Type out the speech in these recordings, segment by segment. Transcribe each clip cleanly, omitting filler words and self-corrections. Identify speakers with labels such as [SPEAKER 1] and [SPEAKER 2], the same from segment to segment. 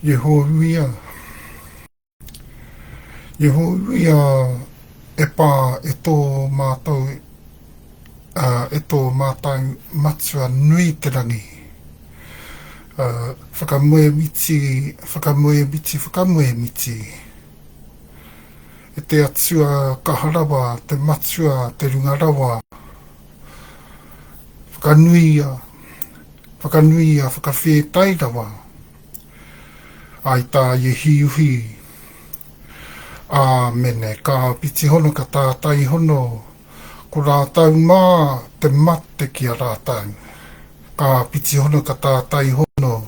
[SPEAKER 1] Yehoia e pā e tō mātou matua nui te rangi. Whakamoe miti. E te atua kaharawa, te matua, te rungarawa. Whakanuia, whakawhetai rawa. Ai tā Yehiuhi. Āmene, ka piti hono ka tātai hono. Ko rātau mā te mate ki a rātau. Ka piti hono ka tātai hono.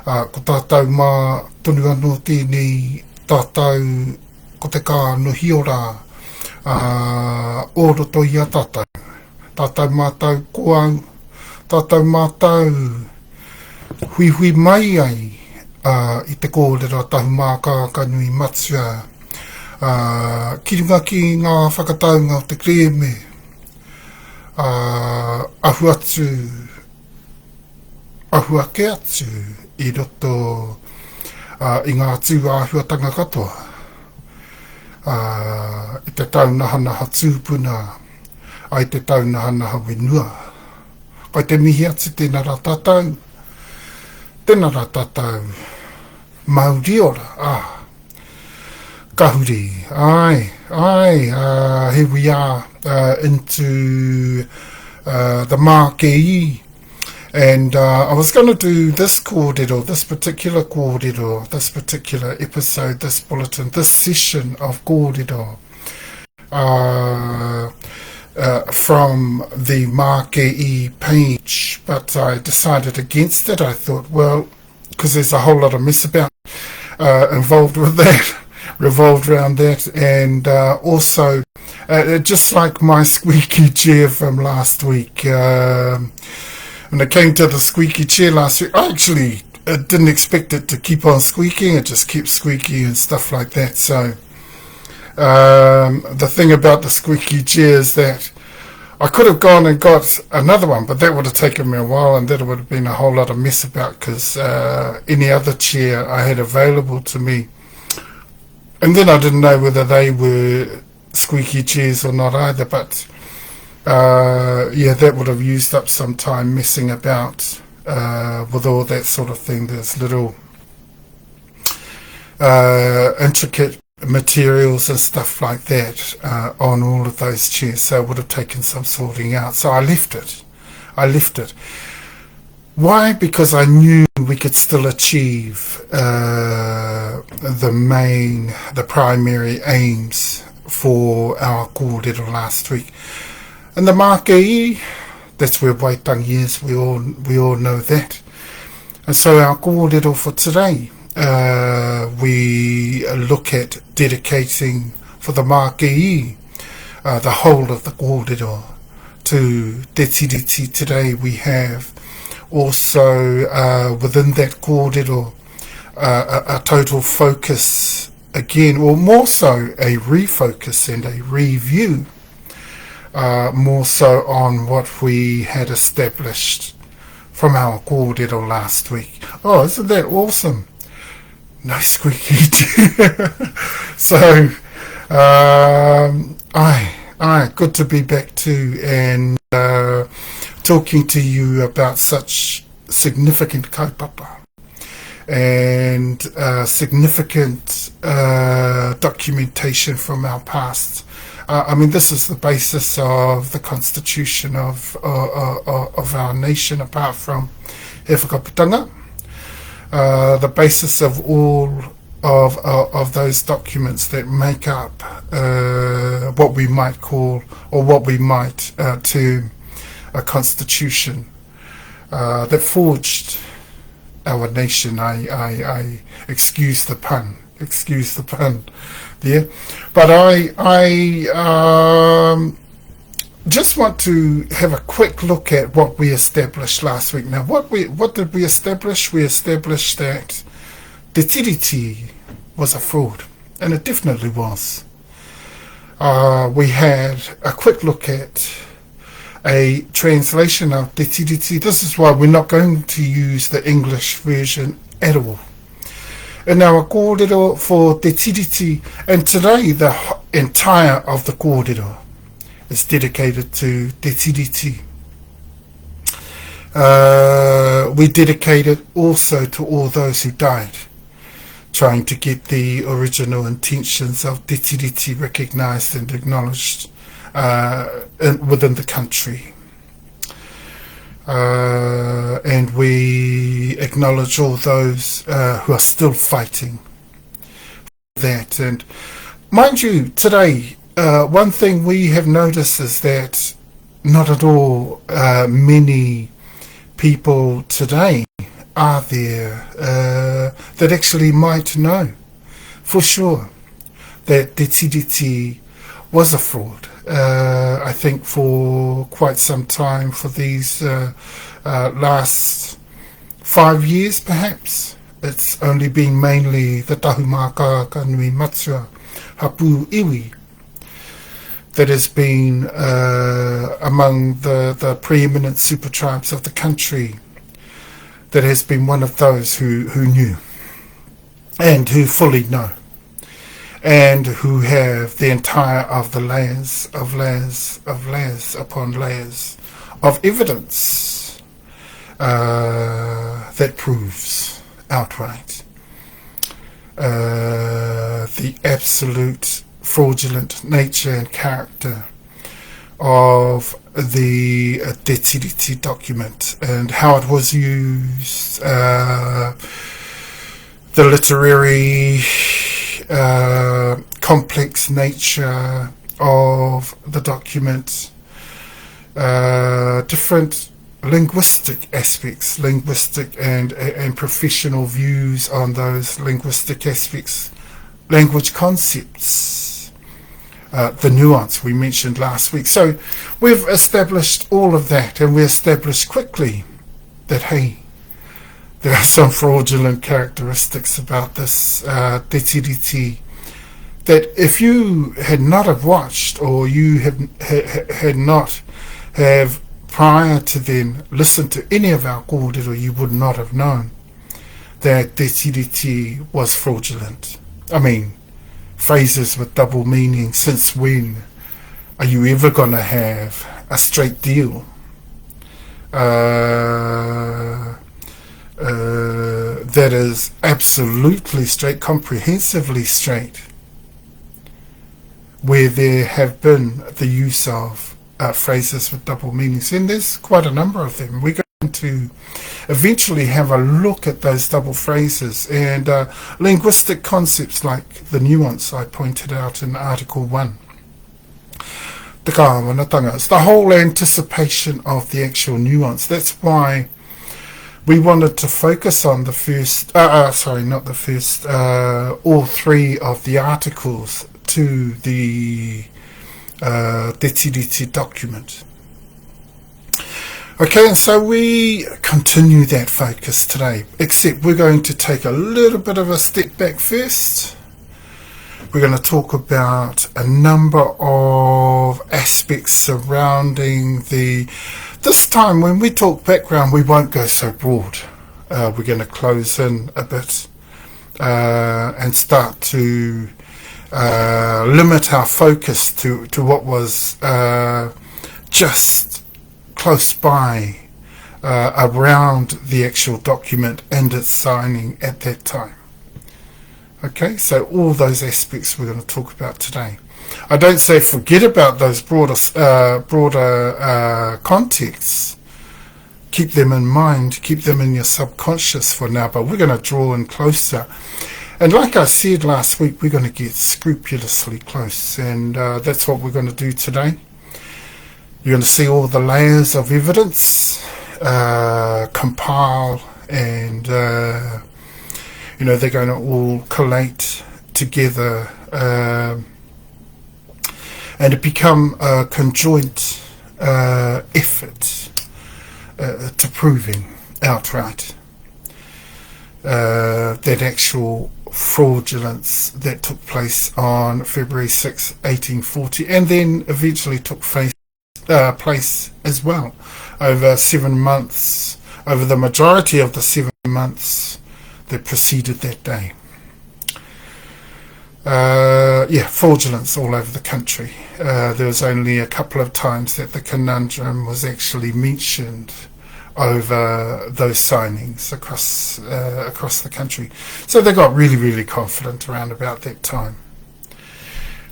[SPEAKER 1] Ko tātau mā tonu anō tēnei tātau ko te kā no hiora. Ōroto i a tātau. Tātau mātau koau. Tātau mātau hui mai ai. I te kōrero Tahumaakaakanuimatua. Kirunga ki ngā whakataunga o te kreme. Ahu ake atu i roto i ngā tūāhuatanga katoa. I te taunahanaha tūpuna, ai te taunahanaha wenua. Kai te mihi atu tēnā rā tātou. Tēnā rā tātou. Māori ora. Kahuri. Here we are into the Mākeiii. And I was going to do this kōrero, this particular kōrero, this particular episode, this bulletin, this session of kōrero from the Mākeiii page, but I decided against it. I thought, well, because there's a whole lot of mess about involved with that, revolved around that, and also just like my squeaky chair from last week. When it came to the squeaky chair last week, I actually didn't expect it to keep on squeaking. It just keeps squeaking and stuff like that. So the thing about the squeaky chair is that I could have gone and got another one, but that would have taken me a while, and that would have been a whole lot of mess about, because any other chair I had available to me, and then I didn't know whether they were squeaky chairs or not either, but yeah, that would have used up some time messing about with all that sort of thing. There's little intricate materials and stuff like that on all of those chairs, so it would have taken some sorting out. So I left it. Why? Because I knew we could still achieve the primary aims for our kōrero last week. And the Mākeiii, that's where Waitangi is, we all know that. And so our kōrero for today, we look at dedicating for the Mākeiii, the whole of the kōrero to TeTiriti. Today we have also within that kōrero a total focus again, or more so a refocus and a review, more so on what we had established from our kōrero last week. Oh, isn't that awesome? No squeaky. So, good to be back too, and talking to you about such significant kaupapa and significant documentation from our past. I mean, this is the basis of the constitution of our nation, apart from he whakaputanga. The basis of all of those documents that make up what we might call, or what we might term, a constitution that forged our nation. I excuse the pun there, but I just want to have a quick look at what we established last week. Now, what did we establish? We established that TeTiriti was a fraud, and it definitely was. We had a quick look at a translation of TeTiriti. This is why we're not going to use the English version at all. in our kōrero for TeTiriti, and today the entire of the kōrero is dedicated to TeTiriti. We dedicate it also to all those who died, trying to get the original intentions of TeTiriti recognised and acknowledged within the country. And we acknowledge all those who are still fighting for that. And mind you, today, one thing we have noticed is that not at all many people today are there that actually might know for sure that TeTiriti was a fraud. I think for quite some time, for these last 5 years perhaps, it's only been mainly the Tahumaakaakanuimatua, ReoHapuIwi, that has been among the preeminent super tribes of the country, that has been one of those who knew and who fully know, and who have the entire of the layers upon layers of evidence that proves outright the absolute fraudulent nature and character of the TeTiriti document and how it was used, the literary complex nature of the document, different linguistic aspects, linguistic and professional views on those linguistic aspects, language concepts, the nuance we mentioned last week. So we've established all of that, and we established quickly that, hey, there are some fraudulent characteristics about this TeTiriti that if you had not have watched, or you had not have prior to then listened to any of our kōrero, you would not have known that TeTiriti was fraudulent. I mean, phrases with double meaning. Since when are you ever going to have a straight deal? That is absolutely straight, comprehensively straight, where there have been the use of phrases with double meanings, and there's quite a number of them. We're going to eventually have a look at those double phrases and linguistic concepts like the nuance I pointed out in Article 1. It's the whole anticipation of the actual nuance. That's why we wanted to focus on the first, all three of the articles to the TeTiriti document. Okay, and so we continue that focus today, except we're going to take a little bit of a step back first. We're going to talk about a number of aspects surrounding this time when we talk background, we won't go so broad. We're going to close in a bit and start to limit our focus to what was just close by around the actual document and its signing at that time. Okay, so all those aspects we're going to talk about today. I don't say forget about those broader contexts. Keep them in mind, keep them in your subconscious for now, but we're going to draw in closer. And like I said last week, we're going to get scrupulously close, and that's what we're going to do today. You're going to see all the layers of evidence, compile, and they're going to all collate together and it become a conjoint effort to proving outright that actual fraudulence that took place on February 6, 1840, and then eventually took place as well over 7 months, over the majority of the 7 months that preceded that day. fraudulence all over the country. There was only a couple of times that the conundrum was actually mentioned over those signings across the country. So they got really, really confident around about that time.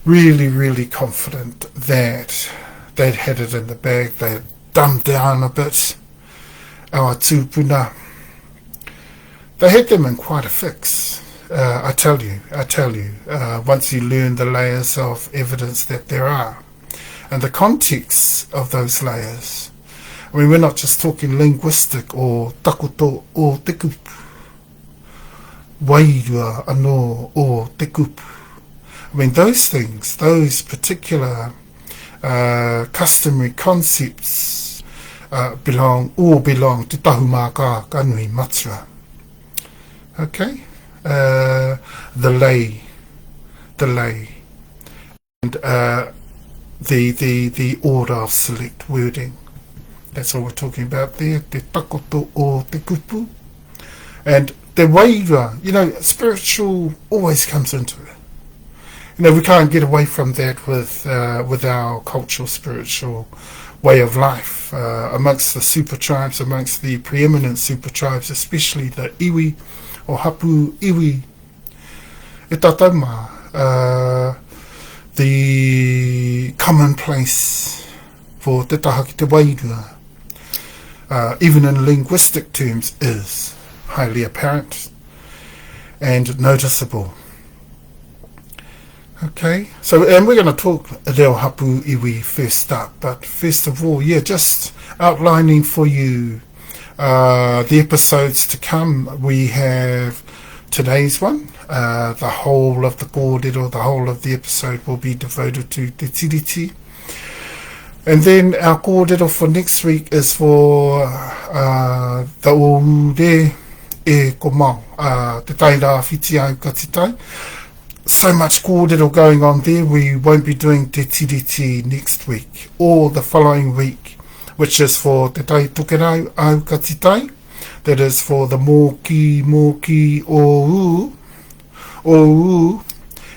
[SPEAKER 1] Really, really confident that they'd had it in the bag. They'd dumbed down a bit our tūpuna. They had them in quite a fix. I tell you, once you learn the layers of evidence that there are, and the context of those layers. I mean, we're not just talking linguistic or takoto or te kupu, wairua anō or te kupu. I mean, those things, those particular customary concepts belong to Tahumaakaakanuimatua. Okay? The lay, and the order of select wording. That's all we're talking about there. Te takoto o te kupu. And te wairua, spiritual always comes into it. We can't get away from that with our cultural, spiritual way of life. Amongst the super tribes, amongst the preeminent super tribes, especially the iwi or ReoHapuIwi, e tatauma, the commonplace for te taha ki te wairua, even in linguistic terms, is highly apparent and noticeable. Okay, and we're going to talk ReoHapuIwi first up, but first of all, just outlining for you the episodes to come. We have today's one, the whole of the kōrero, the whole of the episode will be devoted to TeTiriti. And then our kōrero for next week is for the ore e komau, te taira whiti AukatiTai. So much kōrero going on there. We won't be doing TeTiriti next week or the following week, which is for TeTaiTokerau AukatiTai. That is for the MaakeiiKouMei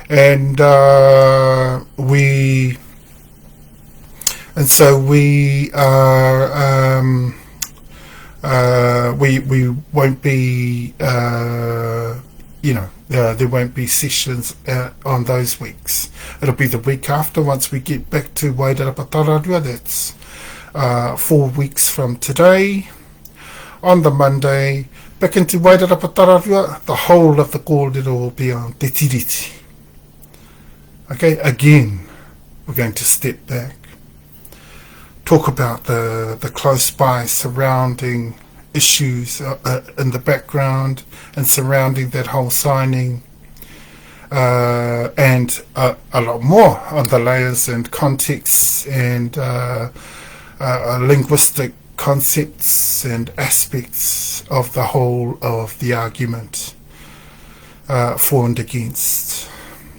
[SPEAKER 1] and we are we won't be there won't be sessions on those weeks. It'll be the week after, once we get back to Wairarapa. That's 4 weeks from today. On the Monday, back into Wairarapa, the whole of the kōrero will be on TeTiriti. Okay, again, we're going to step back, talk about the close by surrounding issues in the background and surrounding that whole signing, and a lot more on the layers and contexts and linguistic concepts and aspects of the whole of the argument for and against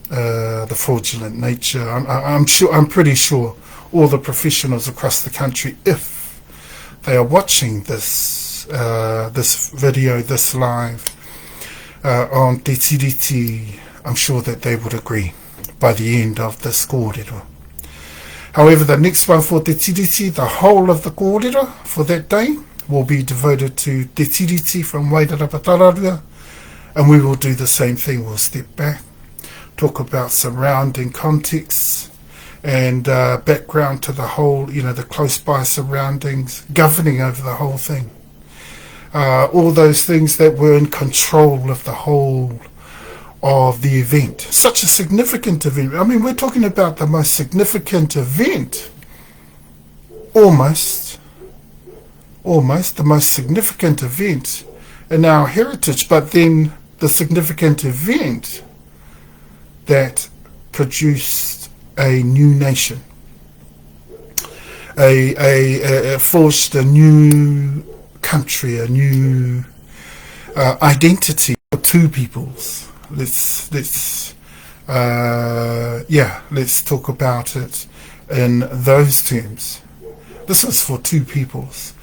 [SPEAKER 1] the fraudulent nature. I'm pretty sure all the professionals across the country, if they are watching this video, this live on TeTiriti, I'm sure that they would agree by the end of this kōrero. However, the next one for TeTiriti, the whole of the kōrero for that day will be devoted to TeTiriti from Wairarapa, and we will do the same thing. We'll step back, talk about surrounding contexts and background to the whole, the close by surroundings governing over the whole thing. All those things that were in control of the whole of the event. Such a significant event. I mean, we're talking about the most significant event, almost the most significant event in our heritage, but then the significant event that produced a new nation, forged a new country, a new identity for two peoples. Let's talk about it in those terms. This was for two peoples,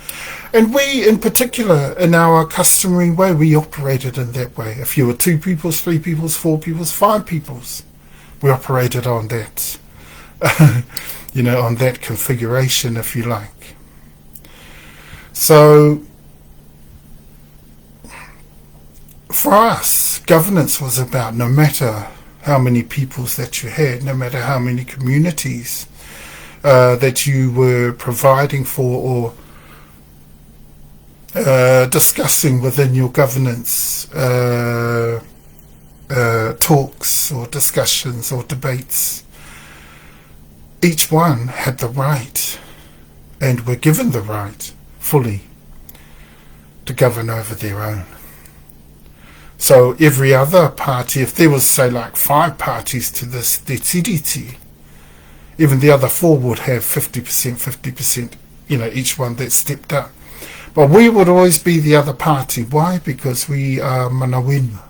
[SPEAKER 1] and we, in particular, in our customary way, we operated in that way. If you were two peoples, three peoples, four peoples, five peoples, We operated on that, on that configuration, if you like. So, for us, governance was about no matter how many peoples that you had, no matter how many communities that you were providing for or discussing within your governance talks or discussions or debates. Each one had the right, and were given the right fully, to govern over their own. So every other party, if there was, say, like 5 parties to this TeTiriti, even the other 4 would have 50%, 50%, each one that stepped up. But we would always be the other party. Why? Because we are ManaWenua.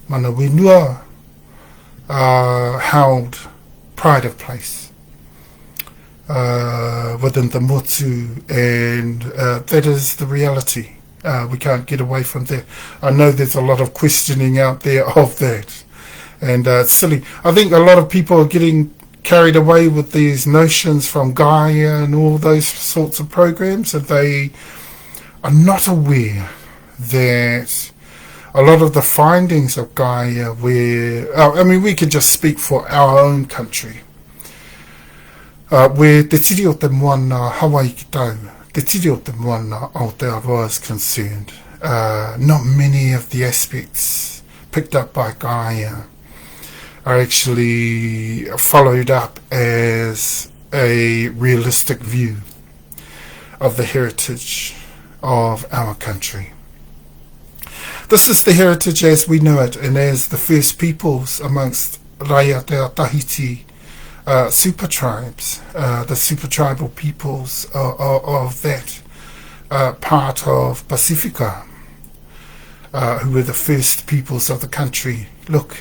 [SPEAKER 1] ManaWenua held pride of place within the motu, and that is the reality. We can't get away from that. I know there's a lot of questioning out there of that, and it's silly. I think a lot of people are getting carried away with these notions from Gaia and all those sorts of programs, and they are not aware that a lot of the findings of Gaia, we could just speak for our own country, where te tiri o te moana Hawaii ki tau, te tiri o te moana Aotearoa is concerned, not many of the aspects picked up by Gaia are actually followed up as a realistic view of the heritage of our country. This is the heritage as we know it, and as the first peoples amongst Raya Te Tahiti super tribes, the super tribal peoples of that part of Pacifica, who were the first peoples of the country. Look,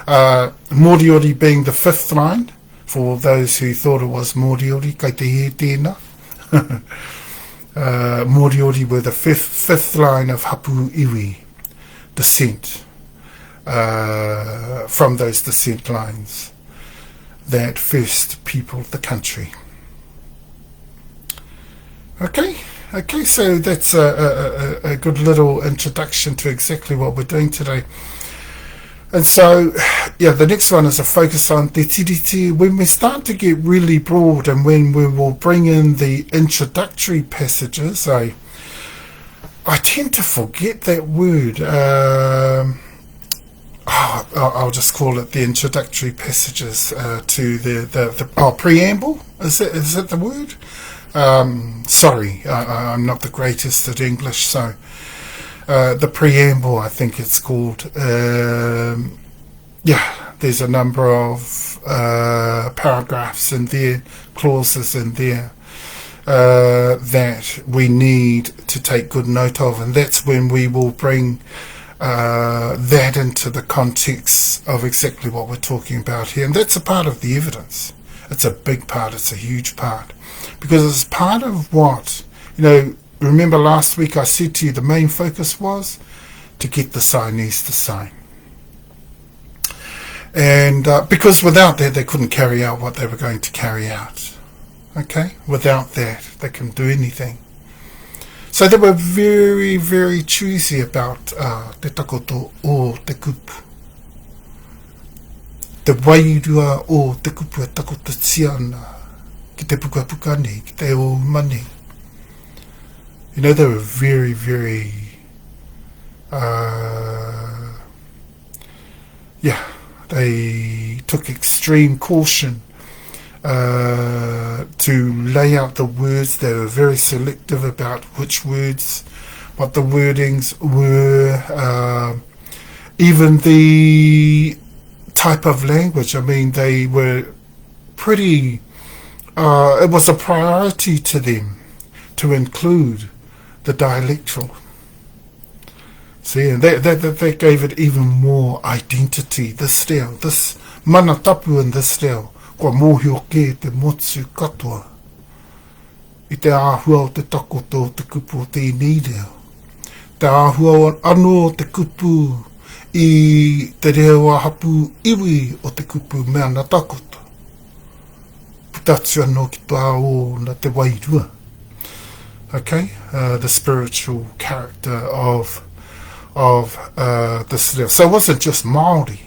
[SPEAKER 1] Moriori being the 5th line, for those who thought it was Moriori, kai te he tēnā. Moriori were the fifth line of HapuIwi descent, from those descent lines that first peopled the country. Okay, so that's a good little introduction to exactly what we're doing today. And so, the next one is a focus on TeTiriti. When we start to get really broad, and when we will bring in the introductory passages, I tend to forget that word. I'll just call it the introductory passages to the preamble. Is it the word? Sorry, I'm not the greatest at English, so the preamble, I think it's called. There's a number of paragraphs in there, clauses in there, that we need to take good note of, and that's when we will bring that into the context of exactly what we're talking about here. And that's a part of the evidence. It's a big part, it's a huge part, because it's part of what, remember last week I said to you the main focus was to get the signees to sign. And because without that they couldn't carry out what they were going to carry out. Okay? Without that they couldn't do anything. So they were very, very choosy about te takoto o te kupu. Te wairua o te kupu e takoto tiana ki te pukapuka nei, ki te OuMaanei. They were very, very, they took extreme caution to lay out the words. They were very selective about which words, what the wordings were, even the type of language. They were pretty, it was a priority to them to include the dialectal. See, and that gave it even more identity. This style, this ManaTapu in this style, kua mōhio ke te motsu katoa, I te āhua o te takoto o te kupu o te inei reo, te āhua o anō o te kupu I te ReoHapuIwi o te kupu ManaTapu. Putatsu anō ki tā o na te wairua. Okay, the spiritual character of this reo. So it wasn't just Māori.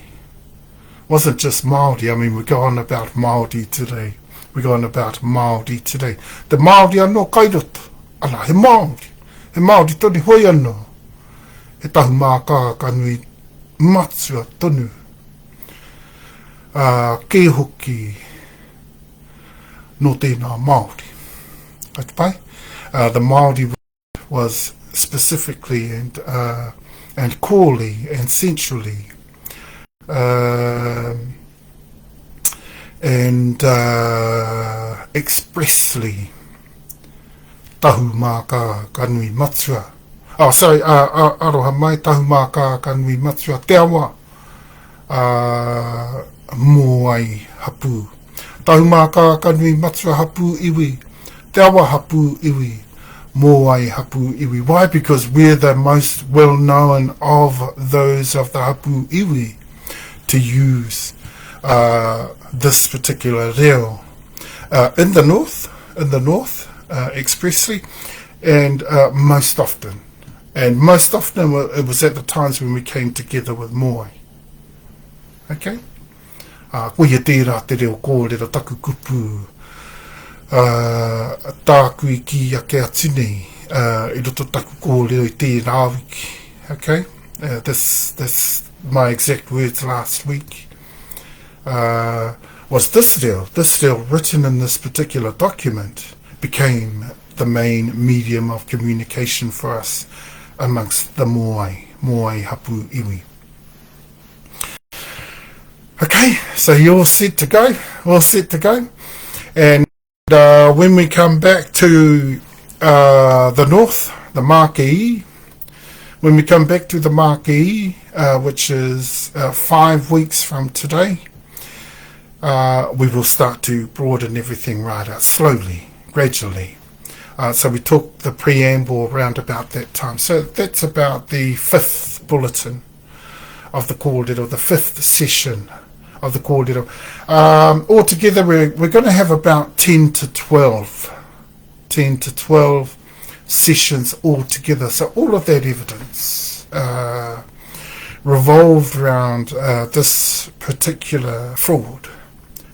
[SPEAKER 1] I mean, we go on about Māori today. We go on about Māori today. The Māori anō kairoto. Ala, he Māori. He Māori toni hoi anō. He Tahumaakaakanuimatua tonu. Ke hoki no tēnā Māori. Okay? The Māori was specifically and corely and sensually and expressly Tahumaakaakanuimatua. Oh, sorry, aroha mai Tahumaakaakanuimatua te awa moai hapu. Tahumaakaakanuimatua hapuiwi. Te awa hapuiwi. Moai hapuiwi. Why? Because we're the most well known of those of the hapuiwi to use this particular reo in the north expressly, and most often it was at the times when we came together with Moai. Okay, ko ia tērā te reo kōrero taku kupu tāku I ki ake atune I roto taku kōrero I tērā wiki. Okay, that's my exact words last week. Was this reo written in this particular document became the main medium of communication for us amongst the Moai hapuiwi. Okay, so you're all set to go, and when we come back to the north, the Mākeiii, when we come back to the Mākeiii, which is 5 weeks from today, we will start to broaden everything right out slowly, gradually. So we took the preamble around about that time. So that's about the 5th bulletin of the kōrero, the 5th session of the kōrero. Altogether, we're going to have about 10 to 12 sessions altogether. So all of that evidence revolved around this particular fraud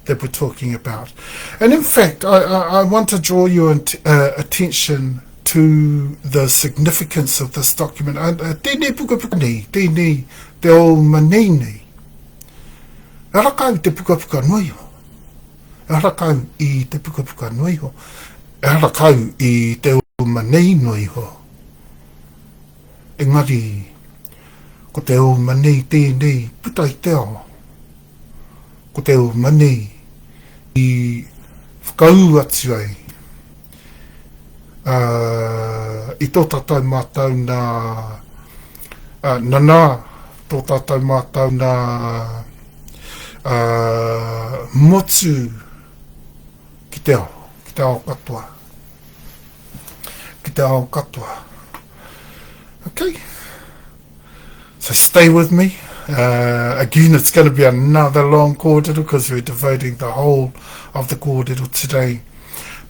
[SPEAKER 1] that we're talking about. And in fact, I want to draw your attention to the significance of this document. Tēnei pukapuka nei, tēnei te OuMaanei nei. Arakau te pukapuka noi ho. Arakau I te pukapuka noi ho. Arakau I te OuMaanei noi ho. Engari, ko te OuMaanei tēnei putai te ao. Ko te OuMaanei I whakaoaoa atu ai. I tō tātou mātou nā nana, tō tātou mātou nā motu ki te ao katoa. Ki te ao katoa. Okay. So stay with me. Again, it's going to be another long kōrero because we're devoting the whole of the kōrero today.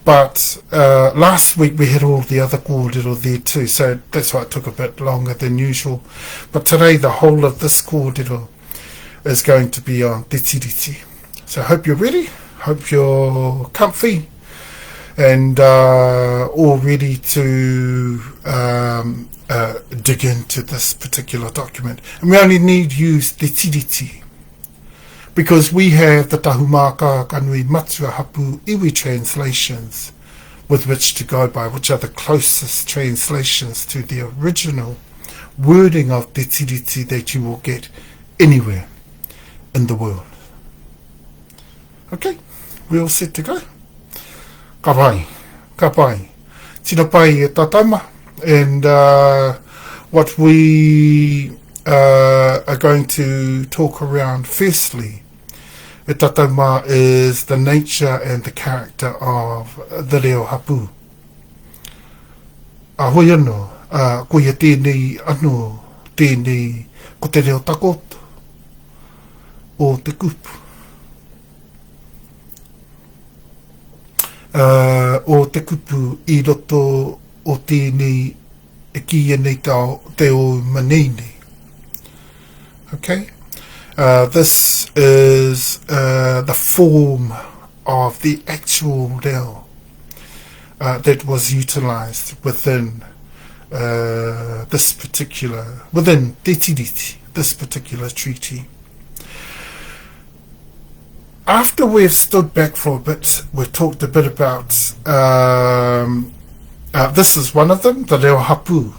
[SPEAKER 1] But last week we had all the other kōrero there too, so that's why it took a bit longer than usual. But today the whole of this kōrero is going to be on TeTiriti. So I hope you're ready, hope you're comfy, and all ready to dig into this particular document. And we only need use TeTiriti because we have the Tahumaakaakanuimatua hapuiwi translations with which to go by, which are the closest translations to the original wording of TeTiriti that you will get anywhere in the world. Okay, we all set to go. Ka pai. Tino pai e tatauma. And what we are going to talk around firstly, e tatauma, is the nature and the character of the ReoHapu. Ahoi anō, ko ia tēnei anō, tēnei ko te reo takoto o te kupu. O te kupu I roto o tēnei e kia nei te OuMaanei nei. Okay? This is the form of the actual reo that was utilized within within TeTiriti, this particular treaty. After we've stood back for a bit, we've talked a bit about, this is one of them, the ReoHapu,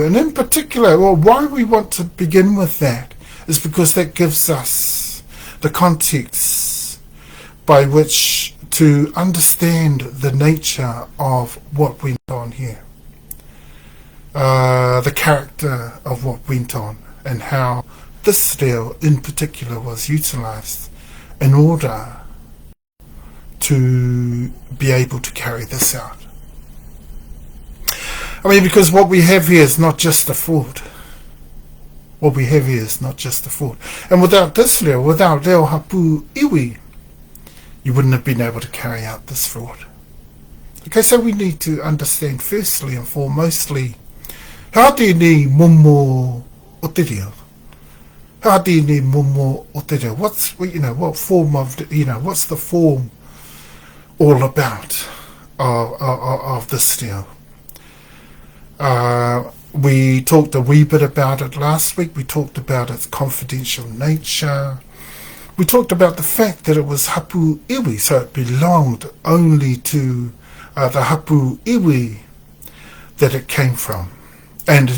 [SPEAKER 1] and in particular, well, why we want to begin with that is because that gives us the context by which to understand the nature of what went on here, the character of what went on, and how this reo in particular was utilized in order to be able to carry this out. I mean, because what we have here is not just a fraud. What we have here is not just a fraud. And without this reo, without ReoHapuIwi, you wouldn't have been able to carry out this fraud. Okay, so we need to understand firstly and foremostly, how tēnei momo o te reo? How tēnei momo o te reo? What's, what form of, what's the form all about of this reo? We talked a wee bit about it last week. We talked about its confidential nature. We talked about the fact that it was hapuiwi, so it belonged only to the hapuiwi that it came from, and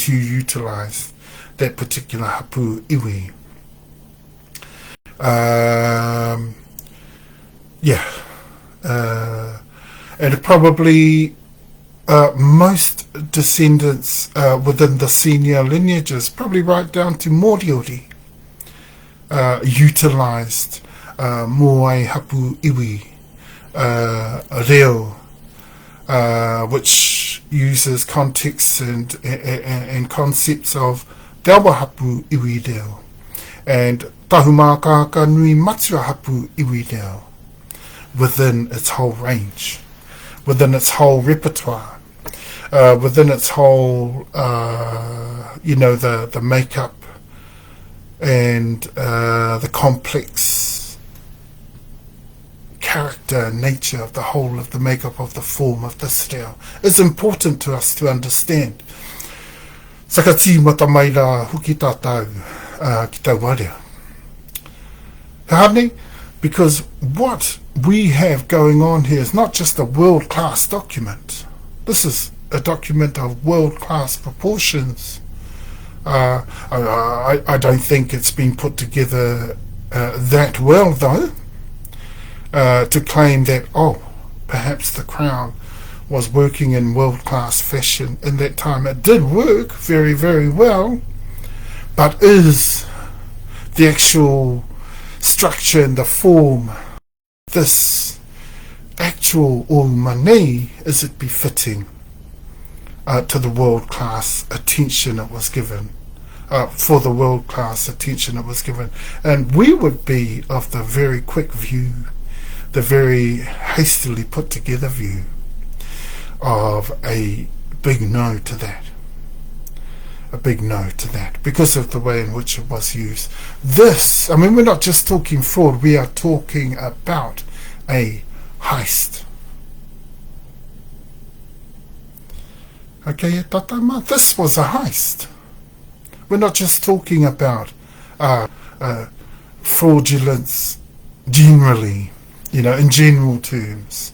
[SPEAKER 1] who utilised that particular hapuiwi. And probably most descendants within the senior lineages, probably right down to Moriori, utilised moai hapuiwi reo, which uses contexts and concepts of te awa hapuiwi reo and Tahumaakaakanuimatua hapuiwi reo within its whole range, within its whole repertoire, within its whole, the makeup and the complex character and nature of the whole of the makeup of the form of this reo is important to us to understand. Sakati matamaira huki tātou ki tau warea. Hāne, because what we have going on here is not just a world-class document. This is a document of world-class proportions. I don't think it's been put together that well, though, to claim that, perhaps the Crown was working in world-class fashion in that time. It did work very, very well, but is the actual structure and the form, this actual OuMaanei, is it befitting to the world-class attention it was given, for the world-class attention it was given? And we would be of the very quick view, the very hastily put together view of a big no to that. A big no to that, because of the way in which it was used. This, I mean, we're not just talking fraud, we are talking about a heist. Okay, this was a heist. We're not just talking about fraudulence generally, in general terms,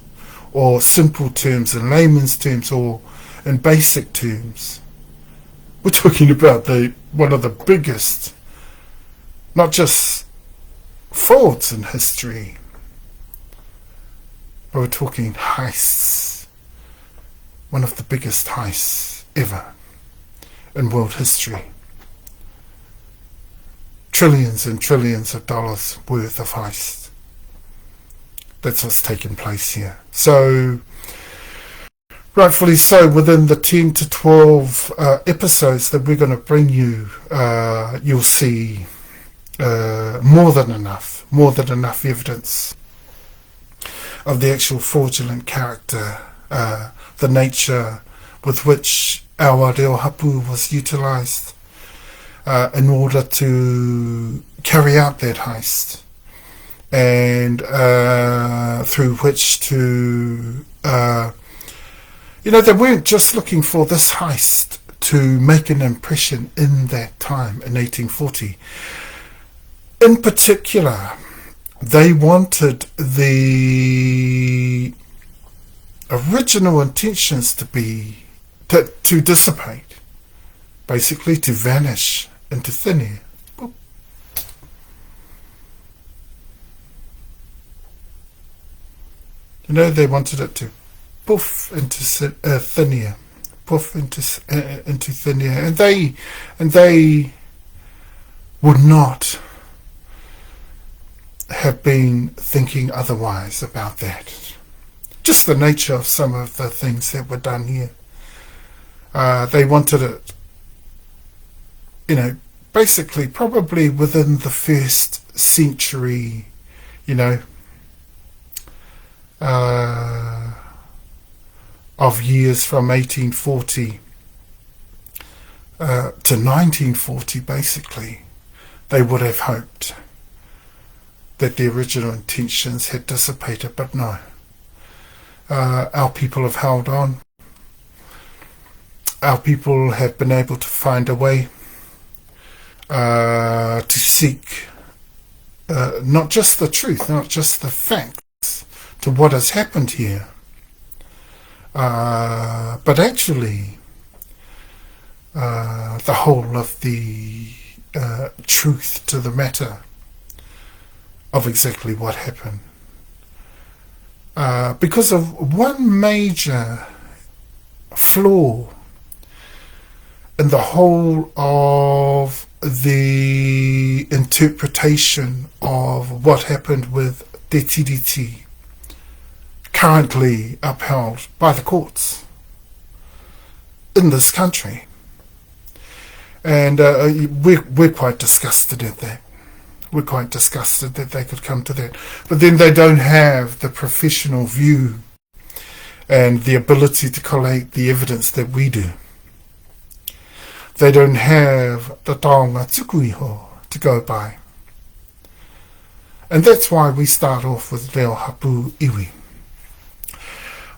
[SPEAKER 1] or simple terms, in layman's terms, or in basic terms. We're talking about one of the biggest, not just frauds in history, but we're talking heists. One of the biggest heists ever in world history. Trillions and trillions of dollars worth of heist. That's what's taken place here. So rightfully so, within the 10 to 12 episodes that we're going to bring you, you'll see more than enough evidence of the actual fraudulent character, the nature with which our reo hapu was utilised in order to carry out that heist, and through which to, they weren't just looking for this heist to make an impression in that time, in 1840. In particular, they wanted the original intentions to dissipate, basically to vanish into thin air. Boop. They wanted it to poof into thin air, poof into thin air, and they would not have been thinking otherwise about that. Just the nature of some of the things that were done here. They wanted it, basically probably within the first century, of years from 1840 to 1940, basically, they would have hoped that the original intentions had dissipated, but no. Our people have held on. Our people have been able to find a way to seek not just the truth, not just the facts to what has happened here, but actually the whole of the truth to the matter of exactly what happened. Because of one major flaw in the whole of the interpretation of what happened with TeTiriti, currently upheld by the courts in this country. And we're quite disgusted at that. We're quite disgusted that they could come to that. But then they don't have the professional view and the ability to collate the evidence that we do. They don't have the taonga tukuiho to go by. And that's why we start off with ReoHapuIwi.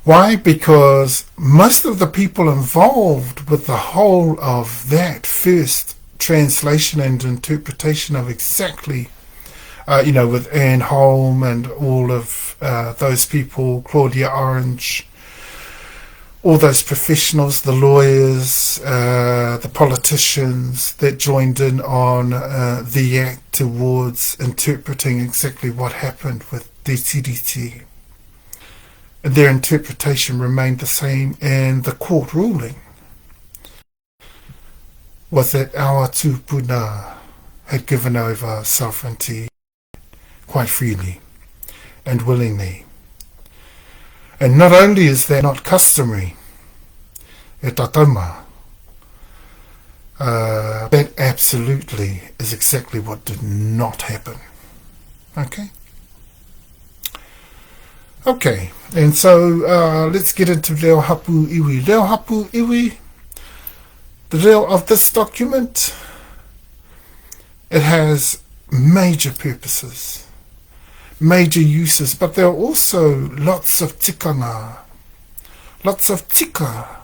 [SPEAKER 1] Why? Because most of the people involved with the whole of that first translation and interpretation of exactly, with Anne Holm and all of those people, Claudia Orange, all those professionals, the lawyers, the politicians that joined in on the act towards interpreting exactly what happened with TeTiriti. And their interpretation remained the same, and the court ruling was that our tupuna had given over sovereignty quite freely and willingly. And not only is that not customary, that absolutely is exactly what did not happen. Okay, and so let's get into ReoHapuIwi. ReoHapuIwi, the reo of this document, it has major purposes, major uses, but there are also lots of tikanga, lots of tika,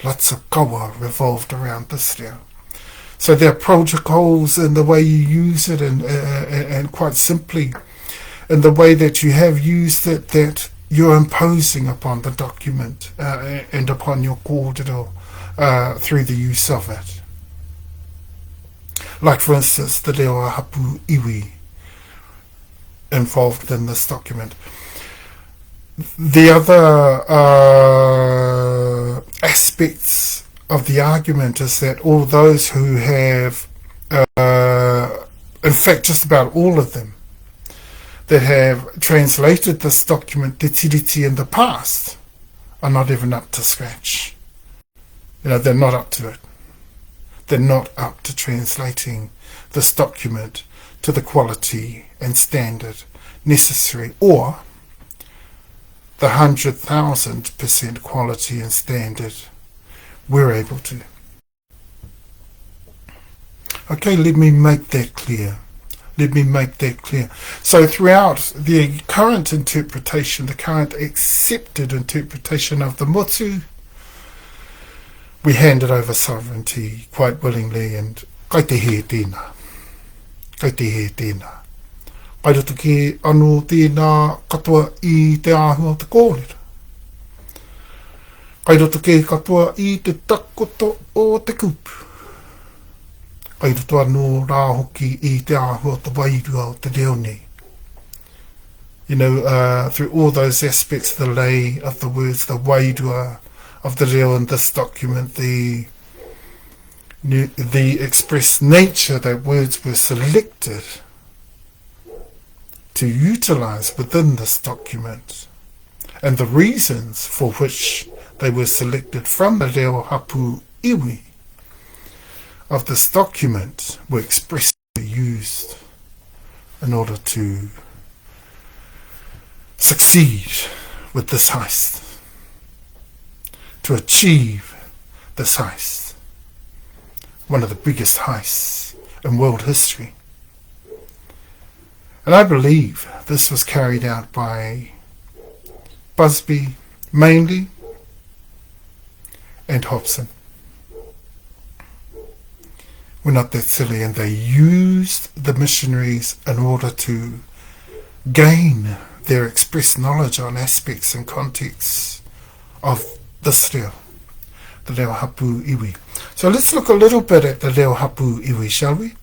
[SPEAKER 1] lots of kawa revolved around this reo. So there are protocols in the way you use it, and quite simply in the way that you have used it, that you're imposing upon the document and upon your kōrero through the use of it. Like, for instance, the ReoHapuIwi involved in this document. The other aspects of the argument is that all those who have, in fact just about all of them, that have translated this document, TeTiriti, in the past, are not even up to scratch. They're not up to it. They're not up to translating this document to the quality and standard necessary, or the 100,000% quality and standard we're able to. Okay, let me make that clear. So throughout the current interpretation, the current accepted interpretation of the motu, we handed over sovereignty quite willingly, and kai te he tēnā. Kai roto ke anō tēnā katoa i te āhua te kōrero. Kai roto ke katoa i te takoto o te kupu. Kai roto anō rā hoki i te āhua te wairua o te reo nei. Through all those aspects of the lay, of the words, the wairua of the reo in this document, the express nature that words were selected to utilize within this document, and the reasons for which they were selected from the ReoHapuIwi of this document were expressly used in order to succeed with this heist, to achieve this heist, one of the biggest heists in world history. And I believe this was carried out by Busby mainly, and Hobson. We're not that silly, and they used the missionaries in order to gain their express knowledge on aspects and contexts of this reo, the ReoHapuIwi. So let's look a little bit at the ReoHapuIwi, shall we?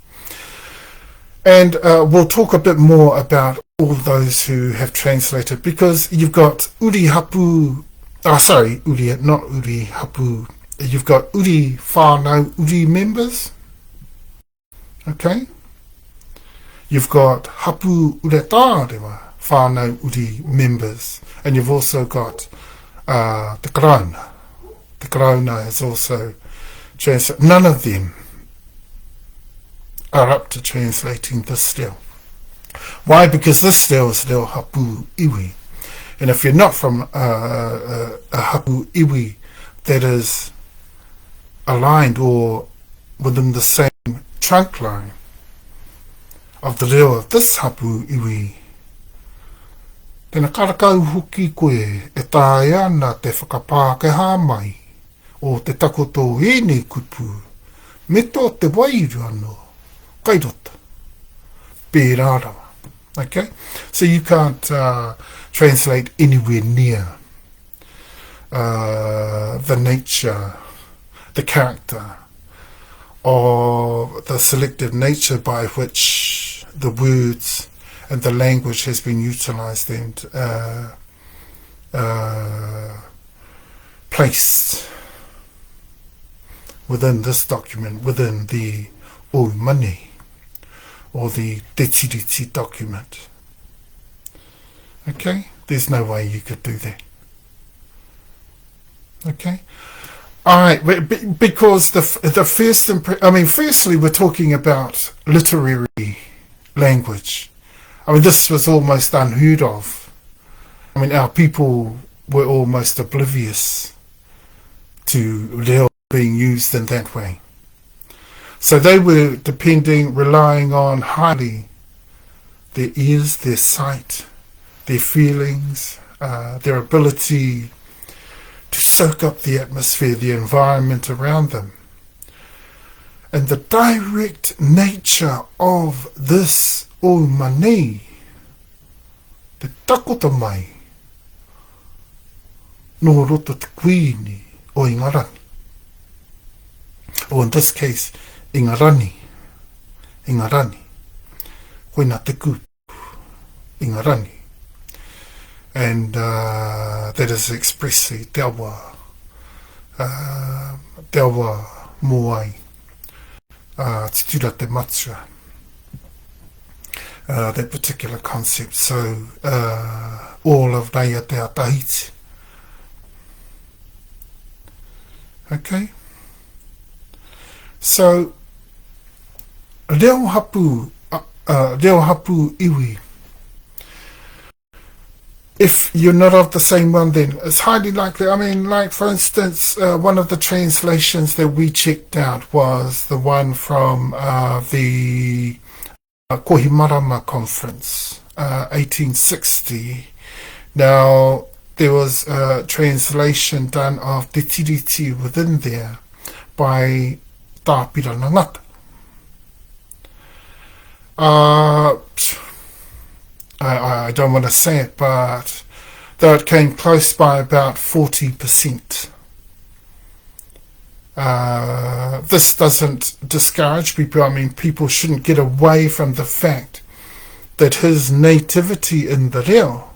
[SPEAKER 1] And we'll talk a bit more about all those who have translated, because you've got Uri Hapu, not Uri Hapu, you've uri whānau uri members, okay? You've got Hapu Uretārewa whānau uri members, and you've also got the Karauna. The Karauna is also translated. None of them are up to translating this reo. Why? Because this reo is ReoHapuIwi. And if you're not from a Hapuiwi that is aligned or within the same trunk line of the reo of this Hapuiwi, then a karakau hoki koe e tāi ana te whakapākeha mai o te takoto ēnei kupu me tō te wairu anō kairota pērārawa. Okay, so you can't translate anywhere near the nature, the character, or the selective nature by which the words and the language has been utilized and placed within this document, within the OuMaanei, or the TeTiriti document. Okay, there's no way you could do that. Okay, all right, because the first firstly, we're talking about literary language. This was almost unheard of. Our people were almost oblivious to reo being used in that way. So they were relying on highly their ears, their sight, their feelings, their ability to soak up the atmosphere, the environment around them. And the direct nature of this OuMaanei, te takota mai, no roto te kuini o ingarani. Or in this case, ingarani, koina te kupu, ingarani. And that is expressly teawa moai, Tutura te matua, that particular concept. So all of Reia te Tahiti Okay? So, ReoHapuIwi. If you're not of the same one, then it's highly likely. I mean, like, for instance, one of the translations that we checked out was the one from the Kohimarama Conference, 1860. Now, there was a translation done of TeTiriti within there by Tapiranangata. I don't want to say it, but though it came close by about 40%. This doesn't discourage people. I mean, people shouldn't get away from the fact that his nativity in the reo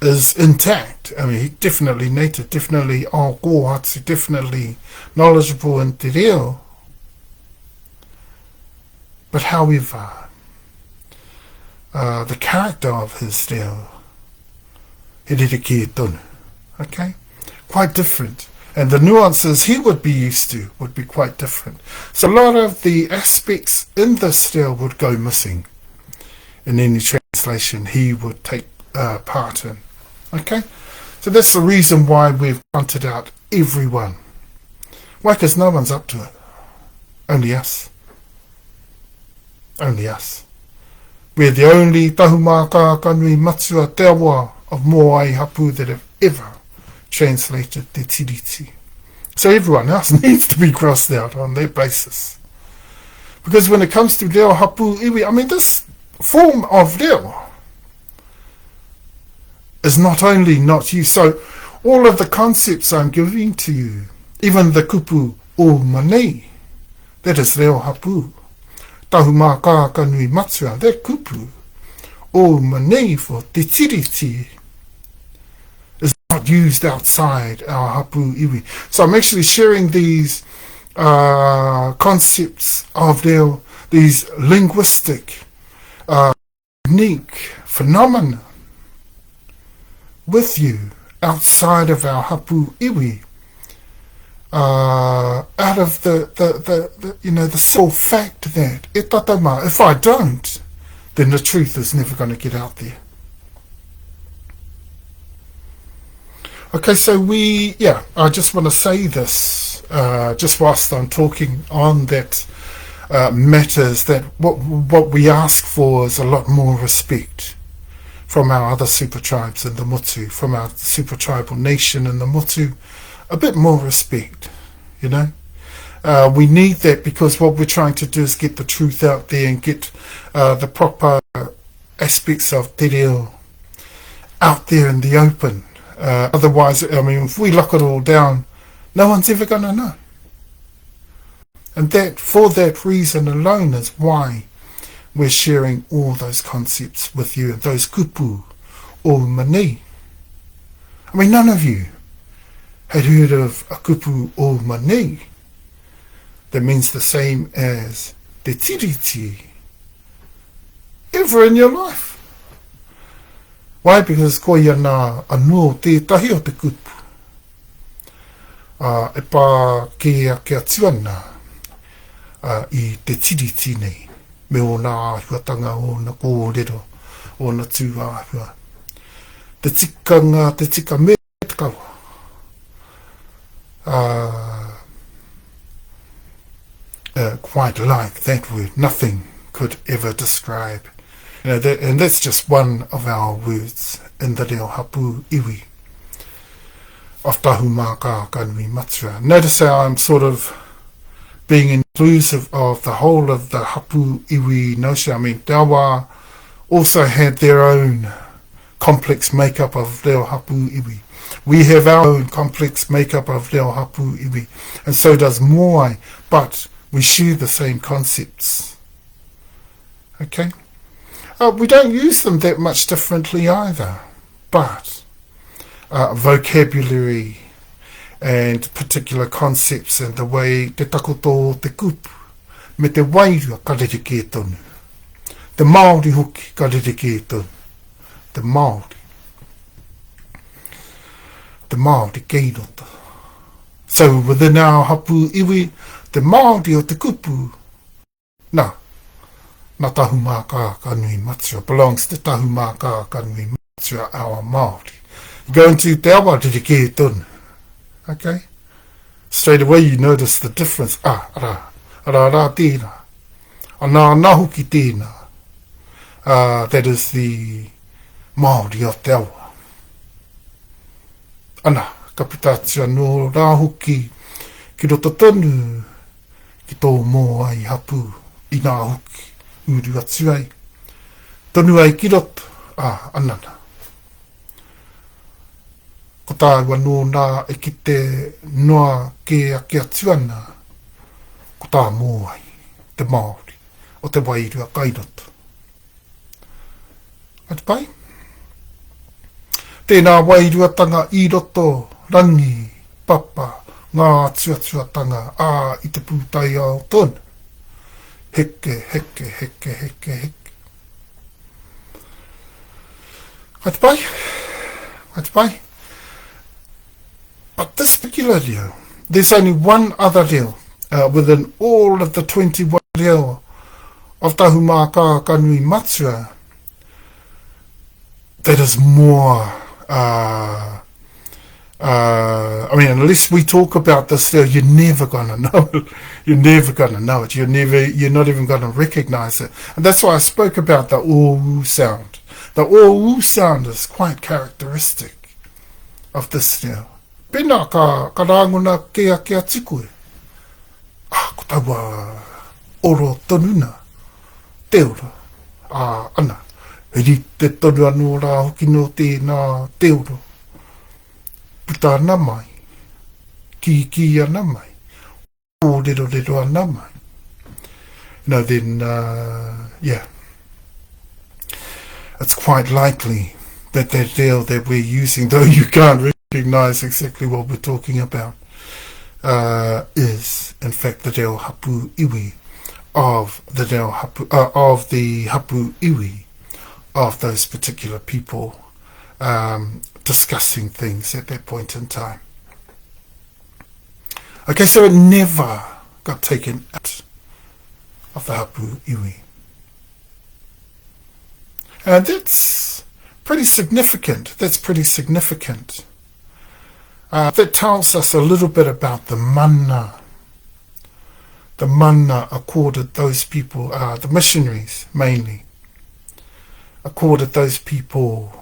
[SPEAKER 1] is intact. I mean, he's definitely native, definitely Aukatitai, definitely knowledgeable in te reo. But however, the character of his reo, okay, quite different. And the nuances he would be used to would be quite different. So a lot of the aspects in this reo would go missing in any translation he would take part in. Okay? So that's the reason why we've hunted out everyone. Why? Because no one's up to it. Only us. Only us. We're the only Tahumaakaakanuimatua te awa of Moai Hapu that have ever translated TeTiriti. So everyone else needs to be crossed out on that basis. Because when it comes to ReoHapuIwi, I mean, this form of reo is not only not you. So all of the concepts I'm giving to you, even the kupu OuMaanei, that is ReoHapu. Tahumaakaakanuimatua, that kupu OuMaanei for TeTiriti is not used outside our Hapuiwi. So I'm actually sharing these concepts of these linguistic unique phenomena with you outside of our Hapuiwi. Out of the sole fact that if I don't, then the truth is never going to get out there. Okay, so I just want to say this, just whilst I'm talking on that matters, that what we ask for is a lot more respect from our other super tribes in the Motu, from our super tribal nation in the Motu. A bit more respect, you know. We need that because what we're trying to do is get the truth out there and get the proper aspects of te reo out there in the open. Otherwise, I mean, if we lock it all down, no one's ever going to know. And that, for that reason alone, is why we're sharing all those concepts with you, those kupu OuMaanei. I mean, none of you had heard of a kupu OuMaanei that means the same as TeTiriti ever in your life. Why? Because ko ia nā anō tētahi o te kupu. E pā kia tuana i TeTiriti nei, me o nā āhuatanga o na kōrero, o na tū āhua. Te tikanga, te tika me te kawa. Quite like that word. Nothing could ever describe. You know, and that's just one of our words in the ReoHapuIwi of Tahumaakaakanuimatua. Notice how I'm sort of being inclusive of the whole of the Hapuiwi notion. I mean, Tawa also had their own complex makeup of ReoHapuIwi. We have our own complex makeup of ReoHapuIwi, and so does Moai, but we share the same concepts. Okay? We don't use them that much differently either, but vocabulary and particular concepts and the way te takoto te kupu, me te wairua ka rere ke tonu. Te Māori hoki ka rere ke tonu. Te Māori. Te Māori kei roto. So within our hapu iwi, te Māori o te kupu, na Tahumaakaakanuimatua belongs to Tahumaakaakanuimatua, our Māori. You go into te awa ririke tonu. Okay? Straight away you notice the difference. Ara tēnā. Anā nahuki tēnā. That is the Māori of te awa. Ana, ka pitatia no rāhuki ki roto tonu ki tō mō ai hapu i nā huki uru atu ai. Tonu ai ki roto, anana. Ko tāua nō nā e ki te noa ke ake atu ana, ko tā mō ai, te Māori, o te wairua kairoto. Ati pai? Tēnā wairuatanga i roto, rangi, papa, ngā atuatuatanga, i te pūtai ao tonu. Heke. Ati pai? But this particular reo, there's only one other reo within all of the 21 reo of Tahumaakaakanuimatua that is more... I mean, unless we talk about this, you're never gonna know it. You're not even gonna recognize it. And that's why I spoke about the o sound. The o sound is quite characteristic of this reo. Pena ka rangona ke ake atikue. Ko taua oro tonuna. Te oro. Ana. Eri te tonu anō rā hoki no tēnā te oro. Puta ana mai. Ki ana mai. O rero ana mai. Then, yeah. It's quite likely that that reo that we're using, though you can't recognize exactly what we're talking about, is, in fact, the ReoHapuIwi of the ReoHapuIwi of those particular people discussing things at that point in time. Okay, so it never got taken out of the hapuiwi. And that's pretty significant. That tells us a little bit about the mana. The mana accorded those people, the missionaries mainly, accorded those people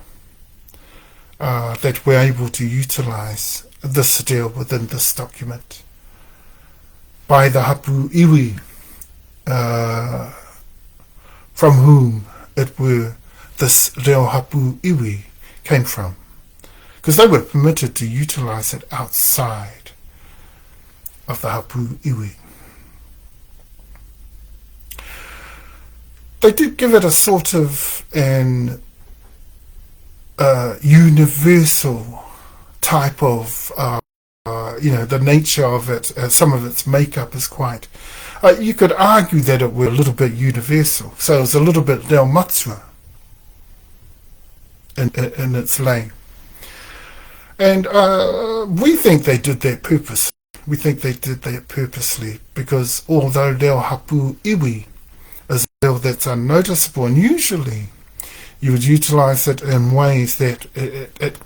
[SPEAKER 1] that were able to utilize this reo within this document by the hapuiwi, from whom this ReoHapuIwi came from, because they were permitted to utilize it outside of the hapuiwi. They did give it a sort of an universal type of, the nature of it, some of its makeup is quite, you could argue that it were a little bit universal, so it was a little bit reo matua in its lane. And we think they did that purposely. Because although ReoHapuIwi is a reo that's unnoticeable, and usually you would utilize it in ways that it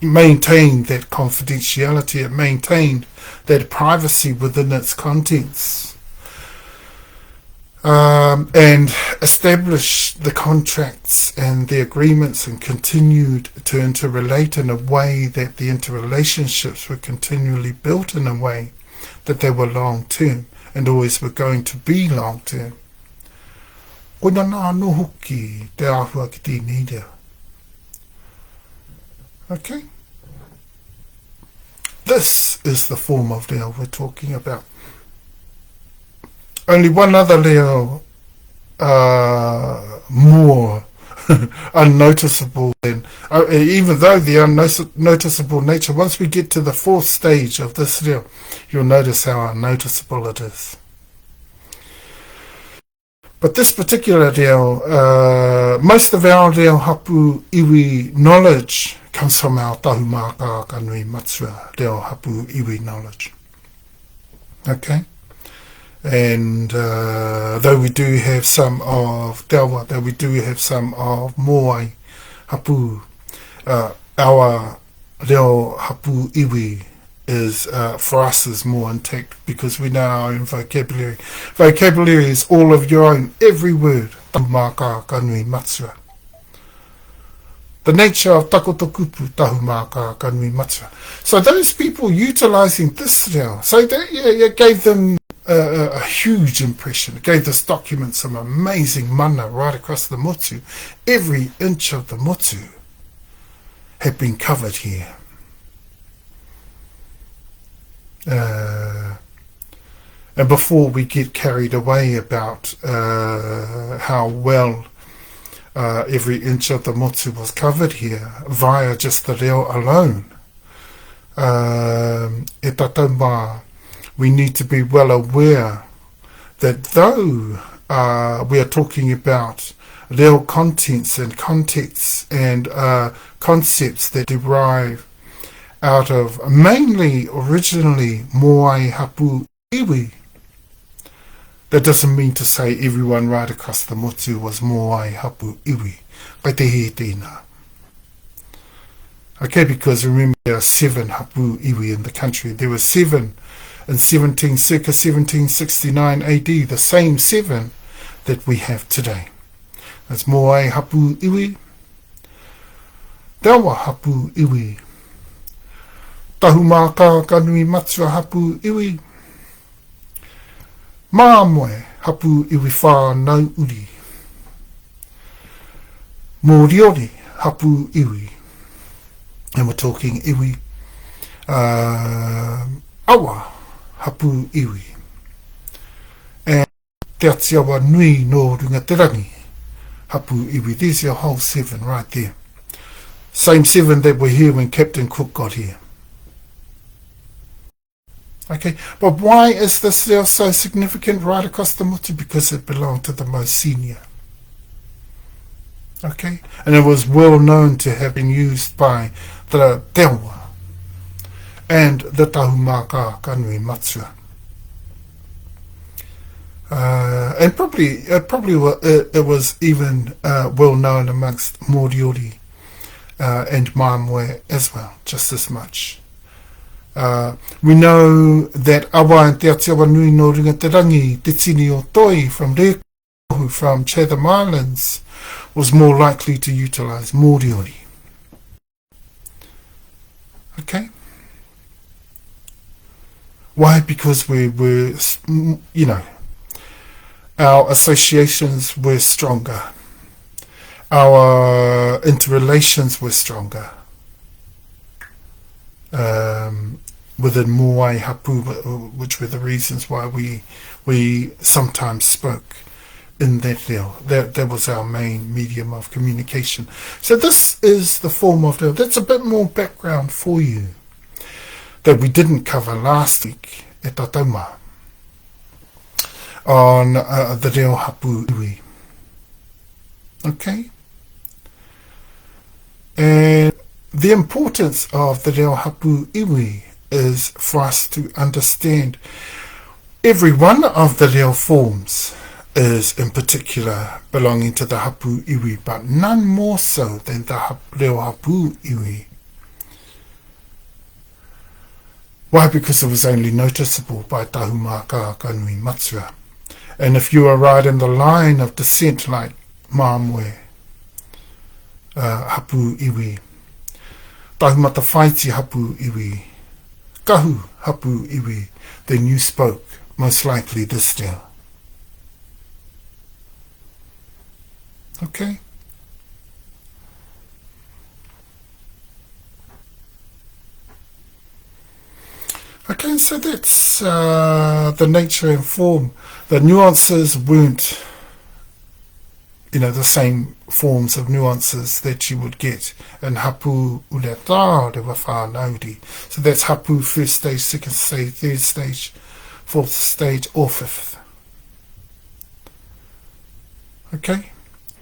[SPEAKER 1] maintained that confidentiality, it maintained that privacy within its contents, and established the contracts and the agreements and continued to interrelate in a way that the interrelationships were continually built in a way that they were long-term and always were going to be long-term. Koina nā no hoki te āhua ki tēnei reo. Okay? This is the form of reo we're talking about. Only one other reo more unnoticeable than, even though the unnoticeable nature, once we get to the fourth stage of this reo, you'll notice how unnoticeable it is. But this particular reo, most of our ReoHapuIwi knowledge comes from our Tahumaakaakanuimatua ReoHapuIwi knowledge. Okay? And though we do have some of Tawa, though we do have some of Moai Hapu, our ReoHapuIwi is, for us, is more intact because we know our own vocabulary. Vocabulary is all of your own, every word. Tahumaakaakanuimatua. The nature of takotokupu, Tahumaakaakanuimatua. So those people utilising this reo, so that, it gave them a huge impression. It gave this document some amazing mana right across the motu. Every inch of the motu had been covered here. And before we get carried away about how well every inch of the motu was covered here via just the reo alone, e tatauma, we need to be well aware that though we are talking about reo contents and contexts and concepts that derive out of mainly originally Moai Hapu Iwi, that doesn't mean to say everyone right across the motu was Moai Hapu Iwi. Kai te he tēnā. Okay, because remember there are 7 Hapu Iwi in the country. There were 7 in circa 1769 AD, the same 7 that we have today. That's Moai Hapu Iwi, Tawa Hapu Iwi, Tahumaakaakanuimatua Hapu Iwi, Māmoe Hapu Iwi whānau uri, Moriori Hapu Iwi, and we're talking iwi, Awa Hapu Iwi, and Te Atiawa Nui no Rungaterangi Hapu Iwi. There's your whole 7 right there. Same 7 that were here when Captain Cook got here. Okay, but why is this reo so significant right across the motu? Because it belonged to the most senior. Okay, and it was well known to have been used by the Tewa and the Tahumaakaakanuimatua. And probably it was even well known amongst Moriori and Māmoe as well, just as much. We know that Awa and Te Atiawa Nui no Ringaterangi, Te Tini o Toi from Rekohu, from Chatham Islands, was more likely to utilise Moriori. Okay? Why? Because we were, our associations were stronger. Our interrelations were stronger. Within Moai Hapu, which were the reasons why we sometimes spoke in that reo. That was our main medium of communication. So this is the form of reo. That's a bit more background for you that we didn't cover last week at Tatauma on the ReoHapuIwi. Okay? And the importance of the ReoHapuIwi is for us to understand every one of the reo forms is in particular belonging to the Hapuiwi, but none more so than the ReoHapuIwi. Why? Because it was only noticeable by Tahumaakaakanuimatua. And if you are right in the line of descent like Māmoe Hapuiwi, Tahumatawhaiti Hapuiwi, Kahu Hapuiwi, then you spoke most likely this reo. Okay? Okay, so that's the nature and form. The nuances weren't, the same forms of nuances that you would get in Hapu Ureta Rewa Whānauri. So that's Hapu, first stage, second stage, third stage, fourth stage, or fifth. Okay?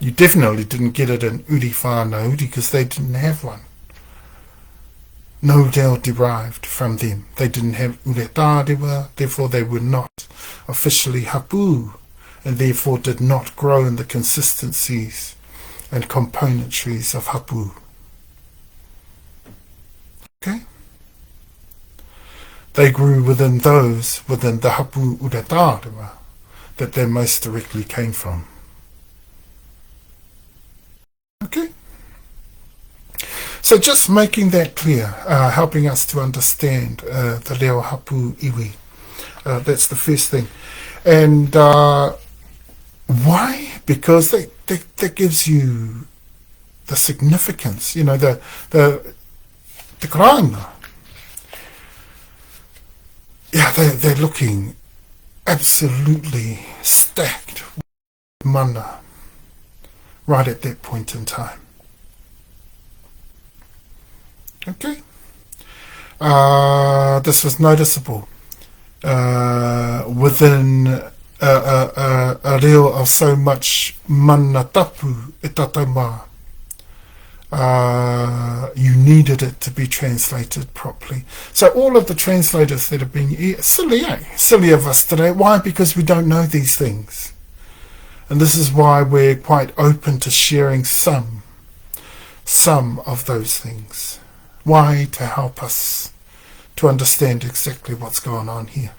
[SPEAKER 1] You definitely didn't get it in Uri Whānauri because they didn't have one. no reo derived from them. They didn't have uretārewa, therefore they were not officially hapu, and therefore did not grow in the consistencies and componentries of hapu. Okay? They grew within the hapu uretārewa that they most directly came from. Okay? So just making that clear, helping us to understand the ReoHapuIwi. That's the first thing. And why? Because that gives you the significance, the karanga. Yeah, they're looking absolutely stacked with mana right at that point in time. Okay. This was noticeable within a reo of so much ManaTapu e tataumā. You needed it to be translated properly. So all of the translators that have been silly of us today. Why? Because we don't know these things. And this is why we're quite open to sharing some of those things. Why? To help us to understand exactly what's going on here.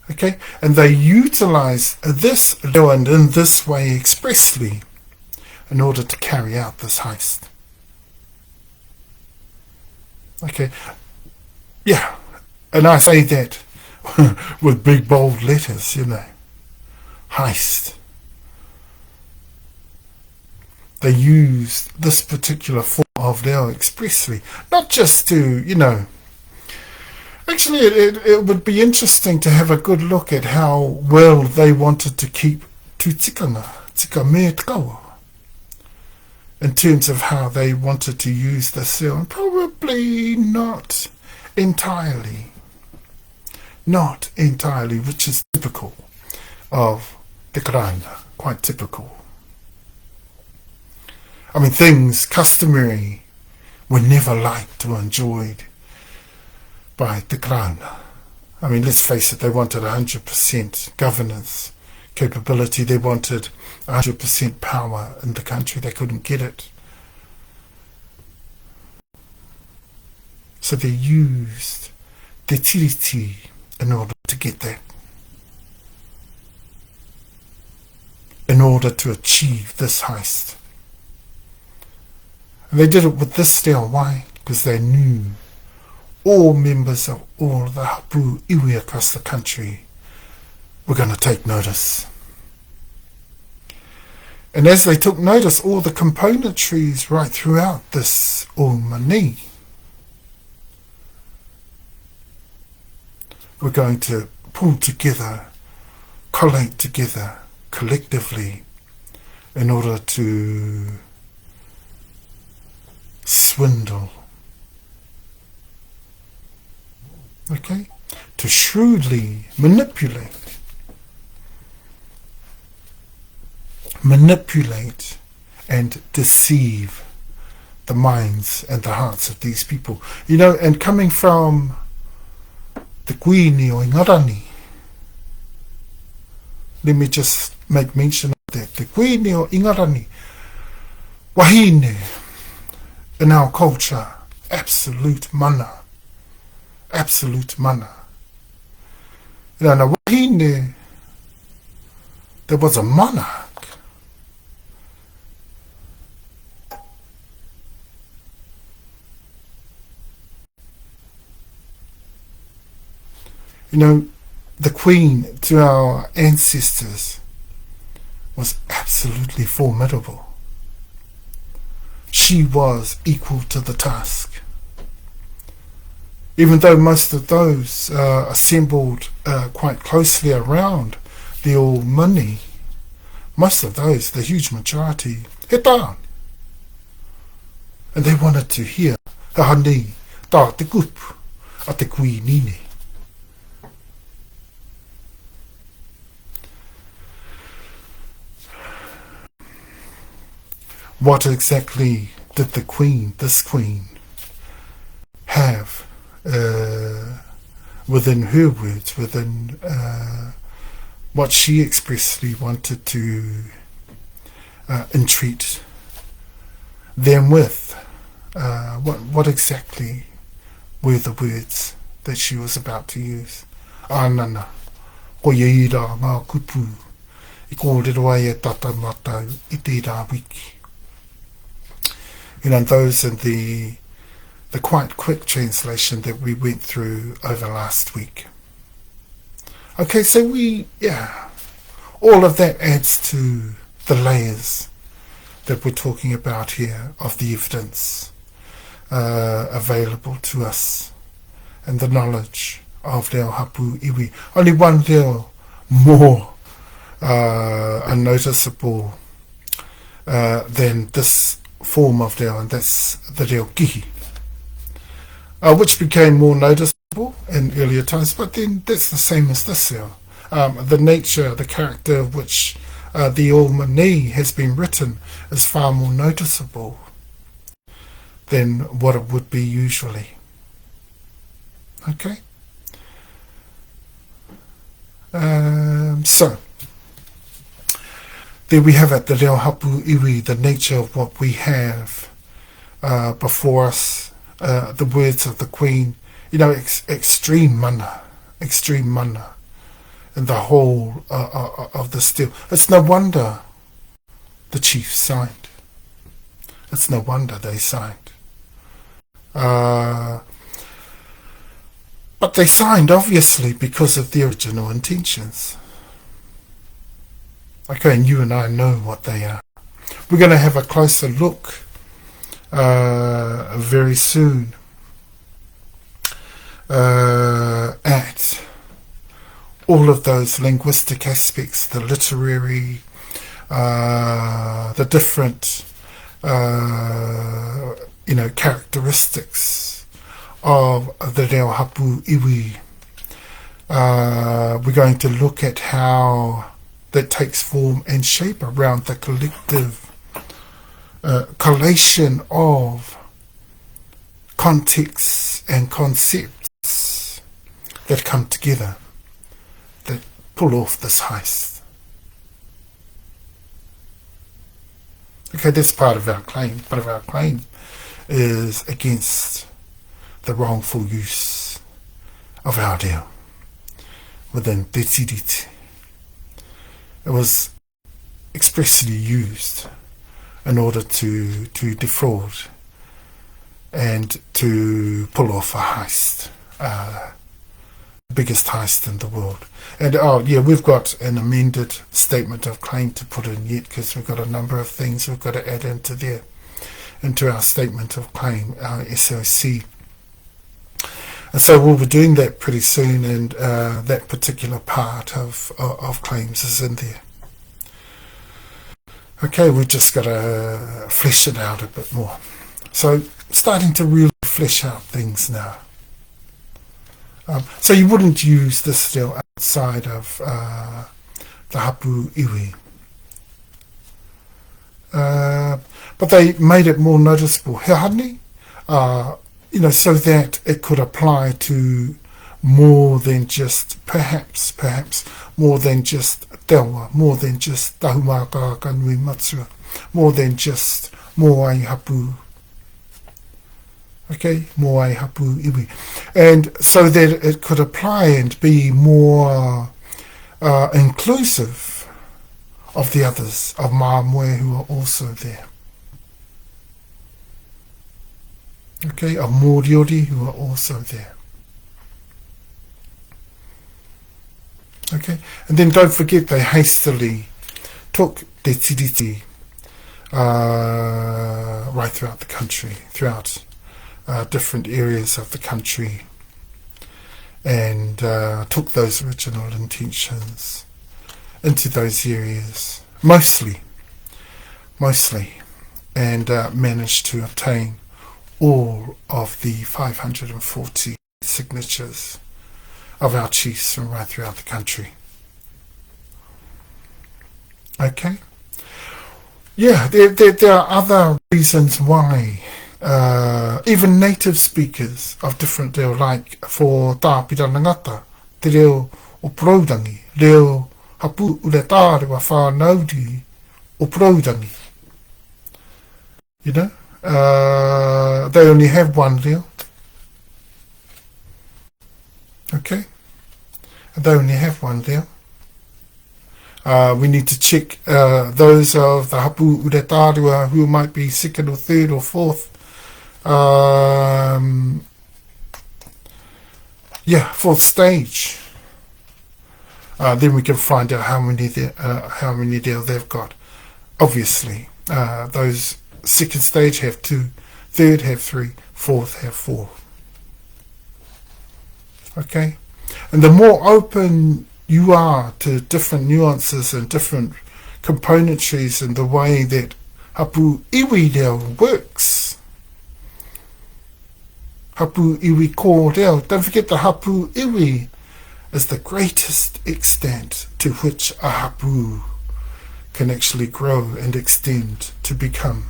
[SPEAKER 1] Okay? And they utilize this reo and in this way expressly in order to carry out this heist. Okay? Yeah. And I say that with big bold letters, Heist. They used this particular form of reo expressly, not just to, actually it would be interesting to have a good look at how well they wanted to keep tūtikanga, tika me tkawa, in terms of how they wanted to use this reo, and probably not entirely, which is typical of the karanga, quite typical. I mean, things customary were never liked or enjoyed by the karanga. I mean, let's face it, they wanted 100% governance capability. They wanted 100% power in the country. They couldn't get it. So they used TeTiriti in order to get that. In order to achieve this heist. And they did it with this style. Why? Because they knew all members of all the hapuiwi across the country were going to take notice. And as they took notice, all the componentries right throughout this OuMaanei were going to pull together, collate together collectively in order to swindle, okay, to shrewdly manipulate and deceive the minds and the hearts of these people. And coming from the Kuini o Ingarani, let me just make mention of that. The Kuini o Ingarani, wahine, in our culture, absolute mana. Absolute mana. Na wahine, there was a monarch. The queen to our ancestors was absolutely formidable. She was equal to the task. Even though most of those assembled quite closely around the OuMaanei, most of those, the huge majority, he tāne. And they wanted to hear, "Hahani, tā te kupu, a te kuinine." What exactly did this queen, have within her words, within what she expressly wanted to entreat them with? What exactly were the words that she was about to use? Anana, ko ye ira ngā kupu, I kōrero ai e tata matau I tērā wiki. Those are the quite quick translation that we went through over last week. Okay, so all of that adds to the layers that we're talking about here of the evidence available to us and the knowledge of ReoHapuIwi. Only one reo more unnoticeable than this form of reo, and that's the reo kihi, which became more noticeable in earlier times, but then that's the same as this reo. The nature, the character of which the OuMaanei has been written is far more noticeable than what it would be usually. Okay? So, there we have it, the ReoHapuIwi, the nature of what we have before us, the words of the Queen, extreme mana, in the whole of the deal. It's no wonder the chiefs signed. It's no wonder they signed. But they signed, obviously, because of their original intentions. Okay, and you and I know what they are. We're going to have a closer look very soon at all of those linguistic aspects, the literary, the different, characteristics of the ReoHapuIwi. We're going to look at how that takes form and shape around the collective collation of contexts and concepts that come together, that pull off this heist. Okay, that's part of our claim. Part of our claim is against the wrongful use of our reo within TeTiriti. It was expressly used in order to defraud and to pull off a heist, biggest heist in the world. And we've got an amended statement of claim to put in yet, because we've got a number of things we've got to add into our statement of claim, our SOC. And so we'll be doing that pretty soon, and that particular part of claims is in there. Okay, we've just got to flesh it out a bit more. So, starting to really flesh out things now. So you wouldn't use this still outside of the Hapuiwi. But they made it more noticeable. He hani, so that it could apply to more than just, perhaps, more than just Tewa, more than just Tahumaakaakanuimatua, more than just Moai Hapu. Okay, Moai Hapuiwi. And so that it could apply and be more inclusive of the others, of Māmoe who are also there. Okay, of Moriori who are also there. Okay, and then don't forget they hastily took TeTiriti right throughout the country, throughout different areas of the country, and took those original intentions into those areas, mostly, and managed to obtain all of the 540 signatures of our chiefs from right throughout the country. Okay. Yeah, there are other reasons why even native speakers of different reo, like for tāpirangata, te reo o Prourangi, reo hapu ure tārewa whānauri o Prourangi. You know, they only have one reo. Okay, they only have one reo. We need to check those of the hapu ure tārewa who might be second or third or fourth. Fourth stage. Then we can find out how many reo they've got. Obviously, those second stage have 2, third have 3, fourth have 4. Okay, and the more open you are to different nuances and different componentries and the way that HapuIwi reo works. HapuIwi ko reo. Don't forget the HapuIwi is the greatest extent to which a hapu can actually grow and extend to become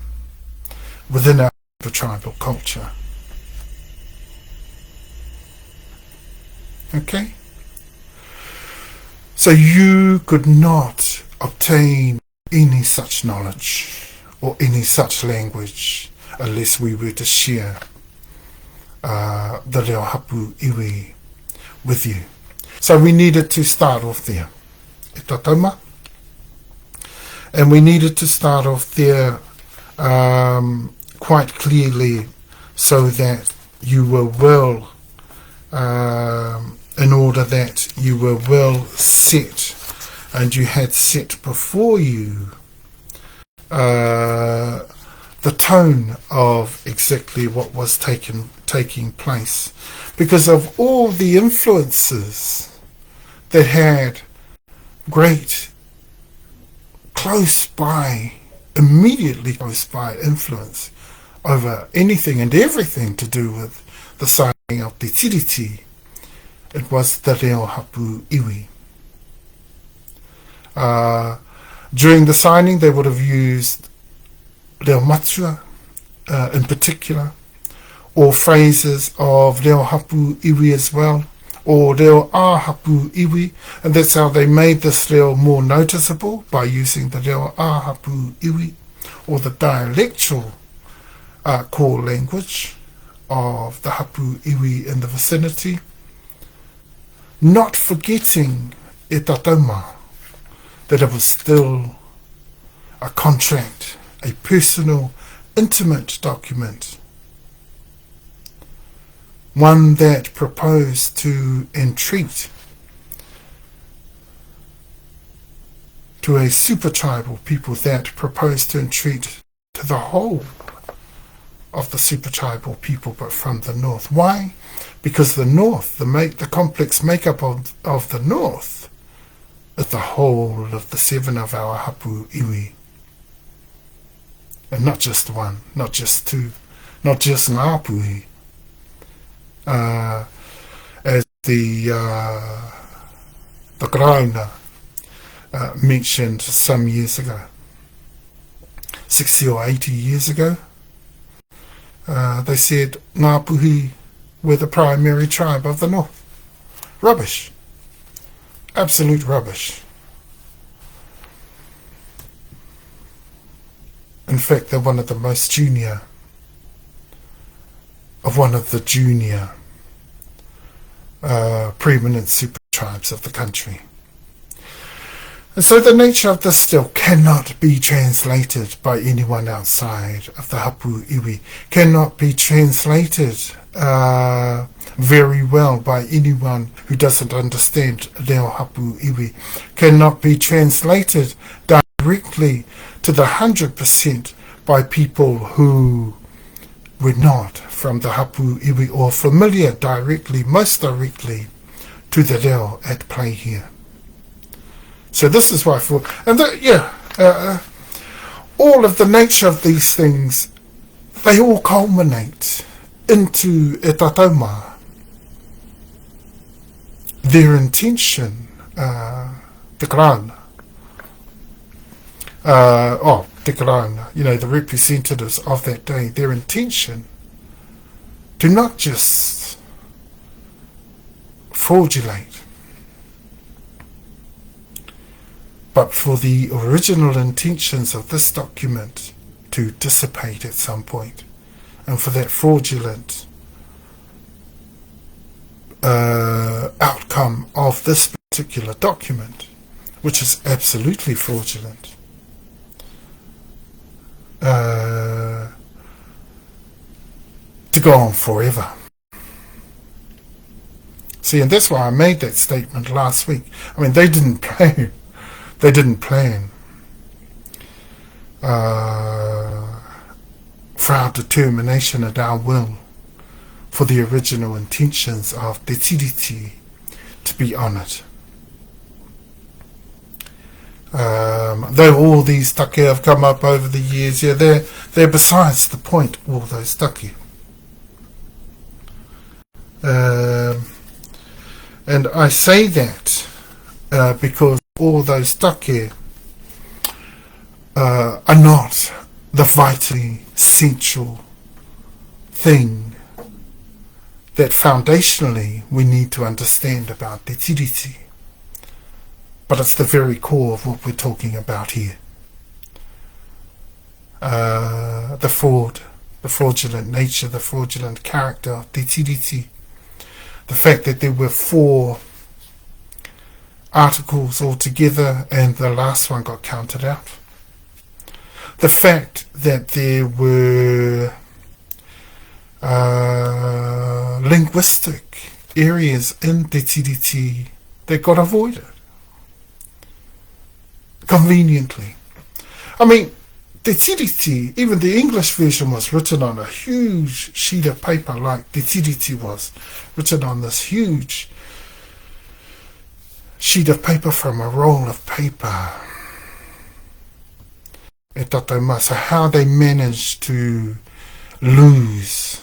[SPEAKER 1] within our tribal culture. Okay? So you could not obtain any such knowledge or any such language unless we were to share the ReoHapuIwi with you. So we needed to start off there. E tatauma. And we needed to start off there quite clearly so that you were well, in order that you were well set and you had set before you the tone of exactly what was taking place, because of all the influences that had great immediately close by influence over anything and everything to do with the signing of TeTiriti. It was the ReoHapuIwi. During the signing, they would have used ReoMatua in particular, or phrases of ReoHapuIwi as well, or ReoHapuIwi, and that's how they made this reo more noticeable, by using the ReoHapuIwi, or the dialectual core language of the HapuIwi in the vicinity. Not forgetting e tatauma, that it was still a contract, a personal, intimate document, one that proposed to entreat to a super tribal people, that proposed to entreat to the whole of the super tribal people, but from the north. Why? Because the north, the complex makeup of the north, is the whole of the 7 of our HapuIwi. And not just one, not just 2, not just Ngāpuhi. As the Grauna mentioned some years ago, 60 or 80 years ago, they said Ngāpuhi were the primary tribe of the north. Rubbish. Absolute rubbish. In fact, they're one of the most junior preeminent super tribes of the country. And so the nature of this still cannot be translated by anyone outside of the HapuIwi, cannot be translated very well by anyone who doesn't understand ReoHapuIwi, cannot be translated directly to the 100% by people who were not from the HapuIwi or familiar most directly to the reo at play here. So this is why all of the nature of these things, they all culminate into e tatauma, their intention, the Grauna. Te Karaunga, the representatives of that day, their intention to not just fraudulate, but for the original intentions of this document to dissipate at some point, and for that fraudulent outcome of this particular document, which is absolutely fraudulent, to go on forever. See, and that's why I made that statement last week. I mean, they didn't plan. They didn't plan for our determination and our will for the original intentions of TeTiriti to be honoured. Though all these take have come up over the years, they're besides the point, all those take. And I say that because all those take are not the vitally central thing that foundationally we need to understand about TeTiriti. But it's the very core of what we're talking about here. The fraud, the fraudulent nature, the fraudulent character of TeTiriti. The fact that there were 4 articles altogether and the last one got counted out. The fact that there were linguistic areas in TeTiriti that got avoided conveniently. I mean, TeTiriti, even the English version was written on a huge sheet of paper, like TeTiriti was written on this huge sheet of paper from a roll of paper. So how they managed to lose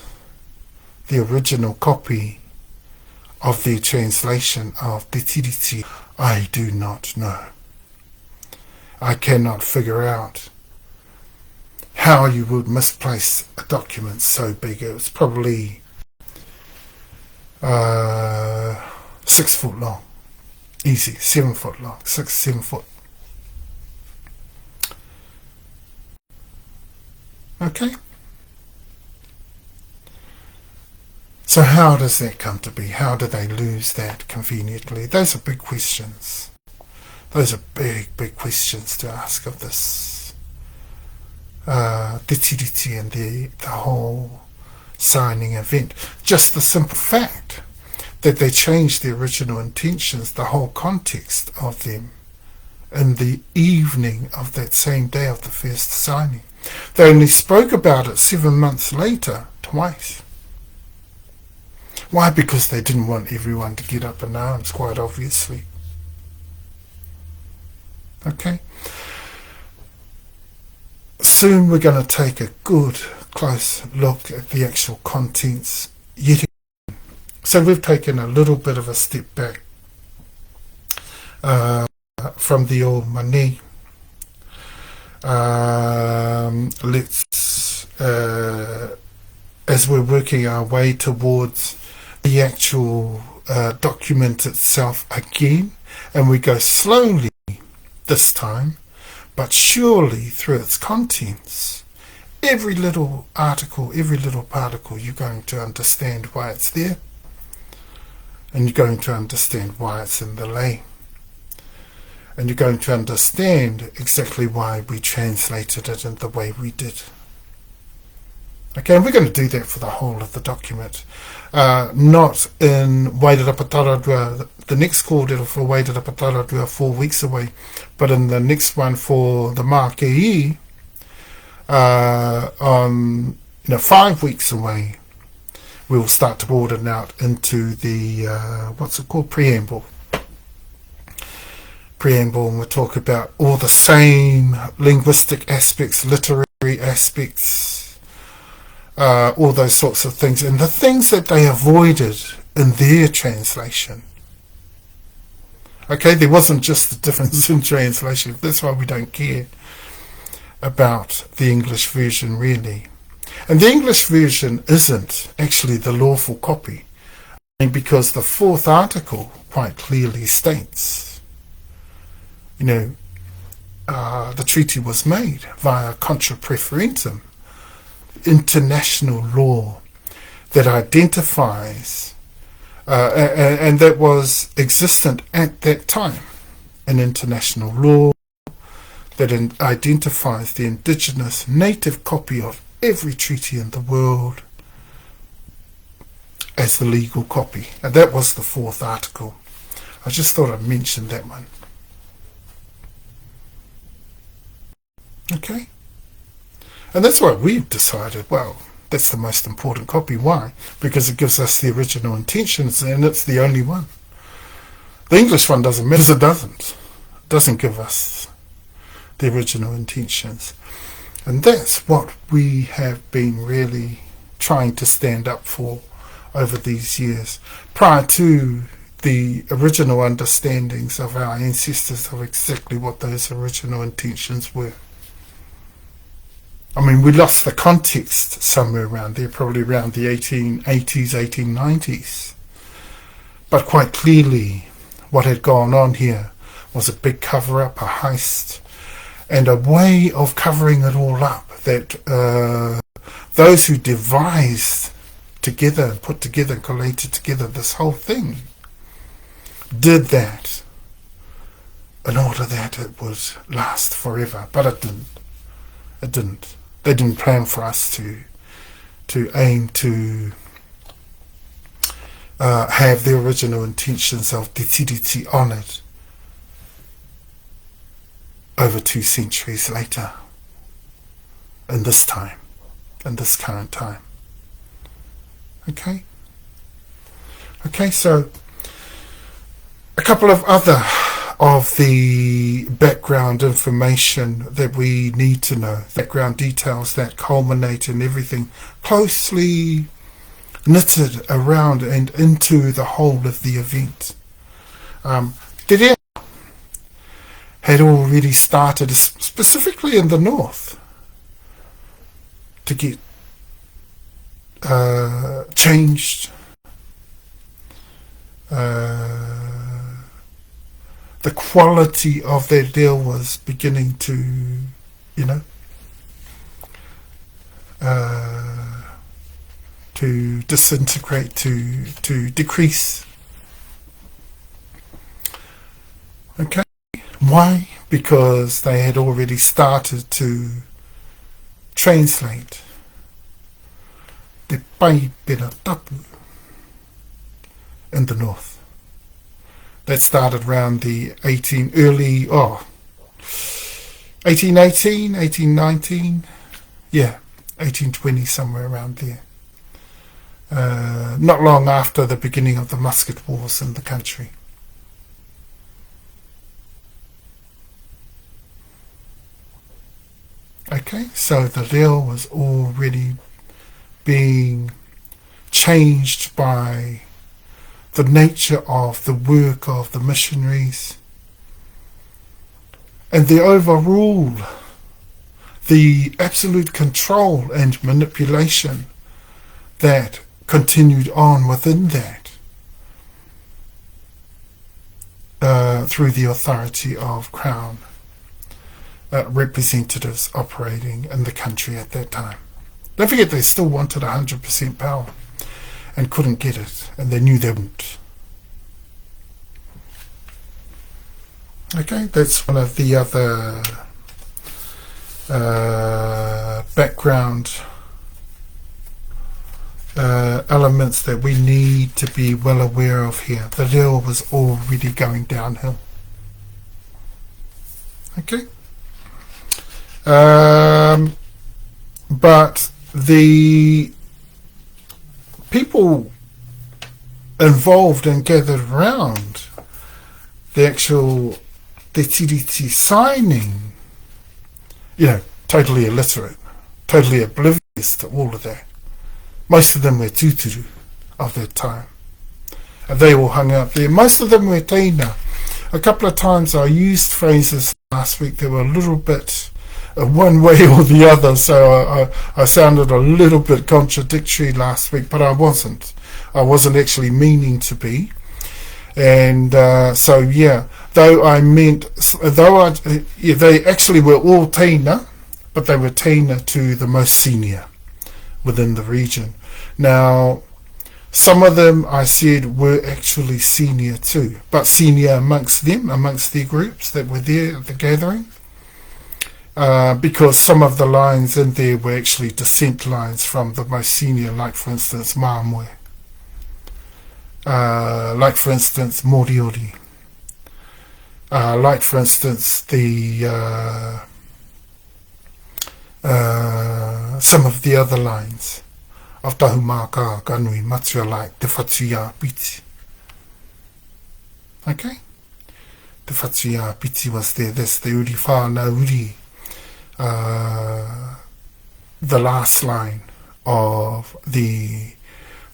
[SPEAKER 1] the original copy of their translation of TeTiriti, I do not know. I cannot figure out how you would misplace a document so big. It was probably 6 foot long. Easy, 7 foot long, 7 foot. Okay? So how does that come to be? How do they lose that conveniently? Those are big questions. Those are big, big questions to ask of this TeTiriti and the whole signing event. Just the simple fact that they changed the original intentions, the whole context of them, in the evening of that same day of the first signing. They only spoke about it 7 months later, twice. Why? Because they didn't want everyone to get up in arms, quite obviously. Okay? Soon we're going to take a good, close look at the actual contents yet again. So we've taken a little bit of a step back from the OuMaanei. Let's, as we're working our way towards the actual document itself again, and we go slowly this time, but surely through its contents, every little article, every little particle, you're going to understand why it's there, and you're going to understand why it's in the lay, and you're going to understand exactly why we translated it in the way we did. Okay, and we're going to do that for the whole of the document. Not in Wairarapa, the next call for Wairarapa 4 weeks away, but in the next one for the Mākeiii, on 5 weeks away, we will start to broaden out into the what's it called, preamble, and we'll talk about all the same linguistic aspects, literary aspects, all those sorts of things, and the things that they avoided in their translation. Okay, there wasn't just the difference in translation. That's why we don't care. about the English version, really. And the English version isn't actually the lawful copy, because the fourth article quite clearly states, the treaty was made via contra preferentum, international law that identifies, and that was existent at that time, an international law that identifies the indigenous native copy of every treaty in the world as the legal copy. And that was the fourth article. I just thought I'd mention that one. Okay? And that's why we've decided, well, that's the most important copy. Why? Because it gives us the original intentions, and it's the only one. The English one doesn't matter. It doesn't give us the original intentions. And that's what we have been really trying to stand up for over these years, prior to the original understandings of our ancestors of exactly what those original intentions were. I mean, we lost the context somewhere around there, probably around the 1880s, 1890s. But quite clearly, what had gone on here was a big cover-up, a heist, and a way of covering it all up that those who devised together and put together and collated together this whole thing did that in order that it would last forever. But it didn't. It didn't. They didn't plan for us to aim to have the original intentions of TeTiriti honoured over 2 centuries later, in this time, in this current time. Okay? Okay, so a couple of other of the background information that we need to know, background details that culminate in everything closely knitted around and into the whole of the event. TeTiriti had already started, specifically in the north, to get changed. The quality of their deal was beginning to, to disintegrate, to decrease. Okay. Why? Because they had already started to translate the ManaTapu in the north. That started around the 1818, 1819, 1820, somewhere around there. Not long after the beginning of the musket wars in the country. Okay, so the deal was already being changed by the nature of the work of the missionaries and the overrule, the absolute control and manipulation that continued on within that through the authority of Crown representatives operating in the country at that time. Don't forget, they still wanted 100% power and couldn't get it, and they knew they wouldn't. Okay, that's one of the other background elements that we need to be well aware of here. The deal was already going downhill. Okay. But the people involved and gathered around the actual TeTiriti signing, totally illiterate, totally oblivious to all of that. Most of them were Tutura of that time. And they all hung out there. Most of them were Teina. A couple of times I used phrases last week that were a little bit one way or the other. So I sounded a little bit contradictory last week, but I wasn't. I wasn't actually meaning to be. And so yeah, though I meant, they actually were all teina, but they were teina to the most senior within the region. Now, some of them I said were actually senior too, but senior amongst them, amongst their groups that were there at the gathering, because some of the lines in there were actually descent lines from the most senior, like for instance Māmoe, like for instance Moriori, like for instance the some of the other lines of Tahumaakaakanuimatua, like Te Whatuia Piti. Okay? Te Whatuia Piti was there. That's the uri whānau uri, the last line of the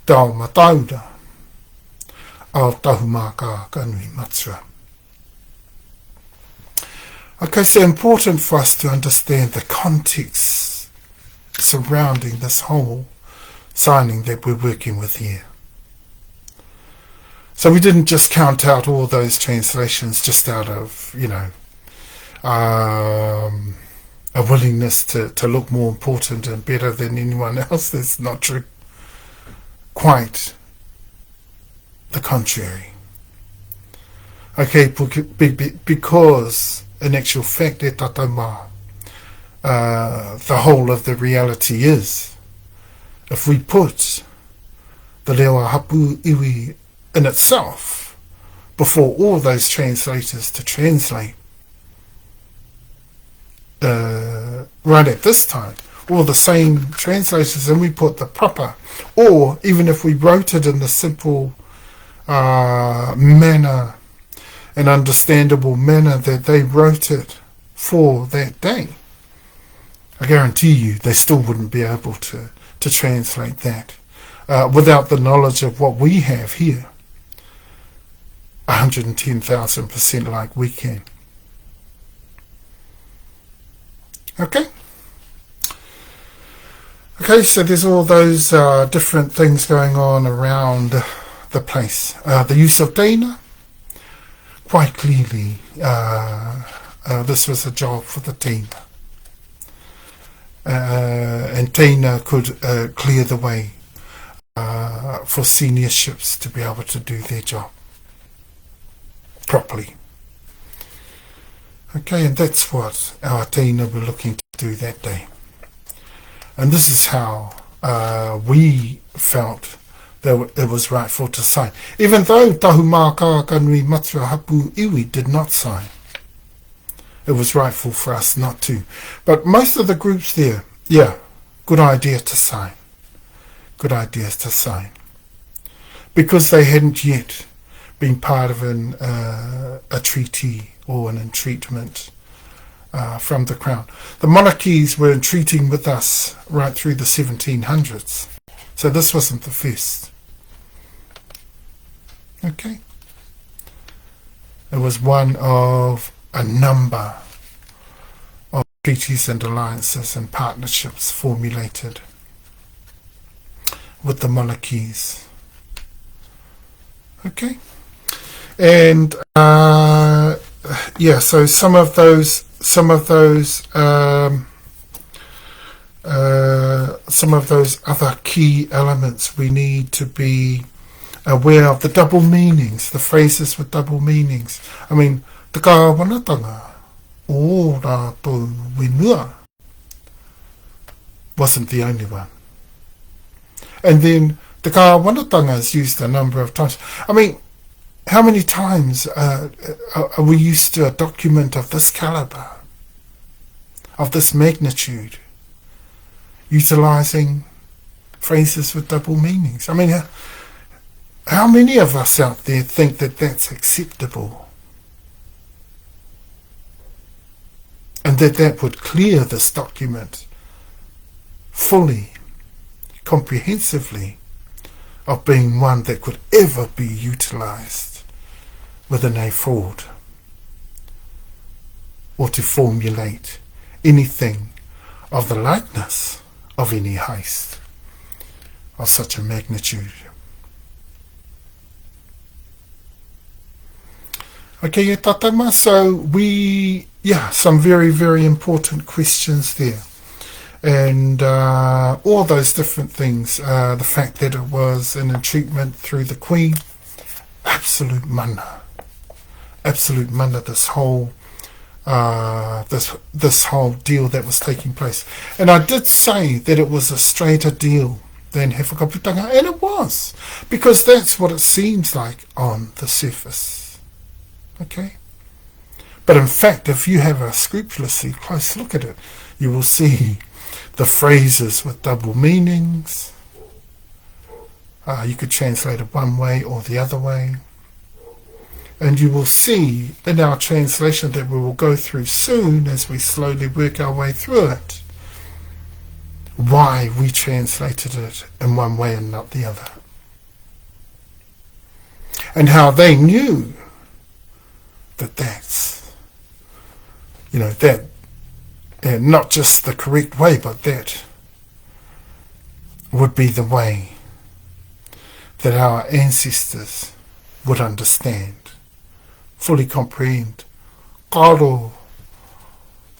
[SPEAKER 1] Taumataura of Tahumaakaakanuimatua. Okay, so important for us to understand the context surrounding this whole signing that we're working with here. So we didn't just count out all those translations just out of, a willingness to look more important and better than anyone else. That's not true. Quite the contrary. Okay, because in actual fact, the whole of the reality is, if we put the ReoHapuIwi in itself before all those translators to translate right at this time, all the same translators, and we put the proper, or even if we wrote it in the simple manner, an understandable manner that they wrote it for that day, I guarantee you they still wouldn't be able to translate that without the knowledge of what we have here, 110,000% like we can. Okay, so there's all those different things going on around the place. The use of teina, quite clearly, this was a job for the teina. And teina could clear the way for seniorships to be able to do their job properly. Okay, and that's what our teina were looking to do that day. And this is how we felt that it was rightful to sign. Even though Tahumaakaakanuimatua Hapuiwi did not sign, it was rightful for us not to. But most of the groups there, yeah, good idea to sign. Good ideas to sign. Because they hadn't yet been part of a treaty or an entreatment from the Crown. The monarchies were entreating with us right through the 1700s. So this wasn't the first. Okay. It was one of a number of treaties and alliances and partnerships formulated with the monarchies. Okay. And yeah, so some of those other key elements we need to be aware of. The double meanings, the phrases with double meanings. I mean, te kāwanatanga o rātou wenua wasn't the only one. And then the kāwanatanga is used a number of times. I mean, how many times are we used to a document of this caliber, of this magnitude, utilising phrases with double meanings? I mean, how many of us out there think that that's acceptable? And that would clear this document fully, comprehensively, of being one that could ever be utilised within a fraud, or to formulate anything of the likeness of any heist of such a magnitude. Okay, tatama, so some very, very important questions there. And all those different things, the fact that it was an entreatment through the Queen, absolute mana, this whole this whole deal that was taking place. And I did say that it was a straighter deal than He Whakaputanga, and it was, because that's what it seems like on the surface. Okay? But in fact, if you have a scrupulously close look at it, you will see the phrases with double meanings. You could translate it one way or the other way. And you will see in our translation that we will go through soon as we slowly work our way through it, why we translated it in one way and not the other. And how they knew that that's, that not just the correct way, but that would be the way that our ancestors would understand, fully comprehend. Karo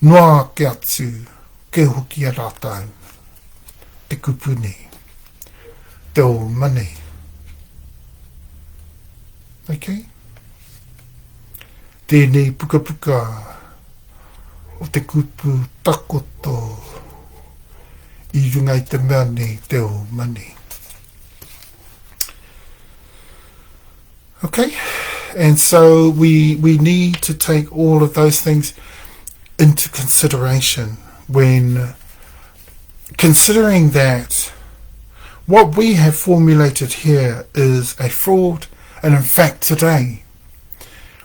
[SPEAKER 1] noa ke atu ke hoki a rātau, te kupuni, te OuMaanei. Okay? Tēnei puka puka o te kupu takoto I runga I te mea nei te OuMaanei. Okay? And so we need to take all of those things into consideration when considering that what we have formulated here is a fraud, and in fact today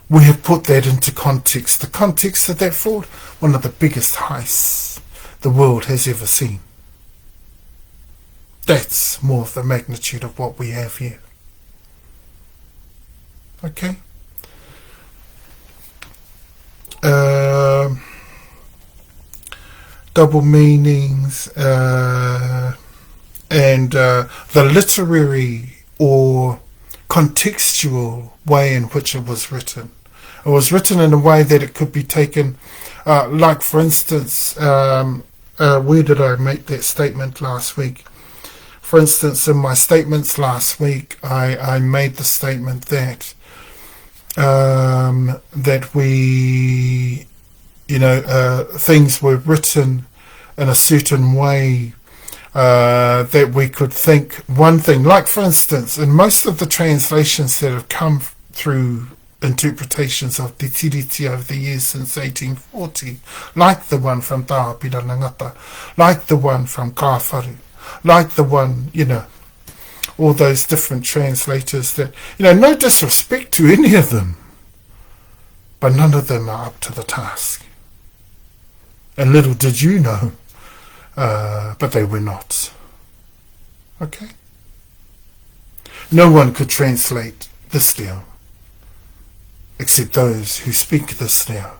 [SPEAKER 1] we have put that into context. The context of that fraud, one of the biggest heists the world has ever seen. That's more of the magnitude of what we have here. Okay? Double meanings and the literary or contextual way in which it was written. It was written in a way that it could be taken, like for instance, where did I make that statement last week? For instance, in my statements last week, I made the statement that that we, things were written in a certain way that we could think one thing. Like, for instance, in most of the translations that have come through interpretations of TeTiriti over the years since 1840, like the one from Tāpira Nangata, like the one from Kāwharu, like the one, all those different translators that, no disrespect to any of them, but none of them are up to the task. And little did you know, but they were not. Okay? No one could translate this now, except those who speak this now.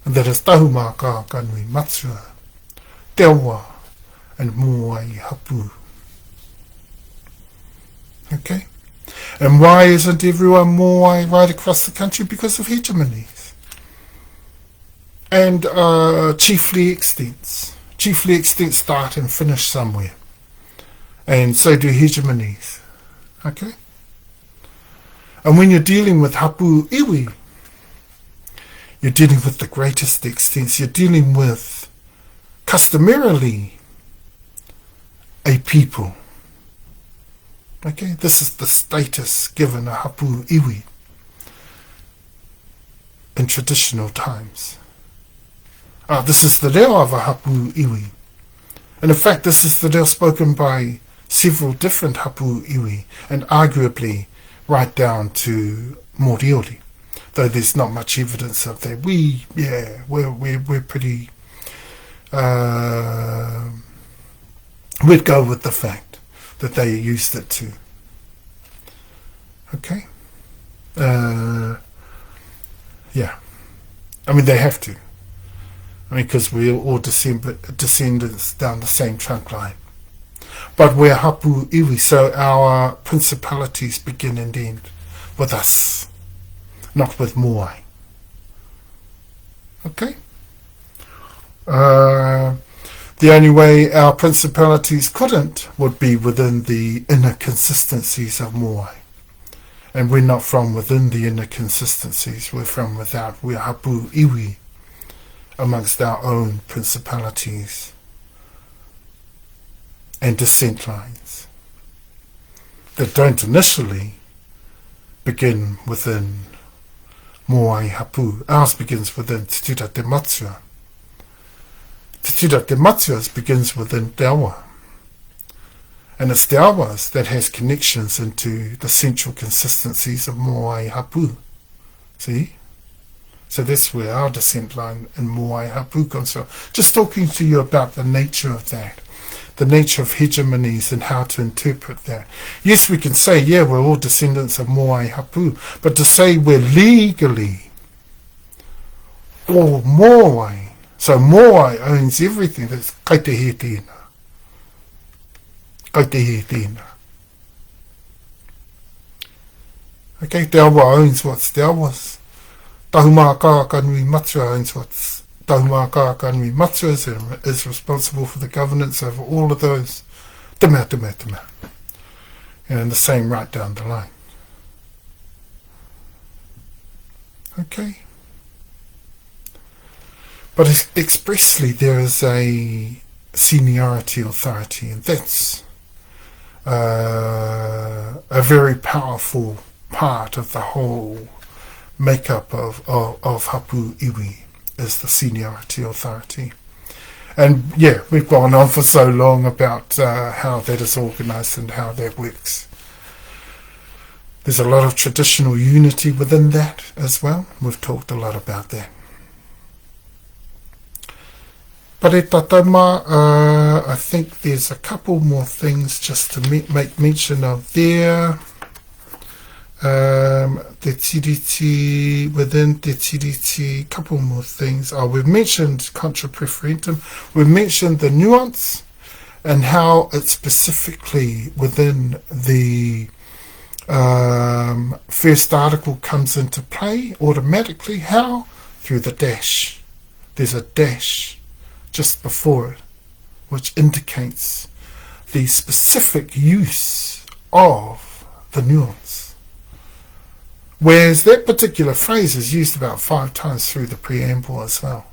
[SPEAKER 1] And that is Tahumaakaakanuimatua, Te Awa, and Moai Hapu. Okay? And why isn't everyone Moai right across the country? Because of hegemonies. And chiefly extents. Chiefly extents start and finish somewhere. And so do hegemonies. Okay? And when you're dealing with HapuIwi, you're dealing with the greatest extents. You're dealing with, customarily, a people. Okay, this is the status given a HapuIwi in traditional times. This is the reo of a HapuIwi. And in fact, this is the reo spoken by several different HapuIwi, and arguably right down to Moriori, though there's not much evidence of that. We're pretty... we'd go with the fact that they used it too. Okay? Yeah. I mean, they have to. because we're all descendants down the same trunk line. But we're ReoHapuIwi, so our principalities begin and end with us, not with Moai. Okay? The only way our principalities couldn't would be within the inner consistencies of Moai. And we're not from within the inner consistencies, we're from without. We're ReoHapuIwi amongst our own principalities and descent lines that don't initially begin within Moai Hapu. Ours begins within TeTiriti. TeTiriti begins within Deawa. And it's Deawas that has connections into the central consistencies of Moai Hapu. See? So that's where our descent line in Moai Hapu comes from. Just talking to you about the nature of that. The nature of hegemonies and how to interpret that. Yes, we can say, yeah, we're all descendants of Moai Hapu, but to say we're legally all Moai, so Moai owns everything, that's kaitehe tēnā. Kaitehe tēnā. Okay, Te Awa owns what's Te Awa's. Tahumaakaakanuimatua owns what's Tahumaakaakanuimatua is responsible for the governance over all of those. Te mea. And the same right down the line. Okay. But expressly there is a seniority authority, and that's a very powerful part of the whole makeup of ReoHapuIwi. Is the seniority authority. And yeah, we've gone on for so long about how that is organised and how that works. There's a lot of traditional unity within that as well. We've talked a lot about that. But I think there's a couple more things just to make mention of there. TeTiriti, within TeTiriti, couple more things. We've mentioned contra preferentum. We've mentioned the nuance and how it specifically within the first article comes into play automatically. How? Through the dash. There's a dash just before it, which indicates the specific use of the nuance. Whereas that particular phrase is used about 5 times through the preamble as well.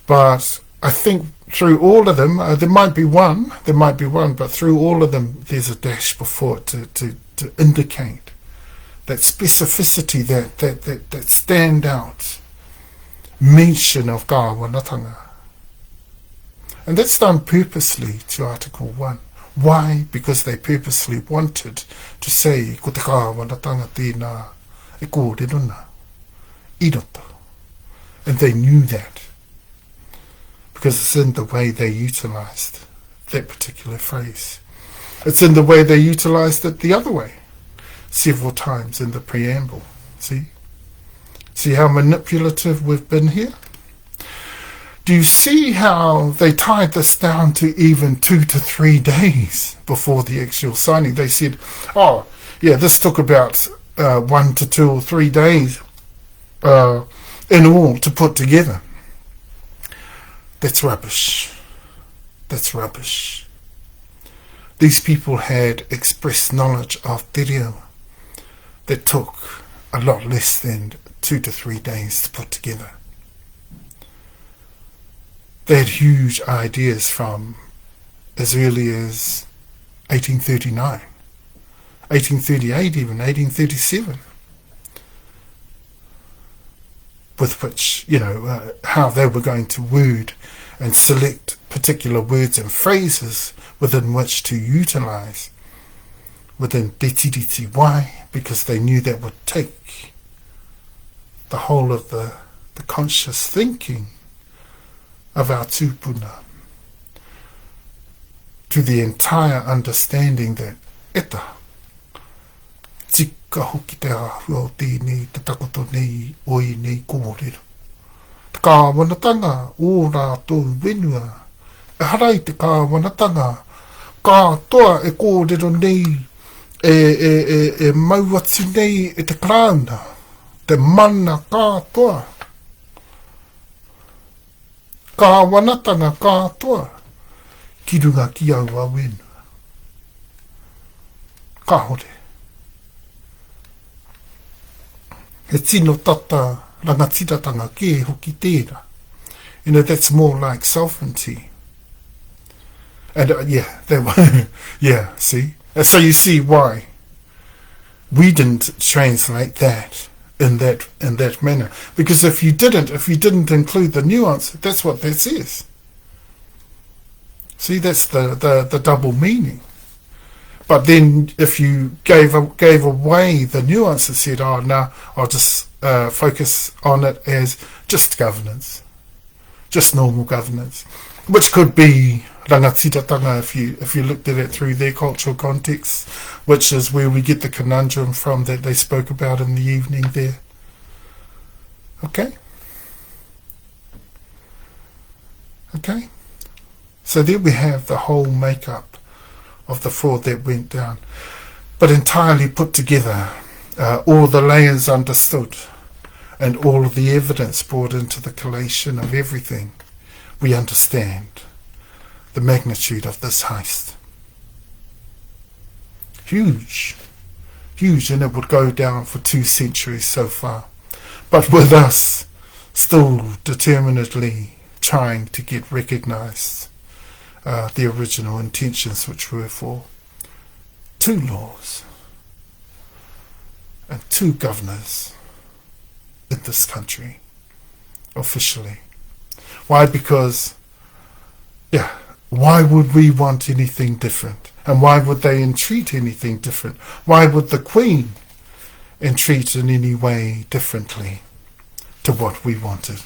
[SPEAKER 1] But I think through all of them, there might be one, but through all of them there's a dash before it to indicate that specificity, that stand out mention of Kawanatanga. And that's done purposely to Article 1. Why? Because they purposely wanted to say ko te kawanatanga tēnā e kōreruna, irota. And they knew that. Because it's in the way they utilised that particular phrase. It's in the way they utilised it the other way, several times in the preamble. See? See how manipulative we've been here? Do you see how they tied this down to even 2 to 3 days before the actual signing? They said, oh, yeah, this took about 1 to 2 or 3 days in all to put together. That's rubbish. That's rubbish. These people had expressed knowledge of te reo that took a lot less than 2 to 3 days to put together. They had huge ideas from as early as 1839, 1838 even, 1837, with which, how they were going to word and select particular words and phrases within which to utilise within TeTiriti. Why? Because they knew that would take the whole of the conscious thinking of our tūpuna to the entire understanding that eta tika hoki te ahua o tēnei te takoto nei oi nei kōrero. Te kāwanatanga o rātou wenua. E harai te kāwanatanga katoa e kōrero nei e mauatu nei e te krauna. Te mana katoa. Kāwanatanga katoa. Ki runga ki aua wenua. Ka hore. He tino tata rangatiratanga ke hoki tērā. You know, that's more like sovereignty. And yeah, see? And so you see why we didn't translate that in that manner. Because if you didn't include the nuance, that's what this is. See, that's the double meaning. But then if you gave away the nuance and said, oh, no, I'll just focus on it as just governance, just normal governance, which could be rangatiratanga if you looked at it through their cultural context, which is where we get the conundrum from that they spoke about in the evening there. Okay? Okay? So there we have the whole makeup of the fraud that went down, but entirely put together, all the layers understood, and all of the evidence brought into the collation of everything, we understand the magnitude of this heist. Huge, huge, and it would go down for 2 centuries so far, but with us still determinedly trying to get recognised the original intentions, which were for 2 laws and 2 governors in this country, officially. Why? Because, why would we want anything different? And why would they entreat anything different? Why would the Queen entreat in any way differently to what we wanted?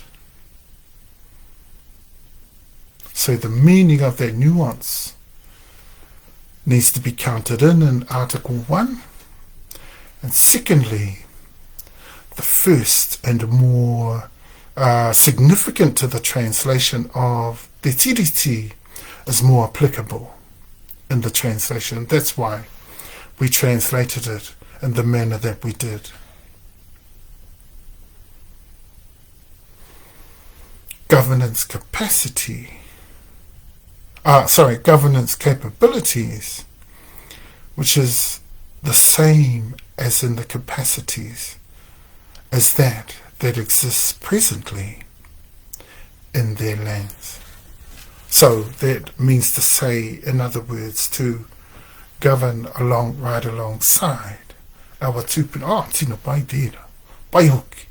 [SPEAKER 1] So the meaning of that nuance needs to be counted in Article 1. And secondly, the first and more significant to the translation of TeTiriti is more applicable in the translation. That's why we translated it in the manner that we did. Governance capacity. Governance capabilities, which is the same as in the capacities as that exists presently in their lands. So that means to say, in other words, to govern right alongside our tūpuna. Tino pai tēra. Pai hoki.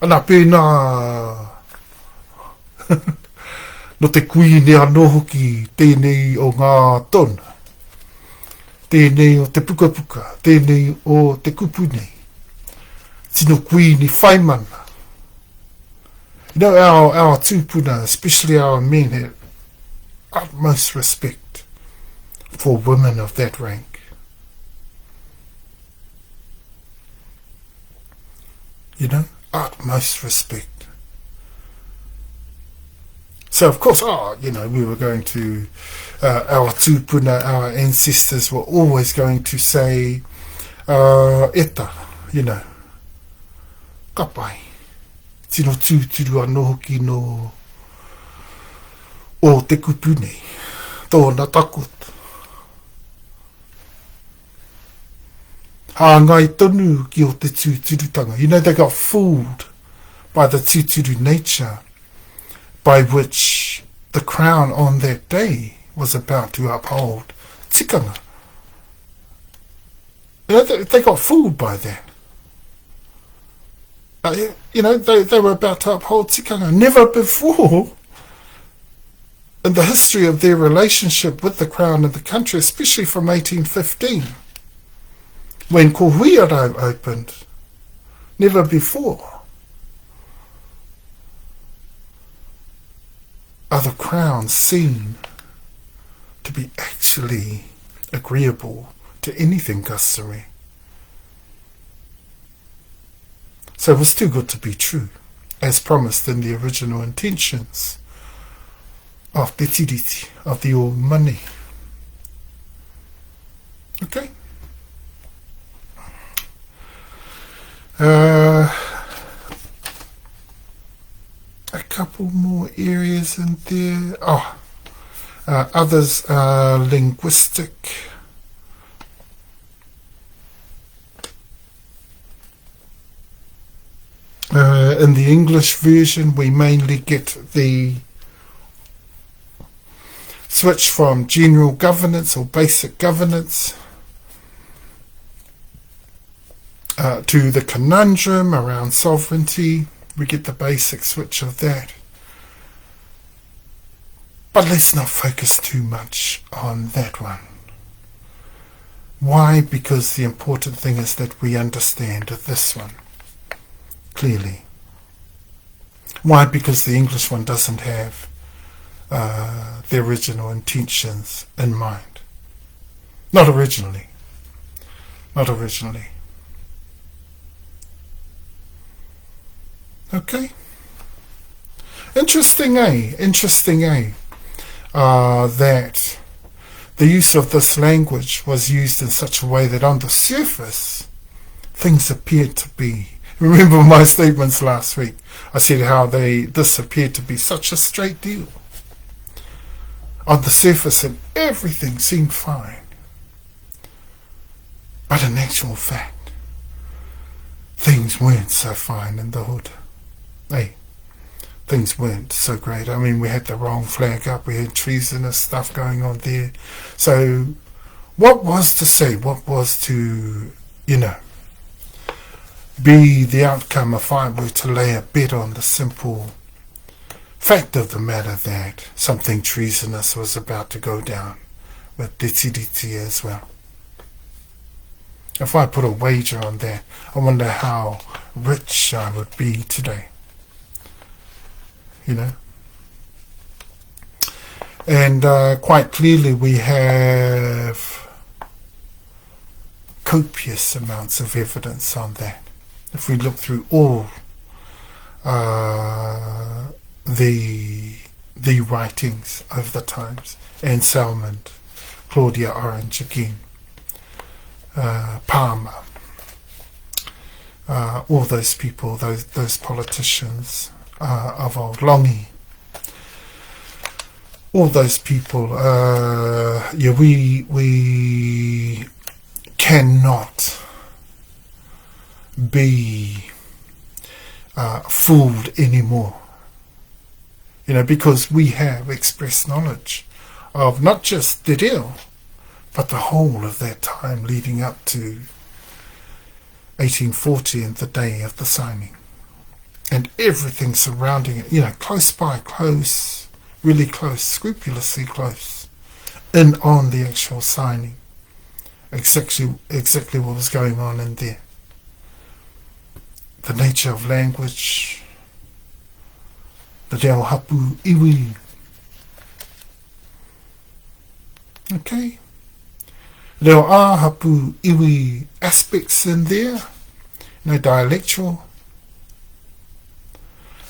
[SPEAKER 1] Ana pēnā no te kuine anō hoki tēnei o ngā tona, tēnei o te pukapuka, tēnei o te kupunei, tino kuine whaimana. You know, our tūpuna, especially our men, have utmost respect for women of that rank. You know, utmost respect. So, of course, we were going to, our tūpuna, our ancestors were always going to say, eta, ka pai, tino tūturu anō hoki no o te kupunei, tōna takot. Hāngai tonu ki o te tūturutanga. You know, they got fooled by the tūturu nature by which the crown on that day was about to uphold tikanga. You know, they got fooled by that. They were about to uphold tikanga. Never before in the history of their relationship with the crown and the country, especially from 1815, when Kohuiarau opened, never before are the crowns seen to be actually agreeable to anything customary. So it was too good to be true. as promised in the original intentions of TeTiriti, of the OuMaanei. Okay? A couple more areas in there. Others are linguistic. In the English version, we mainly get the switch from general governance or basic governance to the conundrum around sovereignty. We get the basic switch of that. But let's not focus too much on that one. Why? Because the important thing is that we understand this one clearly. Why? Because the English one doesn't have the original intentions in mind. Not originally. Not originally. Okay. Interesting, eh? Interesting, eh? That the use of this language was used in such a way that on the surface things appeared to be. Remember my statements last week? I said how this appeared to be such a straight deal. On the surface, and everything seemed fine. But in actual fact, things weren't so fine in the hood. Hey, things weren't so great. I mean, we had the wrong flag up, we had treasonous stuff going on there. So, what was to say, what was to, be the outcome if I were to lay a bet on the simple fact of the matter that something treasonous was about to go down with TeTiriti as well? If I put a wager on that, I wonder how rich I would be today. And quite clearly we have copious amounts of evidence on that. If we look through all the writings of the times, Anne Salmond, Claudia Orange again, Palmer, all those people, those politicians of old, Longy, all those people, we cannot be fooled anymore, because we have expressed knowledge of not just the deal, but the whole of that time leading up to 1840 and the day of the signing. And everything surrounding it, close by, close, really close, scrupulously close, in on the actual signing. Exactly what was going on in there. The nature of language, the ReoHapuIwi. Okay? ReoHapuIwi aspects in there, dialectual,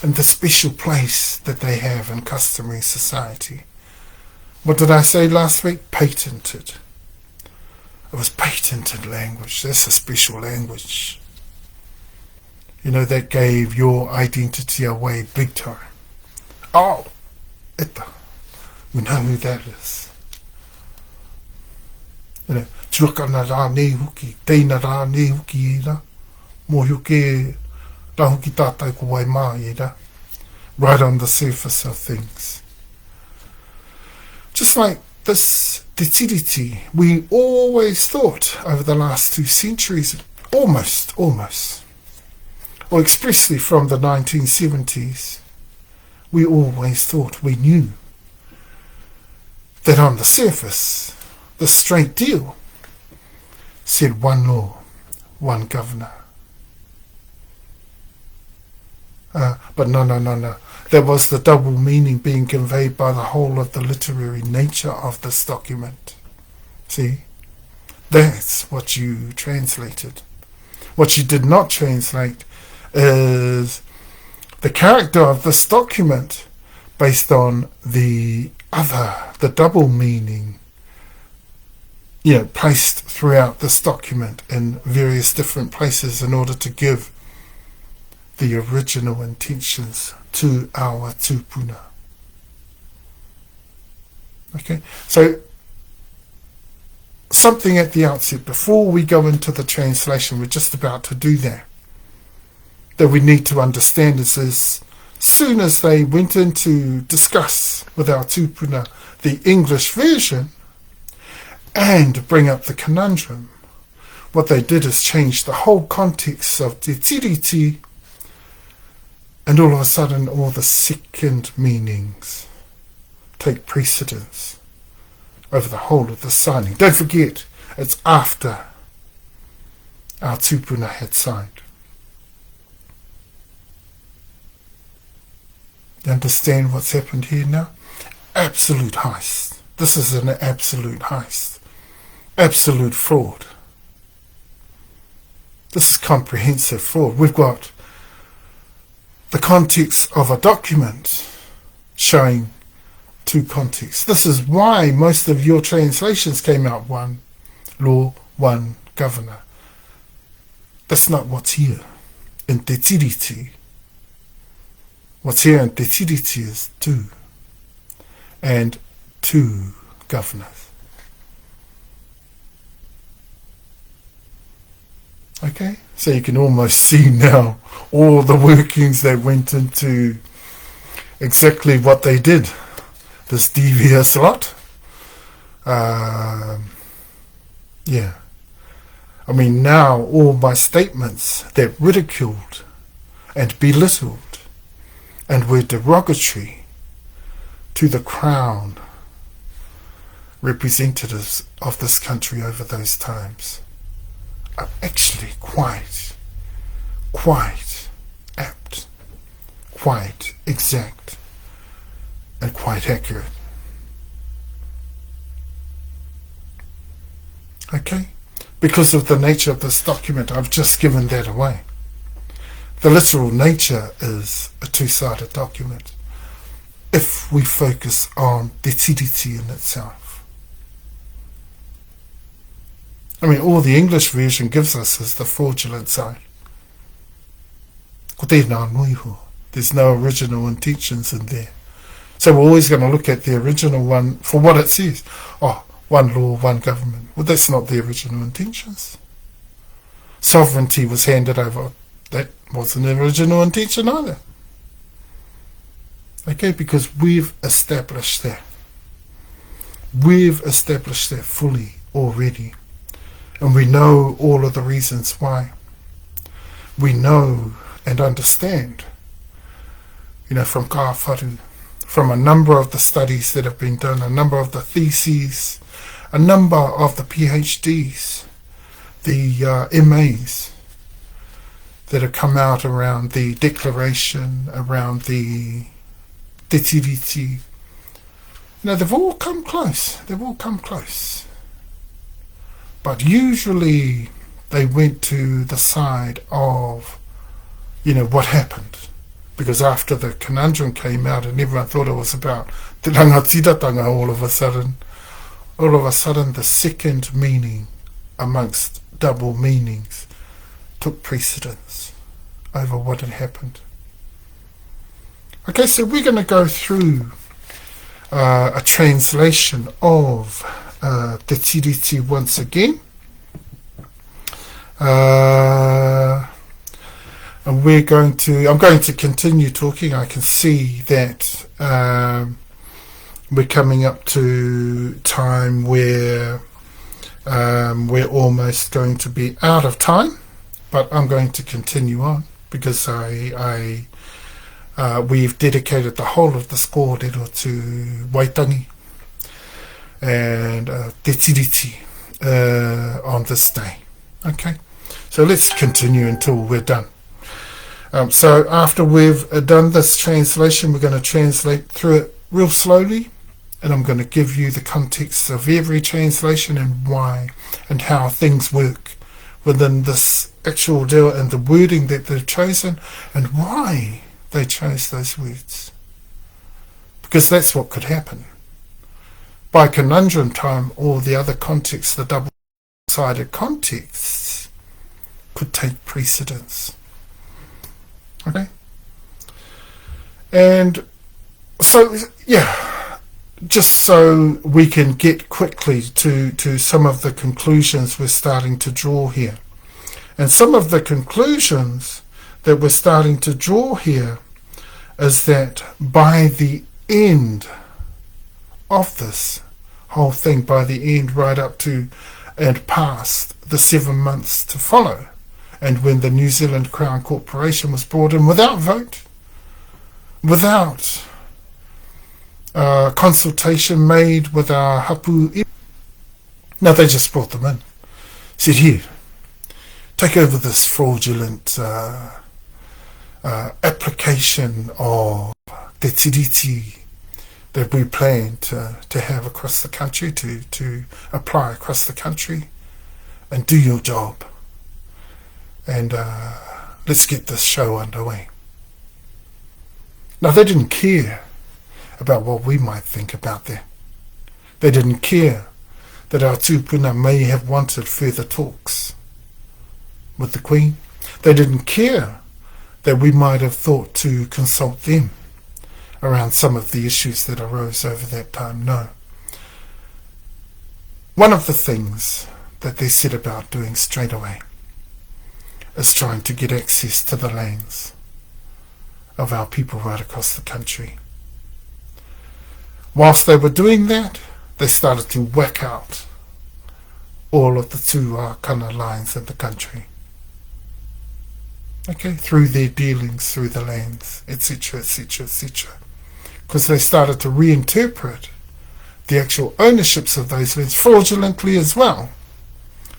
[SPEAKER 1] and the special place that they have in customary society. What did I say last week? Patented. It was patented language. That's a special language. That gave your identity away big time. Oh, we know who that is. Tuaka na rā nei huki, teina rā nei huki ira, mō huke rā huki tātai ko waimā ira, right on the surface of things. Just like this TeTiriti, we always thought over the last 2 centuries, almost, or expressly from the 1970s, we always thought we knew that on the surface, the straight deal said one law, one governor. But no. There was the double meaning being conveyed by the whole of the literary nature of this document. See? That's what you translated. What you did not translate is the character of this document based on the double meaning, placed throughout this document in various different places in order to give the original intentions to our tūpuna. Okay, so something at the outset, before we go into the translation, we're just about to do that we need to understand is as soon as they went in to discuss with our tūpuna the English version and bring up the conundrum, what they did is change the whole context of TeTiriti, and all of a sudden all the second meanings take precedence over the whole of the signing. Don't forget, it's after our tūpuna had signed. You understand what's happened here now? Absolute heist. This is an absolute heist. Absolute fraud. This is comprehensive fraud. We've got the context of a document showing two contexts. This is why most of your translations came out one law, one governor. That's not what's here in TeTiriti. What's here in TeTiriti is two, and two governors. Okay, so you can almost see now all the workings that went into exactly what they did. This devious lot. Yeah. I mean, now all my statements that ridiculed and belittled and were derogatory to the crown representatives of this country over those times are actually quite apt, quite exact, and quite accurate. Okay? Because of the nature of this document, I've just given that away. The literal nature is a two-sided document if we focus on TeTiriti in itself. I mean, all the English version gives us is the fraudulent side. There's no original intentions in there. So we're always going to look at the original one for what it says. Oh, one law, one government. Well, that's not the original intentions. Sovereignty was handed over. That wasn't the original intention either. Okay, because we've established that. We've established that fully already. And we know all of the reasons why. We know and understand, from Kawharu, from a number of the studies that have been done, a number of the theses, a number of the PhDs, the MAs that have come out around the declaration, around the TeTiriti. They've all come close. They've all come close. But usually they went to the side of, what happened. Because after the conundrum came out and everyone thought it was about te rangatiratanga, all of a sudden the second meaning amongst double meanings took precedence over what had happened. Okay, so we're going to go through a translation of TeTiriti once again. And I'm going to continue talking. I can see that we're coming up to time where we're almost going to be out of time, but I'm going to continue on because we've dedicated the whole of this kōrero to Waitangi and TeTiriti on this day. Okay, so let's continue until we're done. So after we've done this translation, we're going to translate through it real slowly, and I'm going to give you the context of every translation and why and how things work within this actual deal and the wording that they've chosen and why they chose those words. Because that's what could happen. By conundrum time, all the other contexts, the double-sided contexts, could take precedence. Okay? And so, yeah, just so we can get quickly to some of the conclusions we're starting to draw here. And some of the conclusions that we're starting to draw here is that by the end of this whole thing, by the end right up to and past the 7 months to follow, and when the New Zealand Crown Corporation was brought in without vote, without consultation made with our Hapu. No, they just brought them in. Said, here, take over this fraudulent application of TeTiriti that we plan to have across the country, to apply across the country, and do your job. And let's get this show underway. Now, they didn't care about what we might think about that. They didn't care that our tūpuna may have wanted further talks with the Queen. They didn't care that we might have thought to consult them around some of the issues that arose over that time. No. One of the things that they set about doing straight away is trying to get access to the lands of our people right across the country. Whilst they were doing that, they started to whack out all of the Tutura lines in the country. Okay, through their dealings, through the lands, etc., etc., etc. Because they started to reinterpret the actual ownerships of those lands fraudulently as well.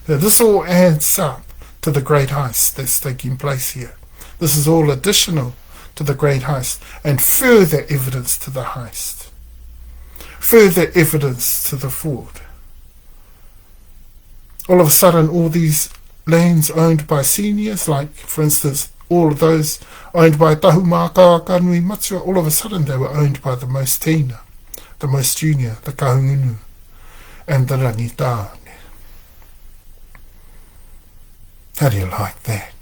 [SPEAKER 1] Now, this all adds up to the great heist that's taking place here. This is all additional to the great heist and further evidence to the heist. Further evidence to the fraud. All of a sudden, all these lands owned by seniors, like, for instance, all of those owned by Tahumaakaakanuimatua, all of a sudden they were owned by the most tēnā, the most junior, the kahungunu, and the rangitāne. How do you like that?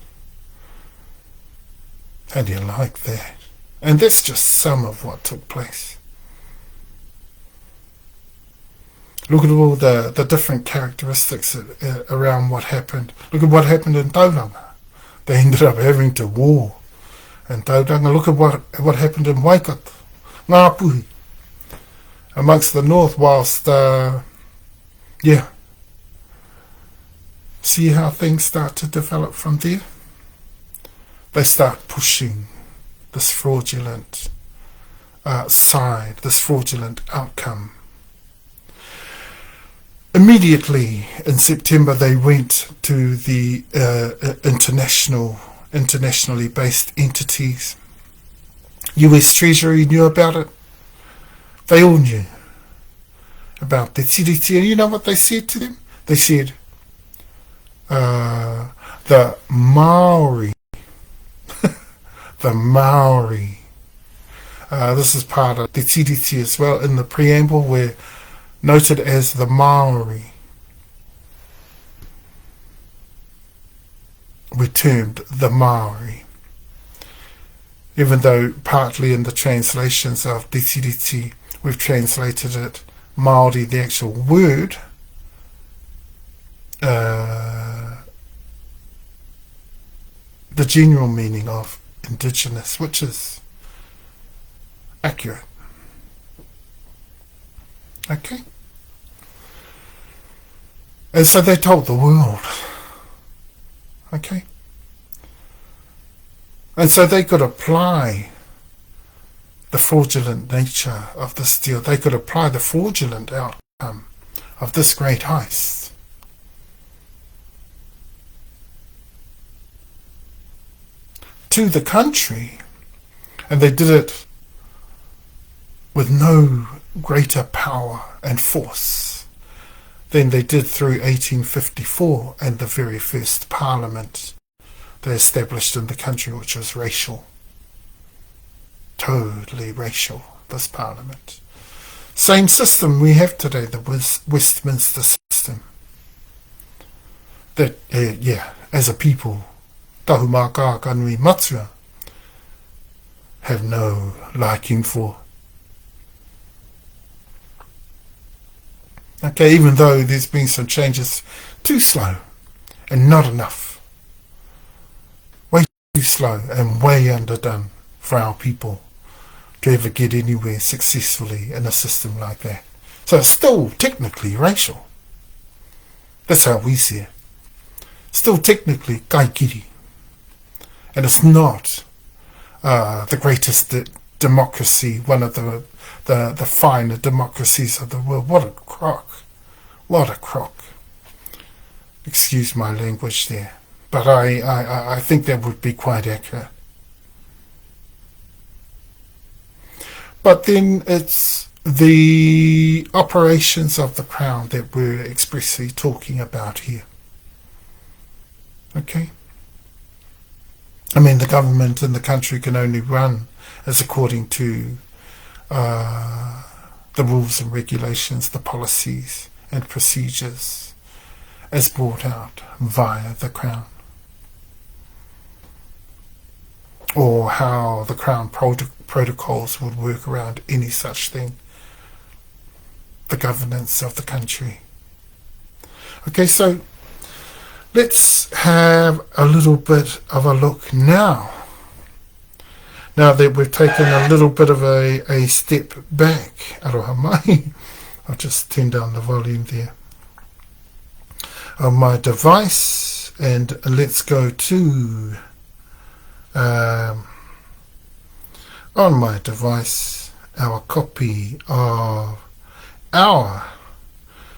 [SPEAKER 1] How do you like that? And that's just some of what took place. Look at all the different characteristics around what happened. Look at what happened in Tauranga. They ended up having to war in Tauranga. Look at what happened in Waikato, Ngāpuhi, amongst the north, whilst, see how things start to develop from there? They start pushing this fraudulent side, this fraudulent outcome. Immediately in September, they went to the internationally based entities. US Treasury knew about it. They all knew about the TeTiriti. And you know what they said to them? They said, the Maori, the Maori. This is part of the TeTiriti as well in the preamble, where noted as the Maori were termed the Maori, even though partly in the translations of TeTiriti we've translated it Māori, the actual word, the general meaning of indigenous, which is accurate. Okay? And so they told the world. Okay? And so they could apply the fraudulent nature of this deal. They could apply the fraudulent outcome of this great heist to the country. And they did it with no greater power and force than they did through 1854 and the very first parliament they established in the country, which was racial. totally racial, this parliament. Same system we have today, the Westminster system. That, as a people, Tahumaakaakanuimatua, have no liking for. Okay, even though there's been some changes, too slow and not enough. Way too slow and way underdone for our people to ever get anywhere successfully in a system like that. So it's still technically racial. That's how we see it. Still technically kaikiri. And it's not the greatest democracy, one of the finer democracies of the world. What a crock. What a crock. Excuse my language there. But I think that would be quite accurate. But then it's the operations of the Crown that we're expressly talking about here. Okay? I mean, the government in the country can only run as according to the rules and regulations, the policies and procedures as brought out via the Crown. Or how the Crown protocols would work around any such thing. The governance of the country. Okay, so let's have a little bit of a look now. Now that we've taken a little bit of a step back. Aroha mai. I'll just turn down the volume there. On my device, and let's go to on my device our copy of our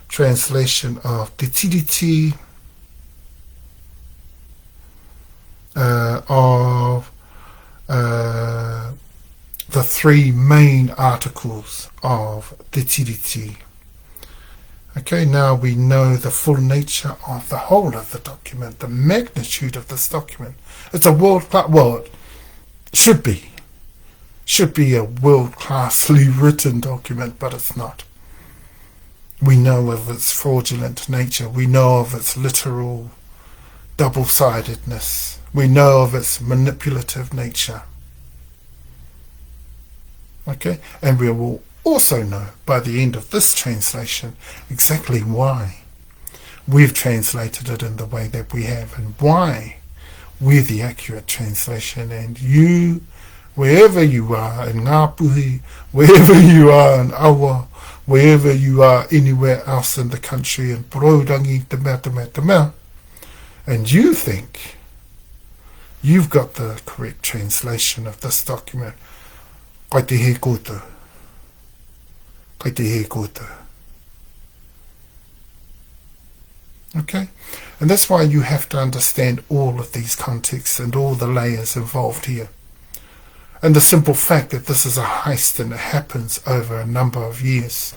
[SPEAKER 1] translation of TeTiriti of the three main articles of TeTiriti. Okay, now we know the full nature of the whole of the document, the magnitude of this document. It's a world-class, well, it should be a world-classly written document, but it's not. We know of its fraudulent nature. We know of its literal double-sidedness. We know of its manipulative nature. Okay, and we will also know by the end of this translation exactly why we've translated it in the way that we have and why we're the accurate translation, and you, wherever you are in Ngāpuhi, wherever you are in Awa, wherever you are anywhere else in the country, in Porourangi, te mea, and you think you've got the correct translation of this document, kai te he koutou. Kai te he koutou. Okay? And that's why you have to understand all of these contexts and all the layers involved here. And the simple fact that this is a heist and it happens over a number of years.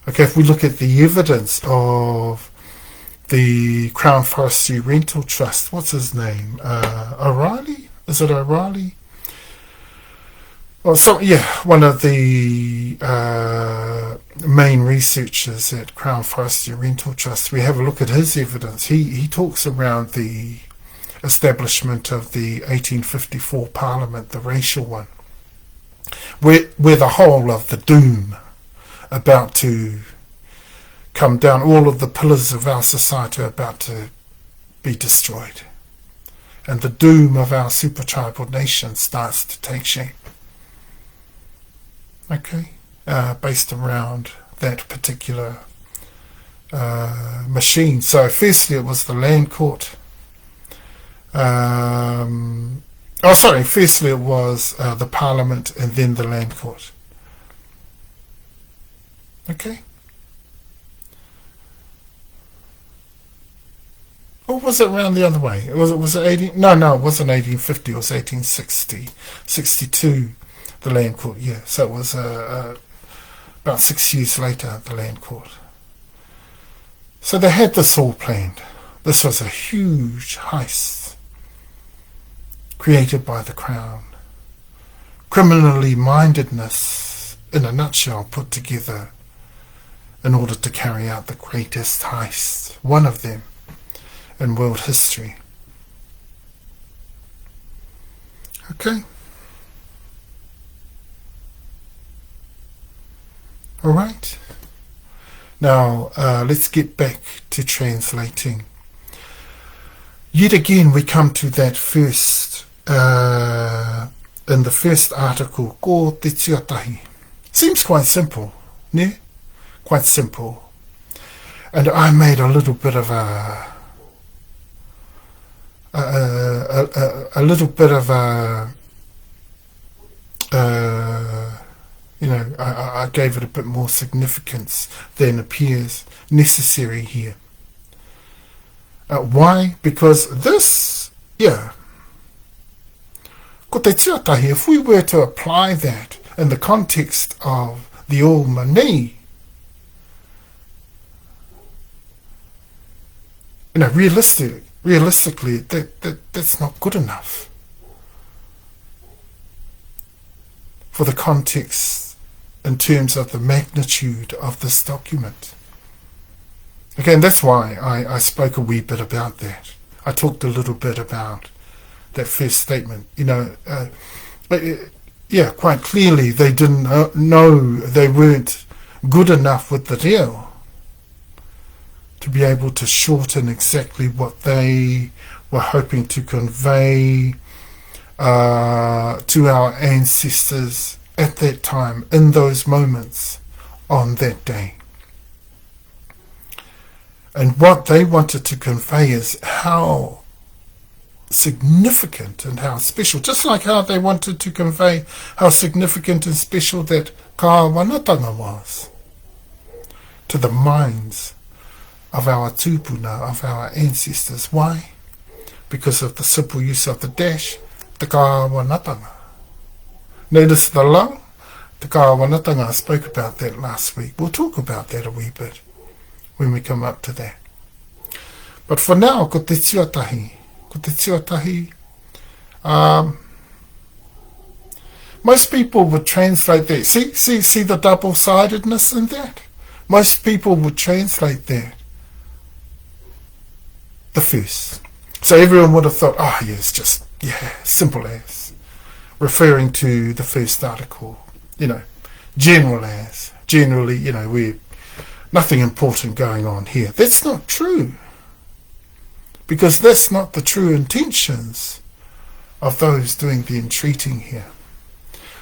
[SPEAKER 1] Okay, if we look at the evidence of the Crown Forestry Rental Trust, what's his name? O'Reilly? Is it O'Reilly? Well, so, yeah, one of the main researchers at Crown Forestry Rental Trust, we have a look at his evidence. He talks around the establishment of the 1854 Parliament, the racial one, where the whole of the doom about to come down, all of the pillars of our society are about to be destroyed. And the doom of our super tribal nation starts to take shape. Okay, based around that particular machine. So firstly it was the Land Court. Firstly it was the Parliament and then the Land Court. Okay. Or was it around the other way? Was it 18? No, it wasn't 1850. It was 1860, 62. The Land Court, yeah. So it was about 6 years later, the Land Court. So they had this all planned. This was a huge heist created by the Crown, criminally mindedness in a nutshell put together in order to carry out the greatest heist, one of them in world history. Okay. All right. Now, let's get back to translating. Yet again, we come to that first, in the first article, ko te tuatahi. Seems quite simple, ne? Quite simple. And I made a little bit of a I gave it a bit more significance than appears necessary here. Why? Because this, ko te tuatahi, if we were to apply that in the context of the OuMaanei, realistically, that's not good enough for the context in terms of the magnitude of this document. Okay, and that's why I spoke a wee bit about that. I talked a little bit about that first statement. Quite clearly they didn't know, they weren't good enough with the reo to be able to shorten exactly what they were hoping to convey to our ancestors at that time, in those moments, on that day. And what they wanted to convey is how significant and how special, just like how they wanted to convey how significant and special that kāwanatanga was to the minds of our tūpuna, of our ancestors. Why? Because of the simple use of the dash, te kāwanatanga. Notice the lau, te kāwanatanga. I spoke about that last week. We'll talk about that a wee bit when we come up to that. But for now, ko te tuatahi. Ko te tuatahi, most people would translate that. See the double-sidedness in that? Most people would translate that the first. So everyone would have thought, it's just, simple as, referring to the first article, generally, we're nothing important going on here. That's not true, because that's not the true intentions of those doing the entreating here.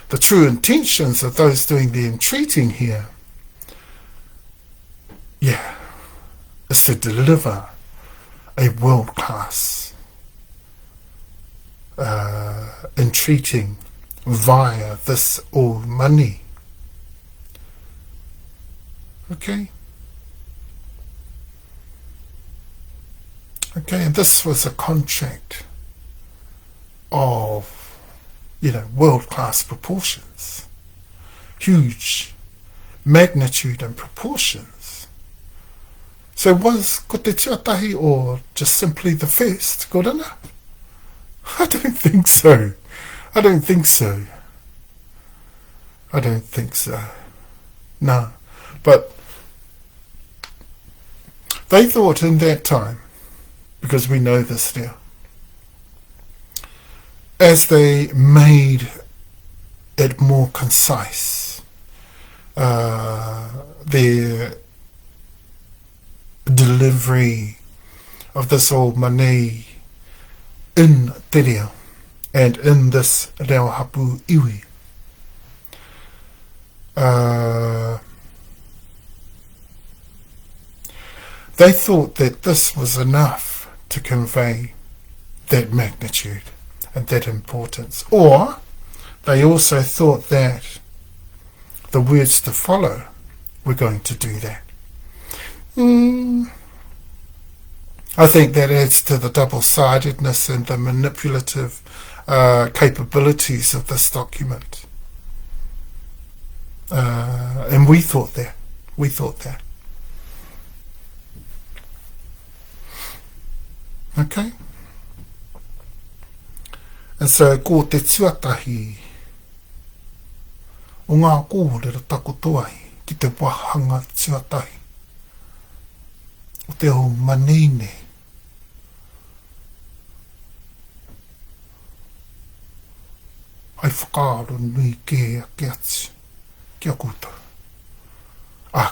[SPEAKER 1] The true intentions of those doing the entreating here, is to deliver a world-class entreating via this OuMaanei. Okay, and this was a contract of, world-class proportions, huge magnitude and proportions. So was ko te tuatahi, or just simply the first, good enough? I don't think so. No. But they thought in that time, because we know this now, as they made it more concise, their delivery of this OuMaanei in te reo and in this ReoHapuIwi, they thought that this was enough to convey that magnitude and that importance. Or they also thought that the words to follow were going to do that. I think that adds to the double-sidedness and the manipulative capabilities of this document. And we thought that. Okay? And so, ko te tuatahi, o ngā kōrero takotoai ki te wahanga tuatahi. O te OuMaanei. Ai whakaaro nui ke atu, kia koutou.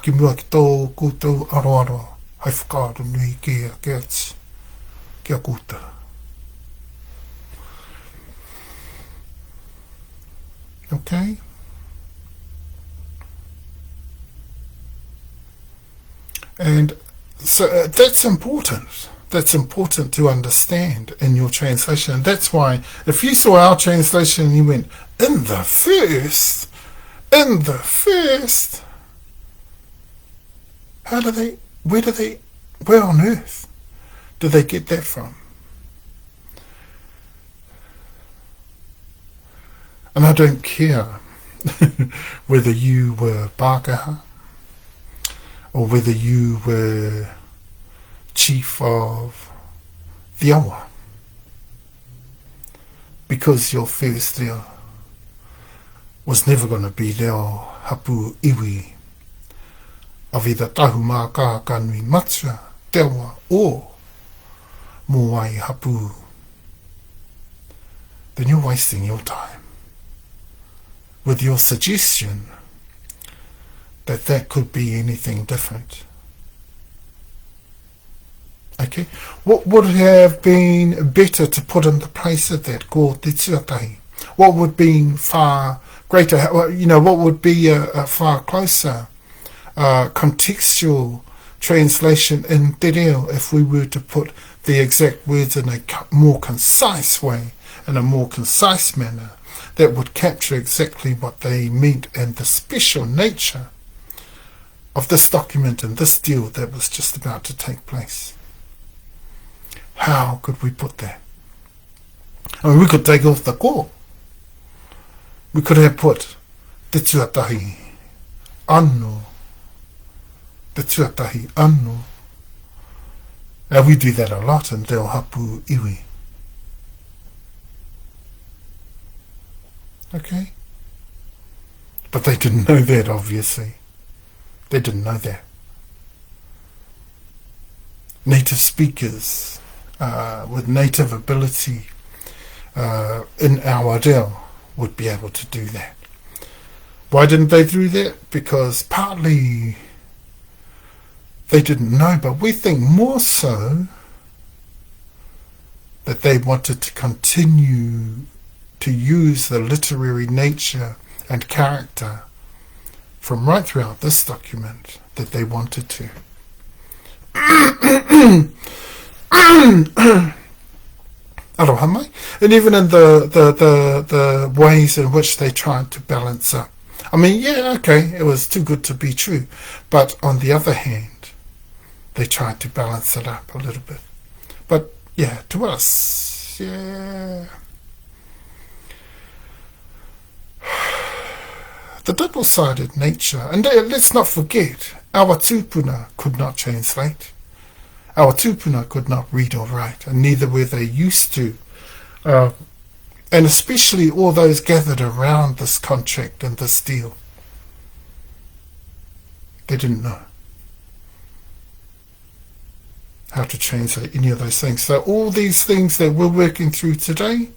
[SPEAKER 1] Ki mua ki tō koutou aroaroa, ai whakaaro nui ke atu, kia koutou. Okay? And so that's important. That's important to understand in your translation. And that's why if you saw our translation and you went, in the first, where on earth do they get that from? And I don't care whether you were Pākehā or whether you were chief of the awa, because your first reo was never going to be ReoHapuIwi of either Tahumaakaakanuimatua, te awa, or Moai Hapu. Then you're wasting your time with your suggestion that that could be anything different. Okay, what would have been better to put in the place of that, ko te tuatahi? What would be far greater, what would be a far closer contextual translation in te reo if we were to put the exact words in a more concise way, in a more concise manner, that would capture exactly what they meant and the special nature of this document and this deal that was just about to take place. How could we put that? I mean, we could take off the ko. We could have put te tuatahi anō, te tuatahi anō. Now we do that a lot in ReoHapuIwi. Okay? But they didn't know that, obviously. They didn't know that. Native speakers with native ability in our reo would be able to do that. Why didn't they do that? Because partly they didn't know, but we think more so that they wanted to continue to use the literary nature and character from right throughout this document that they wanted to. Aroha mai. And even in the ways in which they tried to balance up. I mean, yeah, okay, it was too good to be true. But on the other hand, they tried to balance it up a little bit. But yeah, to us, yeah. The double-sided nature, and let's not forget, our tūpuna could not translate. Our tūpuna could not read or write, and neither were they used to. And especially all those gathered around this contract and this deal. They didn't know how to translate any of those things. So all these things that we're working through today,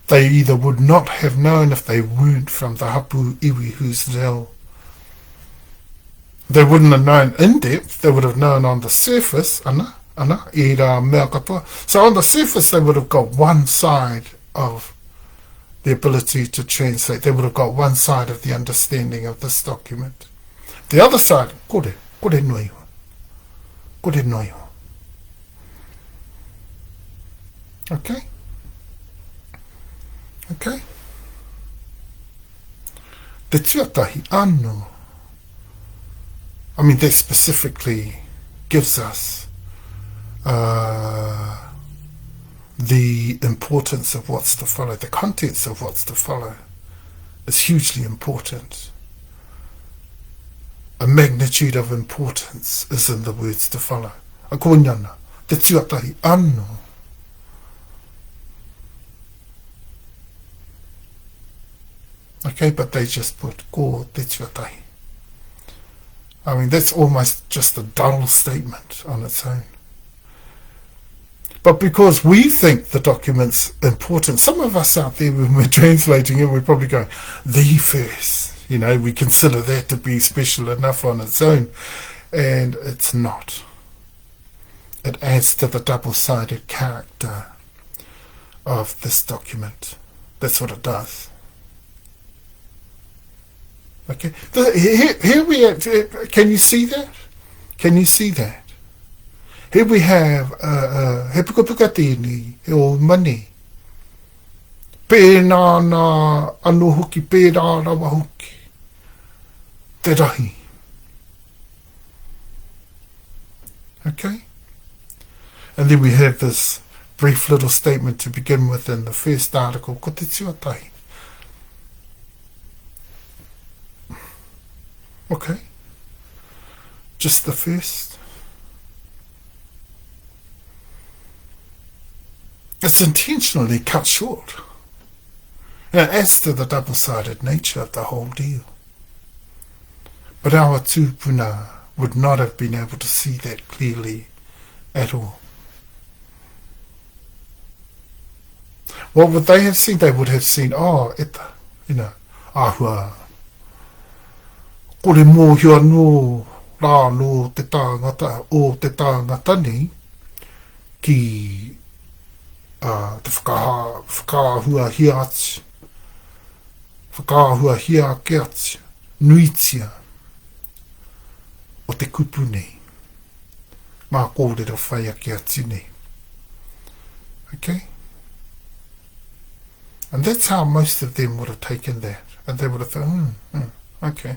[SPEAKER 1] they either would not have known if they weren't from the Hapuiwi who's reo. They wouldn't have known in depth, they would have known on the surface, ana, I rā mea katoa. So on the surface they would have got one side of the ability to translate. They would have got one side of the understanding of this document. The other side, kore noi ho. Kore noi ho. Okay? Okay? Te tuatahi anō. I mean, that specifically gives us the importance of what's to follow. The contents of what's to follow is hugely important. A magnitude of importance is in the words to follow. A kōnyana, te tuatahi anō. Okay, but they just put ko te tuatai. I mean, that's almost just a dull statement on its own. But because we think the document's important, some of us out there, when we're translating it, we're probably going, the first. You know, we consider that to be special enough on its own. And it's not. It adds to the double-sided character of this document. That's what it does. Okay, here we have, can you see that? Can you see that? Here we have, he puka puka tēnei, he OuMaanei. Pēnā nā anu hoki, pēnā rawa hoki. Te rahi. Okay? And then we have this brief little statement to begin with in the first article, ko te tuatai. Okay. Just the first. It's intentionally cut short. And it adds to the double-sided nature of the whole deal. But our tūpuna would not have been able to see that clearly at all. What would they have seen? They would have seen, oh, eta, you know, ahua. Kore mōhio anō rā no te tāngata o te tāngata nei ki te whakaahua hia atu. Whakaahua hia ake atu. Nuitia o te kupu nei. Mā kōrero whai ake atu nei. Okay? And that's how most of them would have taken that. And they would have thought, okay.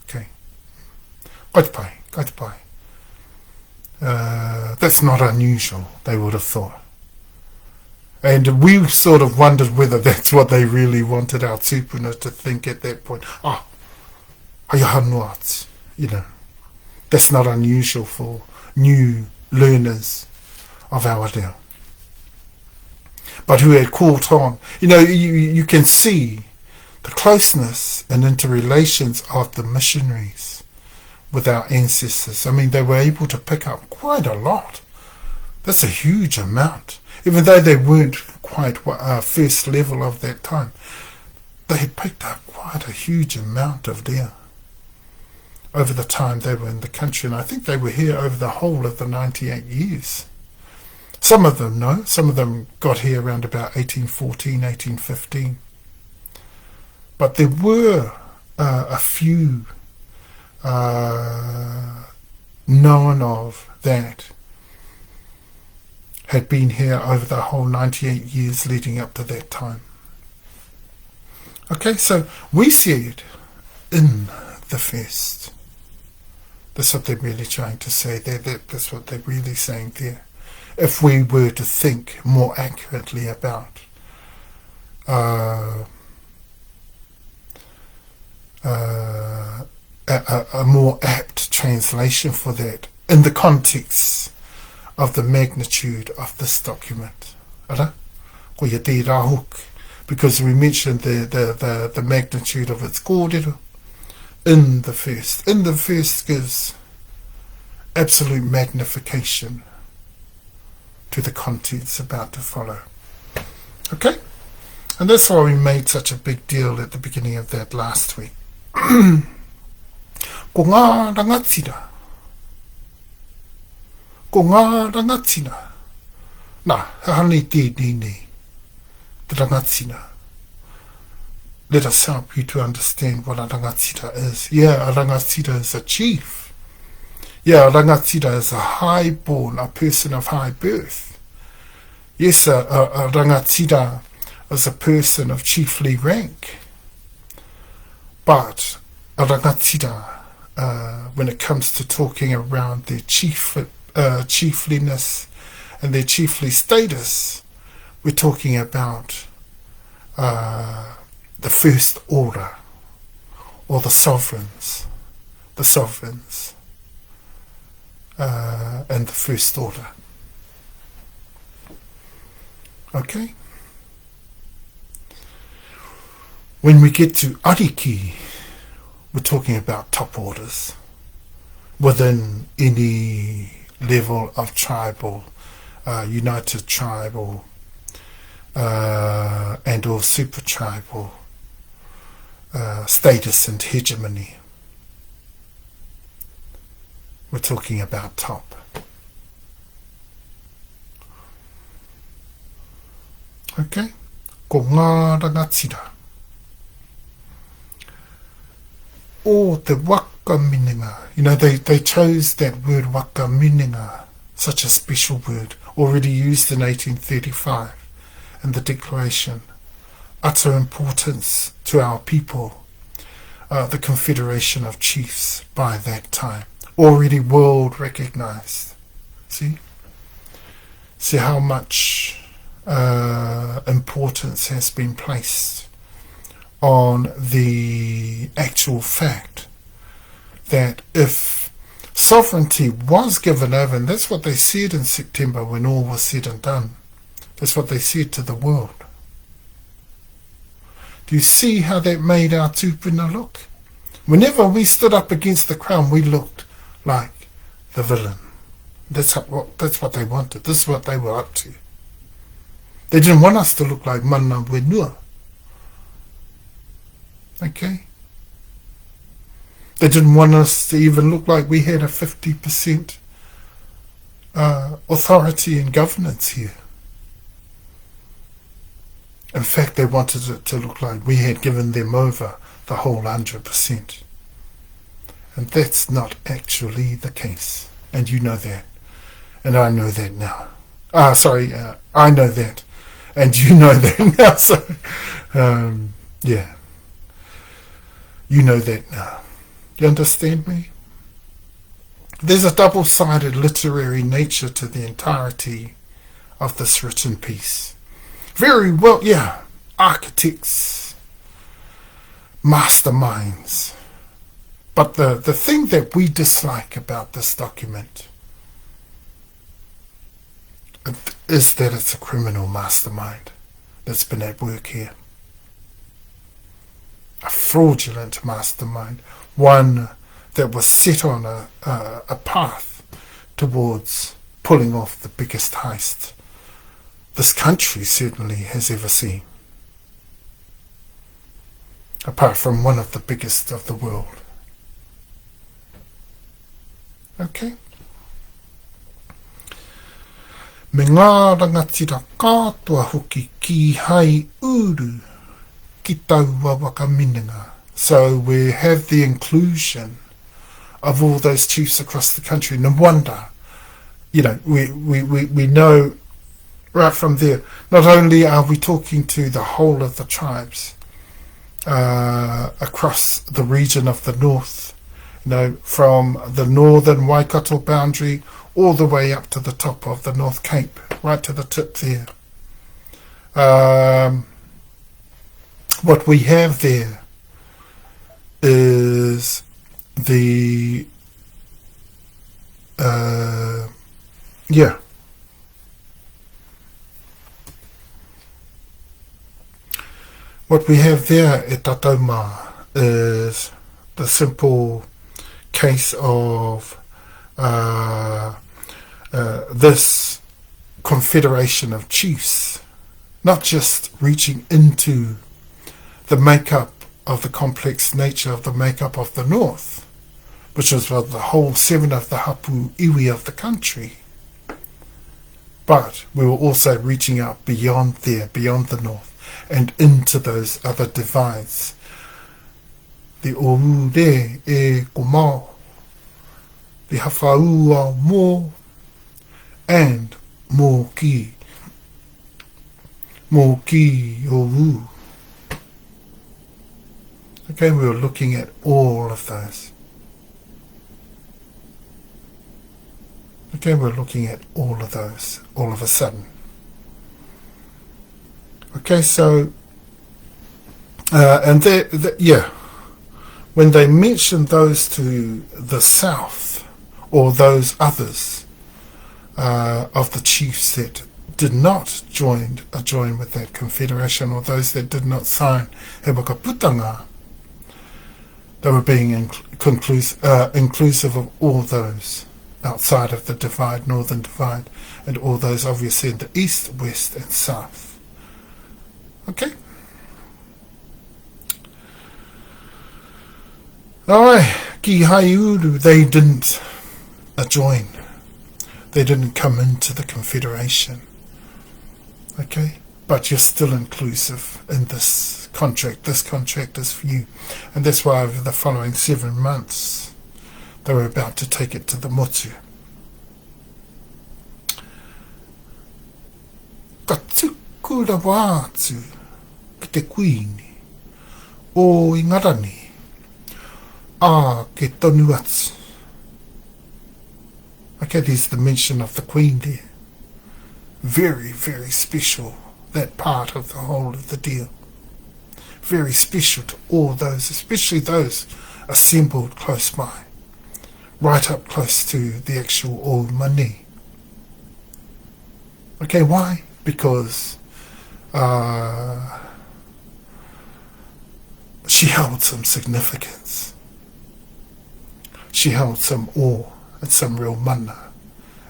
[SPEAKER 1] Okay. Kaitipai. That's not unusual, they would have thought. And we sort of wondered whether that's what they really wanted our tūpuna to think at that point. Ayahanuats, you know. That's not unusual for new learners of our reo. But who had caught on. You know, you can see the closeness and interrelations of the missionaries with our ancestors. I mean, they were able to pick up quite a lot. That's a huge amount. Even though they weren't quite first level of that time, they had picked up quite a huge amount of reo over the time they were in the country. And I think they were here over the whole of the 98 years. Some of them, no. Some of them got here around about 1814, 1815. But there were a few known of that had been here over the whole 98 years leading up to that time. Okay, so we said in the first. That's what they're really trying to say there. That's what they're really saying there. If we were to think more accurately about a more apt translation for that in the context of the magnitude of this document. Because we mentioned the magnitude of its kōrero in the first. In the first gives absolute magnification to the contents about to follow. Okay? And that's why we made such a big deal at the beginning of that last week. Ko ngā rangatira. Ko ngā rangatira. Nā, hahani tēnei nei. The rangatira. Let us help you to understand what a rangatira is. Yeah, a rangatira is a chief. Yeah, a rangatira is a high-born, a person of high birth. Yes, a rangatira is a person of chiefly rank. But a rangatira, when it comes to talking around their chiefliness and their chiefly status, we're talking about the first order, or the sovereigns, and the first order. Okay? When we get to ariki, we're talking about top orders within any level of tribal, united tribal, and or super tribal status and hegemony. We're talking about top. Okay? Ko ngā rangatira. O te wakaminenga. You know, they chose that word wakaminenga, such a special word, already used in 1835 in the Declaration. Utter importance to our people, the Confederation of Chiefs by that time. Already world recognized. See how much importance has been placed on the actual fact that if sovereignty was given over, and that's what they said in September when all was said and done, that's what they said to the world. Do you see how that made our tūpuna look? Whenever we stood up against the crown, we looked like the villain. That's what they wanted. This is what they were up to. They didn't want us to look like ManaWenua. Okay? They didn't want us to even look like we had a 50% authority and governance here. In fact, they wanted it to look like we had given them over the whole 100%. And that's not actually the case. And you know that. And I know that now. I know that. And you know that now. So, yeah. You know that now. You understand me? There's a double-sided literary nature to the entirety of this written piece. Very well, yeah, architects, masterminds. But the thing that we dislike about this document is that it's a criminal mastermind that's been at work here. A fraudulent mastermind, one that was set on a path towards pulling off the biggest heist this country certainly has ever seen, apart from one of the biggest of the world. Okay? Me ngā rangatira kātoa hoki ki hai uru ki taua wakaminenga. So we have the inclusion of all those chiefs across the country. No wonder, you know, we know right from there, not only are we talking to the whole of the tribes across the region of the north, you know, from the northern Waikato boundary all the way up to the top of the North Cape, right to the tip there. What we have there is the what we have there at Tauma is the simple case of this confederation of chiefs not just reaching into the makeup of the complex nature of the makeup of the north, which was the whole 7 of the Hapuiwi of the country, but we were also reaching out beyond there, beyond the north, and into those other divides. The Oure e Komau, the Hawhauaoa, and Moki Oru. Okay, we were looking at all of those. Okay, we're looking at all of those all of a sudden. Okay, so and when they mention those to the south, or those others of the chiefs that did not join with that confederation, or those that did not sign he whakaputanga, they were being inclusive of all those outside of the divide, northern divide, and all those obviously in the east, west and south. Okay? Alright, ki haiuru, they didn't join. They didn't come into the confederation. Okay? But you're still inclusive in this contract. This contract is for you. And that's why over the following 7 months, they were about to take it to the motu. Ka tukura wātu ki te kuini o ingarani a ke tonu atu. Okay, there's the mention of the Queen there. Very, very special, that part of the whole of the deal. Very special to all those, especially those assembled close by, right up close to the actual OuMaanei. Okay, why? Because she held some significance. She held some awe and some real mana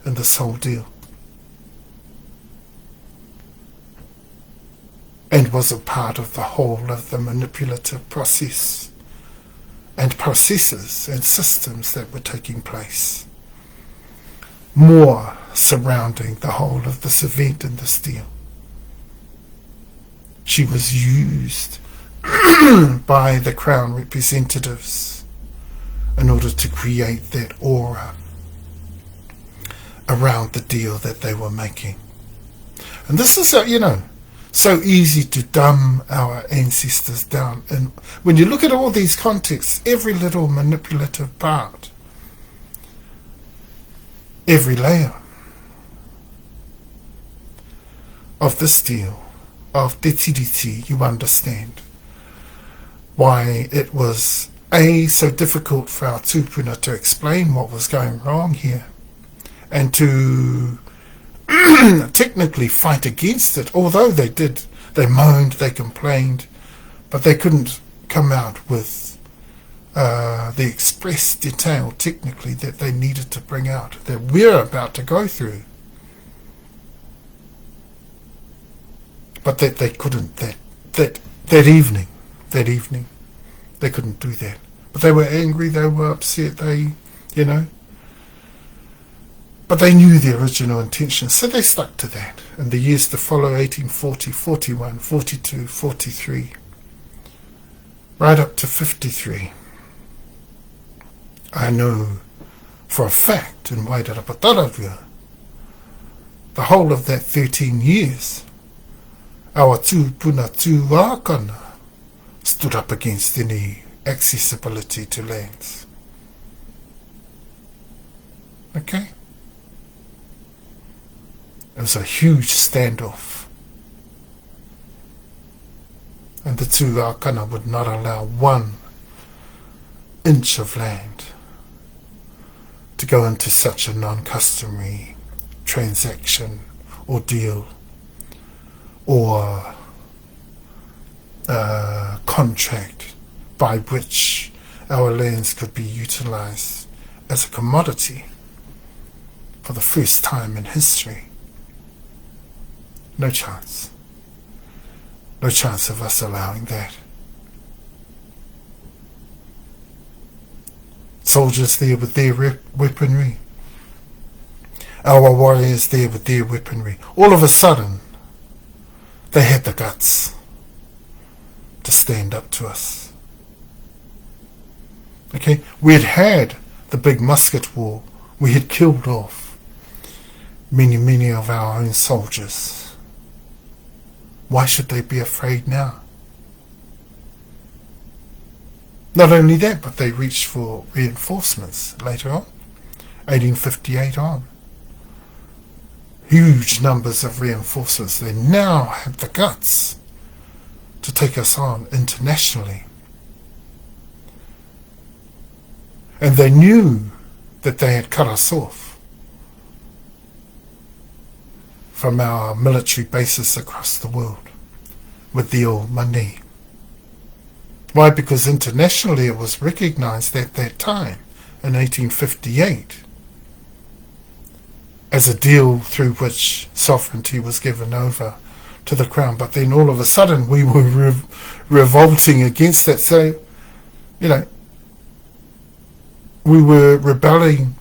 [SPEAKER 1] in this whole deal. And was a part of the whole of the manipulative process and processes and systems that were taking place. More surrounding the whole of this event and this deal. She was used by the Crown representatives in order to create that aura around the deal that they were making. And this is, so easy to dumb our ancestors down. And when you look at all these contexts, every little manipulative part, every layer of this deal, of TeTiriti, you understand why it was so difficult for our tupuna to explain what was going wrong here, and to technically fight against it, although they did. They moaned, they complained, but they couldn't come out with the express detail technically that they needed to bring out, that we're about to go through. But that they couldn't, that evening, they couldn't do that. But they were angry, they were upset, but they knew the original intention, so they stuck to that. In the years to follow, 1840, 41, 42, 43, right up to 53. I know for a fact in Wairarapataravia, the whole of that 13 years, our tūpuna tūākana stood up against any accessibility to lands. Okay? It was a huge standoff. And the tūākana would not allow 1 inch of land to go into such a non-customary transaction or deal or contract by which our lands could be utilized as a commodity for the first time in history. No chance. No chance of us allowing that. Soldiers there with their weaponry. Our warriors there with their weaponry. All of a sudden, they had the guts to stand up to us. Okay, we had had the big musket war. We had killed off many of our own soldiers. Why should they be afraid now? Not only that, but they reached for reinforcements later on, 1858 on. Huge numbers of reinforcements. They now have the guts to take us on internationally. And they knew that they had cut us off from our military bases across the world with the OuMaanei. Why? Because internationally it was recognized at that time, in 1858, as a deal through which sovereignty was given over to the Crown. But then all of a sudden we were revolting against that. So, we were rebelling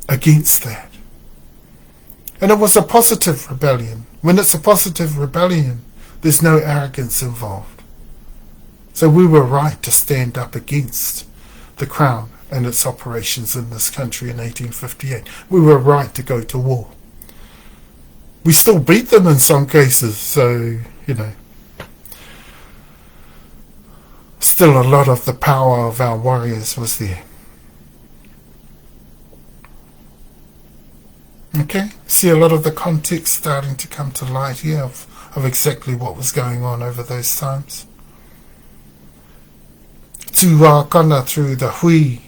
[SPEAKER 1] against that. And it was a positive rebellion. When it's a positive rebellion, there's no arrogance involved. So we were right to stand up against the Crown and its operations in this country in 1858. We were right to go to war. We still beat them in some cases, so, still a lot of the power of our warriors was there. Okay, see a lot of the context starting to come to light here of exactly what was going on over those times. Tūākana through the hui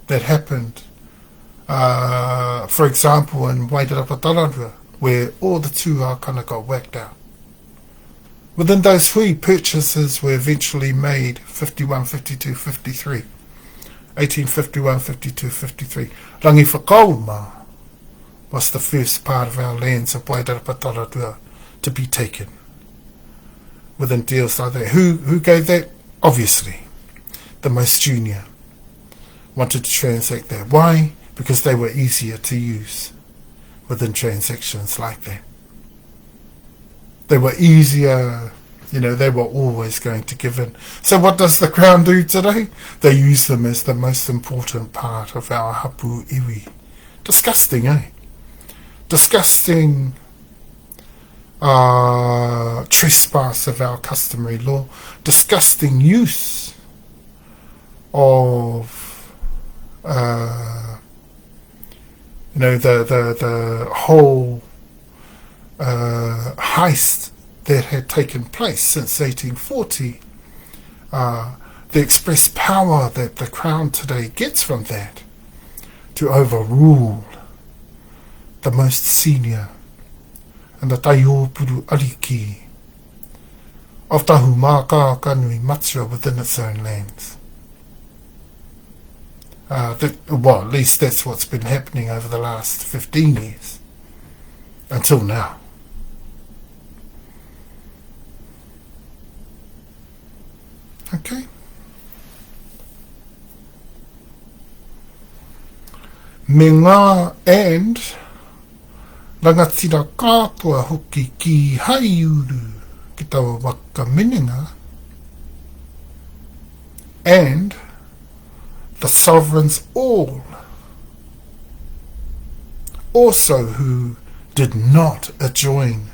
[SPEAKER 1] that happened, for example, in Wairarapa, where all the tūākana got whacked out. Within those hui, purchases were eventually made 51, 52, 53. 1851, 52, 53. Rangi Whakaoaoa was the first part of our lands of Wairarapa to be taken. Within deals like that. Who gave that? Obviously, the most junior wanted to transact that. Why? Because they were easier to use within transactions like that. They were easier, they were always going to give in. So what does the Crown do today? They use them as the most important part of our ReoHapuIwi. Disgusting, eh? Disgusting trespass of our customary law. Disgusting use of the whole heist that had taken place since 1840, the express power that the Crown today gets from that to overrule the most senior and the taiopuru ariki of Tahumaakaakanuimatua within its own lands. At least that's what's been happening over the last 15 years, until now. Okay. Me ngā and rangatira kāpua hoki ki haiuru ki taua wakaminenga, and the sovereigns all also who did not adjoin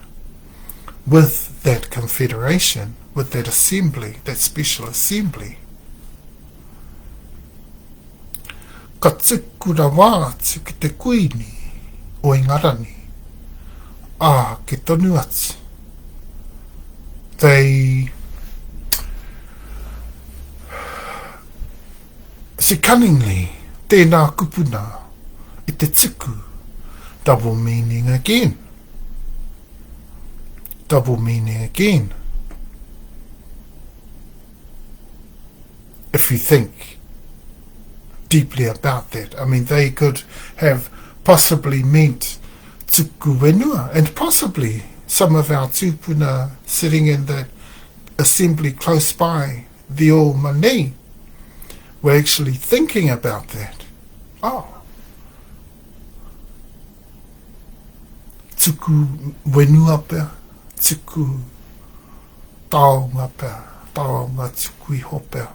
[SPEAKER 1] with that confederation, with that assembly, that special assembly. Ka tikura wātu ki te kuini o ingarani, ke tonu atu. She cunningly, tēnā kupuna, I te tuku, double meaning again. Double meaning again. If you think deeply about that, I mean, they could have possibly meant tuku wenua, and possibly some of our tupuna sitting in the assembly close by the OuMaanei were actually thinking about that. Tuku wenua pea, tuku taonga pea, taonga tuku iho pea,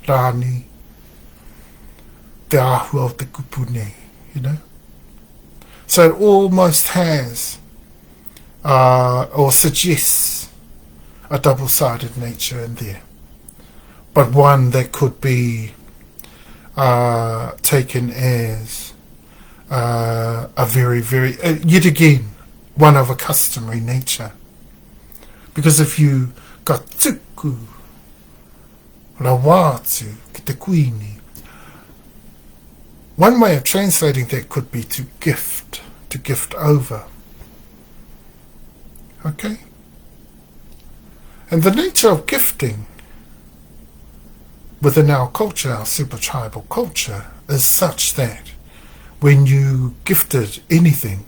[SPEAKER 1] rāni, te āhua o te kupu nei, So it almost has, or suggests, a double-sided nature in there. But one that could be taken as a very, very, yet again, one of a customary nature. Because if you got tuku, rawātu, ki te kuini, one way of translating that could be to gift over. Okay? And the nature of gifting within our culture, our super tribal culture, is such that when you gifted anything,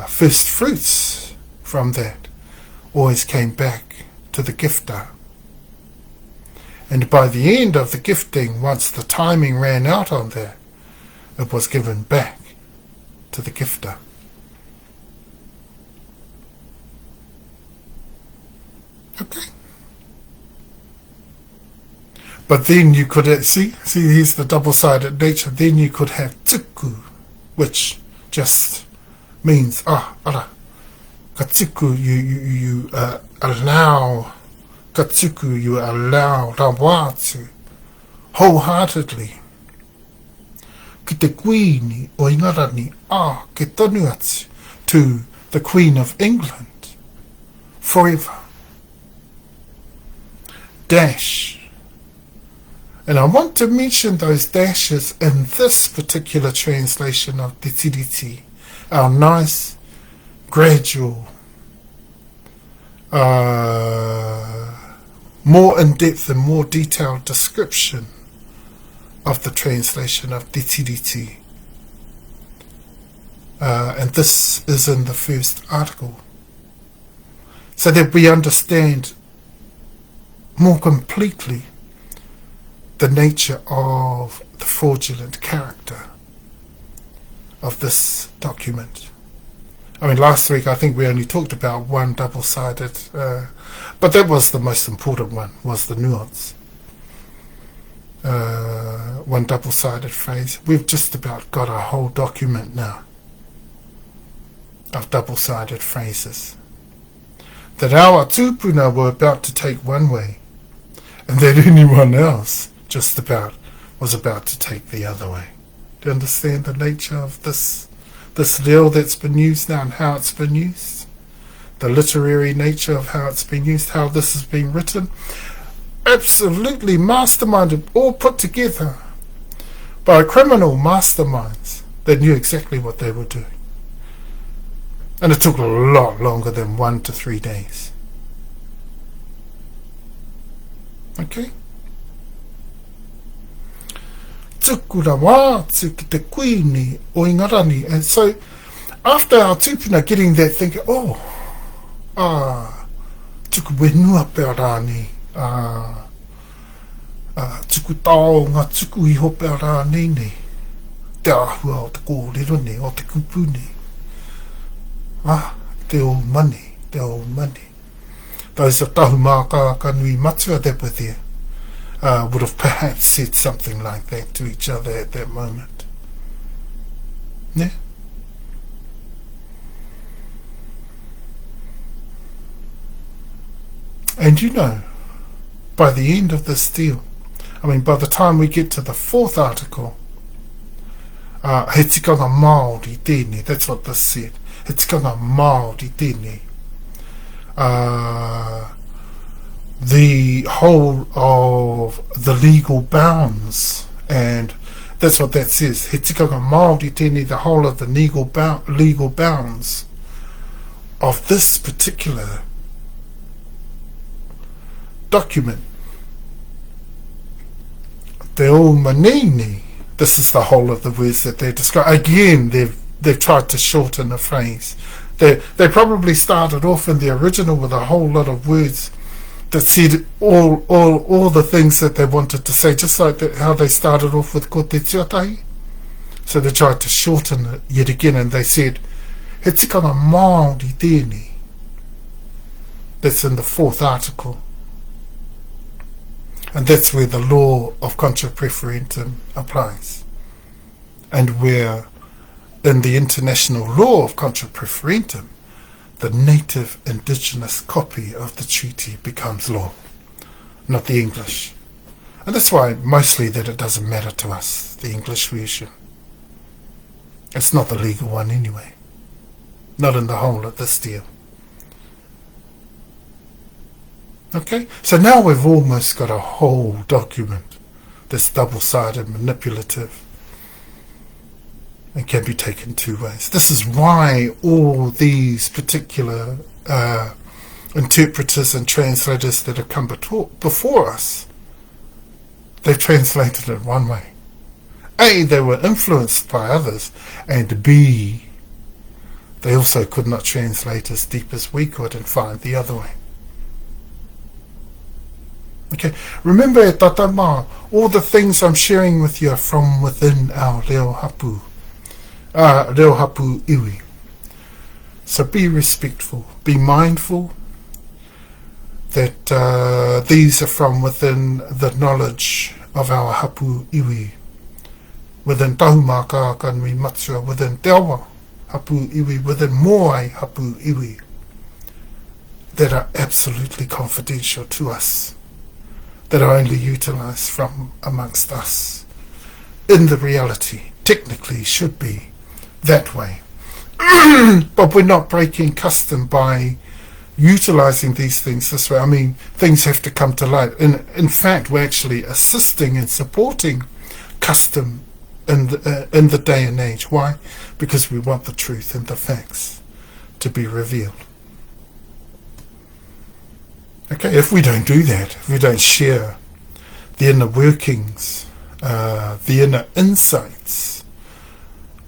[SPEAKER 1] first fruits from that always came back to the gifter. And by the end of the gifting, once the timing ran out on that, it was given back to the gifter. Okay. But then you could see here's the double-sided nature. Then you could have tuku, which just means ara. Katuku, you allow. Katuku, you allow rawatu wholeheartedly. Ki te kuini o ingarani ke tonu atu to the Queen of England forever. Dash. And I want to mention those dashes in this particular translation of TeTiriti, our nice, gradual, more in-depth and more detailed description of the translation of TeTiriti. And this is in the first article, so that we understand more completely the nature of the fraudulent character of this document. I mean, last week I think we only talked about one double-sided, but that was the most important one, was the nuance. One double-sided phrase. We've just about got a whole document now of double-sided phrases. That our tūpuna were about to take one way, and that anyone else just about was about to take the other way. Do you understand the nature of this reo that's been used now and how it's been used? The literary nature of how it's been used, how this has been written. Absolutely masterminded, all put together by criminal masterminds that knew exactly what they were doing. And it took a lot longer than 1 to 3 days. Okay? And so after our tupuna getting that, thinking, tuku wenua perani, tuku tau ngā tuku iho perani ne, te ahua o te kōrero ne, o te kupu ne. Te OuMaanei. Those of Tahumaakaakanuimatua that were there would have perhaps said something like that to each other at that moment. Yeah? And you know, by the end of this deal, I mean, by the time we get to the 4th article, he tikanga Māori tēnei, that's what this said. He tikanga Māori tēnei. The whole of the legal bounds, and that's what that says. He tikanga Māori tēnei, the whole of the legal bounds of this particular document. Te OuMaanei, this is the whole of the words that they describe. Again, they've tried to shorten the phrase. They probably started off in the original with a whole lot of words that said all the things that they wanted to say, just like how they started off with ko te tuatai. So they tried to shorten it yet again, and they said, he tikanga Māori tēnei. That's in the 4th article. And that's where the law of contra preferentum applies. And where in the international law of contra preferentum, the native indigenous copy of the treaty becomes law, not the English. And that's why mostly that it doesn't matter to us, the English version. It's not the legal one anyway. Not in the whole of this deal. Okay, so now we've almost got a whole document, this double-sided, manipulative, and can be taken two ways. This is why all these particular interpreters and translators that have come before us, they've translated it one way. A, they were influenced by others, and B, they also could not translate as deep as we could and find the other way. Okay, remember at Tatama, all the things I'm sharing with you are from within our ReoHapuIwi. So be respectful, be mindful that these are from within the knowledge of our Hapuiwi, within Tahumaakaakanuimatua, within ReoHapuIwi, within MaakeiiKouMei, that are absolutely confidential to us, that are only utilized from amongst us. In the reality, technically should be that way. But we're not breaking custom by utilizing these things this way. I mean, things have to come to light. In fact, we're actually assisting and supporting custom in the day and age. Why? Because we want the truth and the facts to be revealed. Okay, if we don't do that, if we don't share the inner workings, the inner insights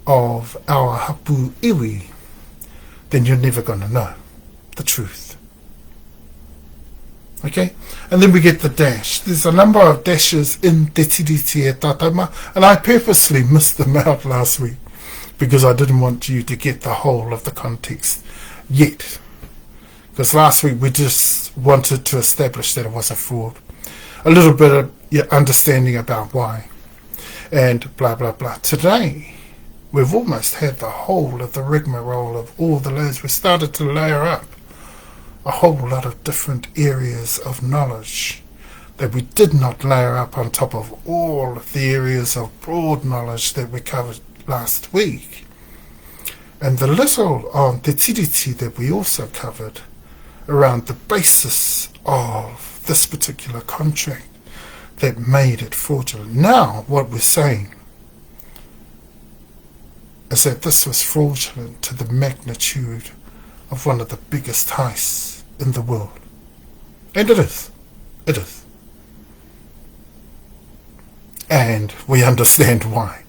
[SPEAKER 1] of our Hapuiwi, then you're never going to know the truth. Okay, and then we get the dash. There's a number of dashes in TeTiriti e Tatama, and I purposely missed them out last week because I didn't want you to get the whole of the context yet. Because last week we just wanted to establish that it was a fraud. A little bit of understanding about why. And blah, blah, blah. Today, we've almost had the whole of the rigmarole of all the layers. We started to layer up a whole lot of different areas of knowledge that we did not layer up on top of all of the areas of broad knowledge that we covered last week. And the little on TeTiriti that we also covered around the basis of this particular contract that made it fraudulent. Now, what we're saying is that this was fraudulent to the magnitude of one of the biggest heists in the world. And it is. It is. And we understand why.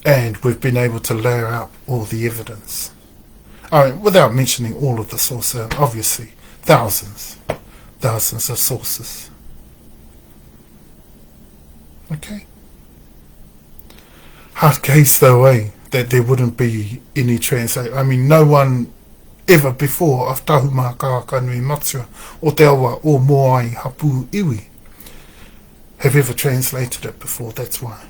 [SPEAKER 1] And we've been able to layer up all the evidence. I mean, without mentioning all of the sources, obviously, thousands of sources. Okay? Hard case though, that there wouldn't be any translation. I mean, no one ever before of Tahumaakaakanuimatua or Te Awa or MaakeiiKouMei have ever translated it before. That's why.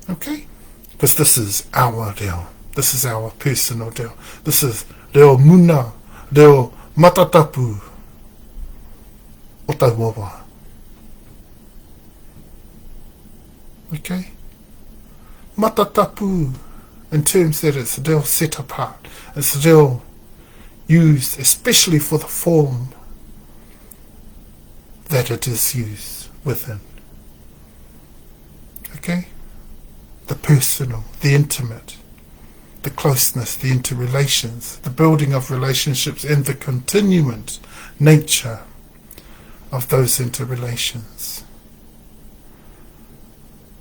[SPEAKER 1] Okay? Because this is our reo. This is our personal reo. This is ReoMuna, Reo ManaTapu o Tahumaakaakanuimatua. Okay? ManaTapu, in terms that it's reo set apart. It's reo used especially for the form that it is used within. Okay? The personal, the intimate, the closeness, the interrelations, the building of relationships, and the continuant nature of those interrelations.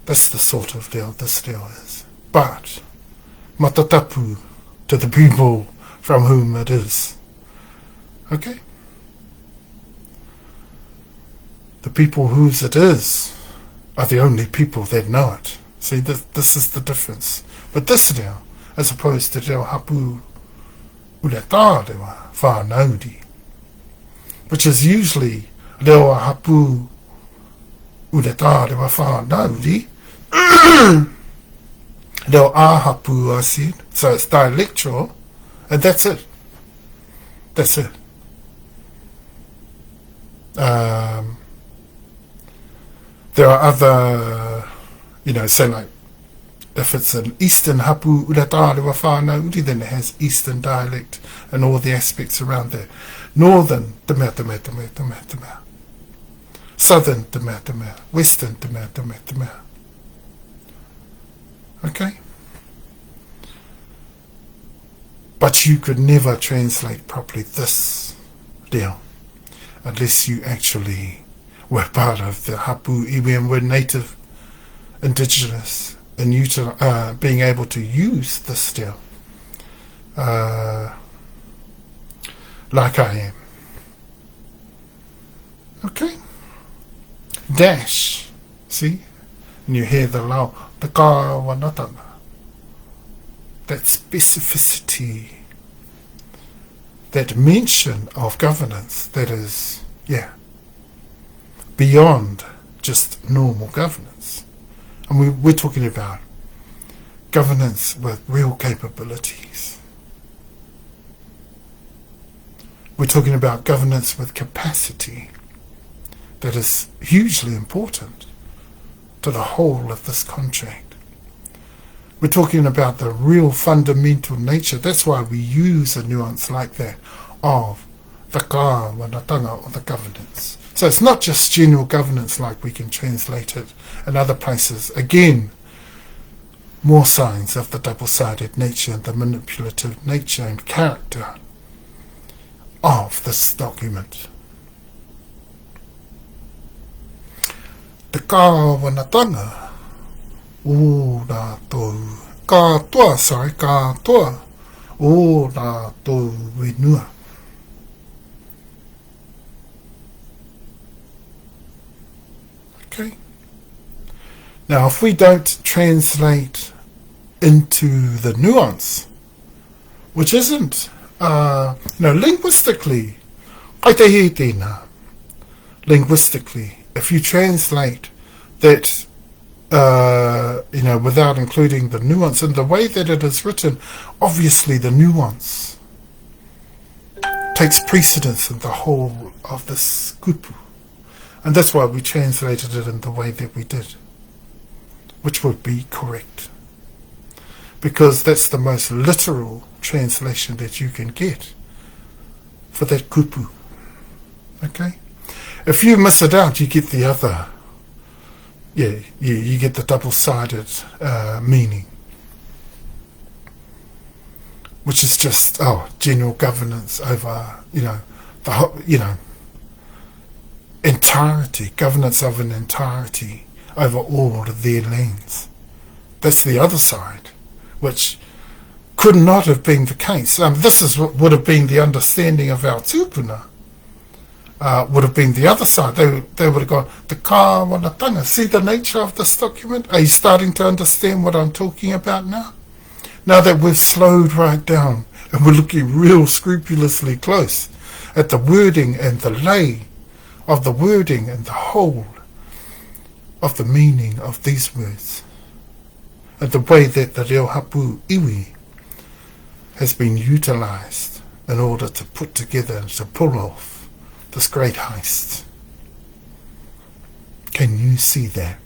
[SPEAKER 1] That's the sort of reo this reo is. But ManaTapu to the people from whom it is. Okay? The people whose it is are the only people that know it. See, this is the difference. But this reo, as opposed to ReoHapuIwi, which is usually ReoHapuIwi, ReoHapu, I said. So it's dialectual, and that's it. That's it. There are other, say like, if it's an Eastern Hapu Uratarewa Whanauri, then it has Eastern dialect and all the aspects around there. Northern, Southern, Western, Okay? But you could never translate properly this deal unless you actually were part of the Hapu Iwi and were native, indigenous, and being able to use this deal like I am. Okay? Dash. See? And you hear the lao, the kawanatanga. That specificity, that mention of governance that is, beyond just normal governance. And we're talking about governance with real capabilities. We're talking about governance with capacity that is hugely important to the whole of this contract. We're talking about the real fundamental nature. That's why we use a nuance like that of the kawanatanga, or the governance. So it's not just general governance like we can translate it in other places. Again, more signs of the double-sided nature, the manipulative nature and character of this document. The kawanatanga o nā tōu katoa o nā tōu wenua. Okay. Now, if we don't translate into the nuance, which isn't, linguistically, linguistically, if you translate that, without including the nuance and the way that it is written, obviously the nuance takes precedence in the whole of this kupu. And that's why we translated it in the way that we did, which would be correct. Because that's the most literal translation that you can get for that kupu. Okay? If you miss it out, you get the other. You get the double-sided meaning, which is just general governance over the entirety, governance of an entirety over all of their lands. That's the other side, which could not have been the case. This is what would have been the understanding of our tūpuna. Would have been the other side. They would have gone, the kawanatanga. See the nature of this document? Are you starting to understand what I'm talking about now? Now that we've slowed right down and we're looking real scrupulously close at the wording and the lay of the wording and the whole of the meaning of these words, and the way that the ReoHapuIwi has been utilized in order to put together and to pull off this great heist. Can you see that?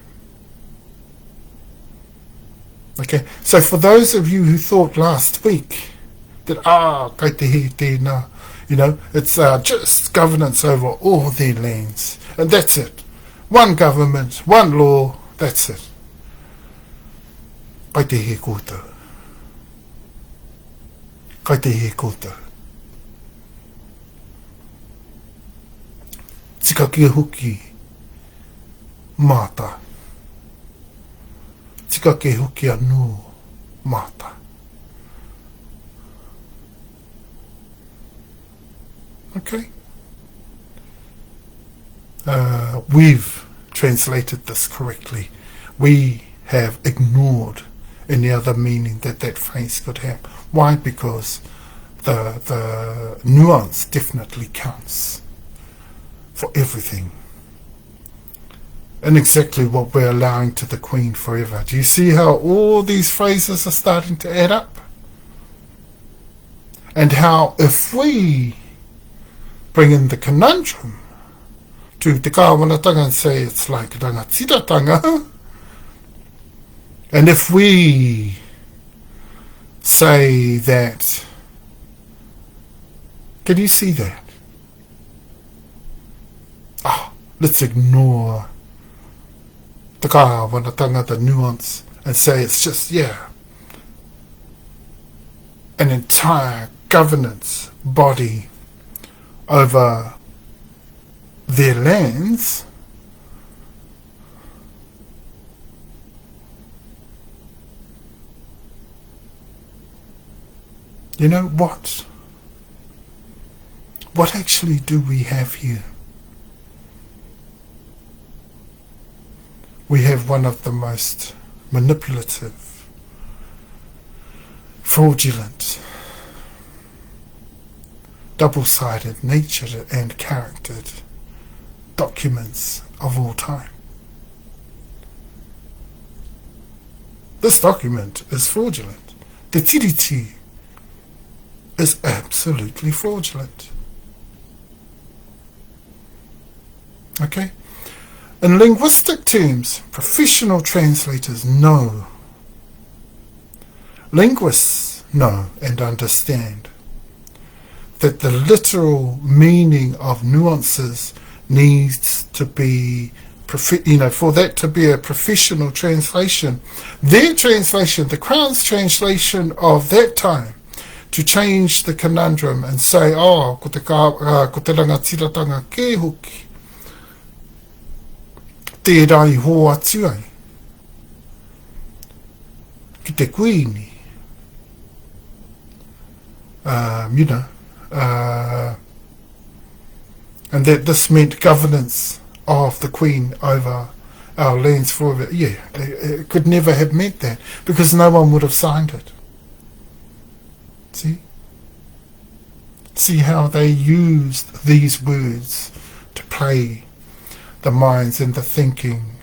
[SPEAKER 1] Okay, so for those of you who thought last week that it's just governance over all their lands, and that's it. One government, one law, that's it. Kaitehe koutou. Kaitehe koutou. Tika kia huki mata. Tika kia huki anu mata. Okay. We've translated this correctly. We have ignored any other meaning that phrase could have. Why? Because the nuance definitely counts for everything. And exactly what we're allowing to the Queen forever. Do you see how all these phrases are starting to add up? And how if we bring in the conundrum to te kawanatanga and say it's like rangatiratanga, and if we say that, can you see that? Let's ignore the kawanatanga, the nuance, and say it's just, an entire governance body over their lands, you know what? What actually do we have here? We have one of the most manipulative, fraudulent, double-sided, natured and charactered documents of all time. This document is fraudulent. TeTiriti is absolutely fraudulent. Okay? In linguistic terms, professional translators know. Linguists know and understand that the literal meaning of nuances needs to be, for that to be a professional translation. Their translation, the Crown's translation of that time, to change the conundrum and say, ko te rangatiratanga kē hoki, tērā I hō atu ai, ki te kuini, and that this meant governance of the Queen over our lands forever. It could never have meant that, because no one would have signed it. See how they used these words to play the minds and the thinking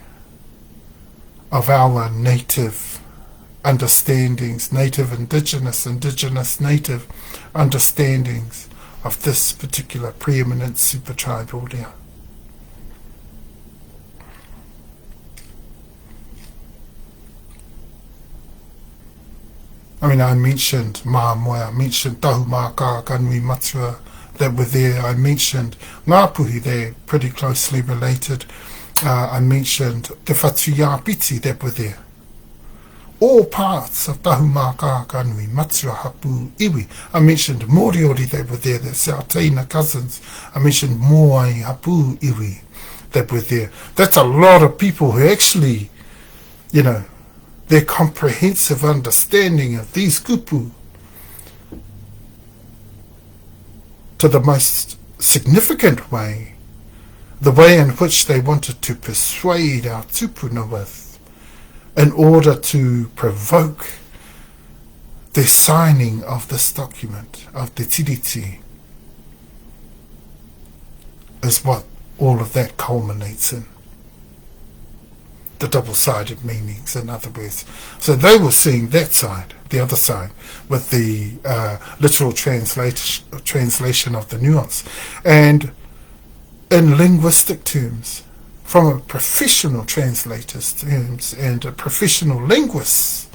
[SPEAKER 1] of our native understandings, native indigenous native understandings of this particular preeminent super tribe order. I mean, I mentioned MaMoe, I mentioned Tahumaakaakanuimatua that were there, I mentioned Ngāpuhi, they're pretty closely related, I mentioned Te Whatuiapiti that were there. All parts of Tahumaakaakanuimatua ReoHapuIwi. I mentioned Moriori that were there, that's our Teina cousins. I mentioned ReoHapuIwi that were there. That's a lot of people who actually, their comprehensive understanding of these kupu to the most significant way, the way in which they wanted to persuade our tupuna with, in order to provoke the signing of this document, of the TeTiriti, is what all of that culminates in. The double-sided meanings, in other words. So they were seeing that side, the other side, with the literal translation of the nuance. And in linguistic terms, from a professional translator's terms and a professional linguist's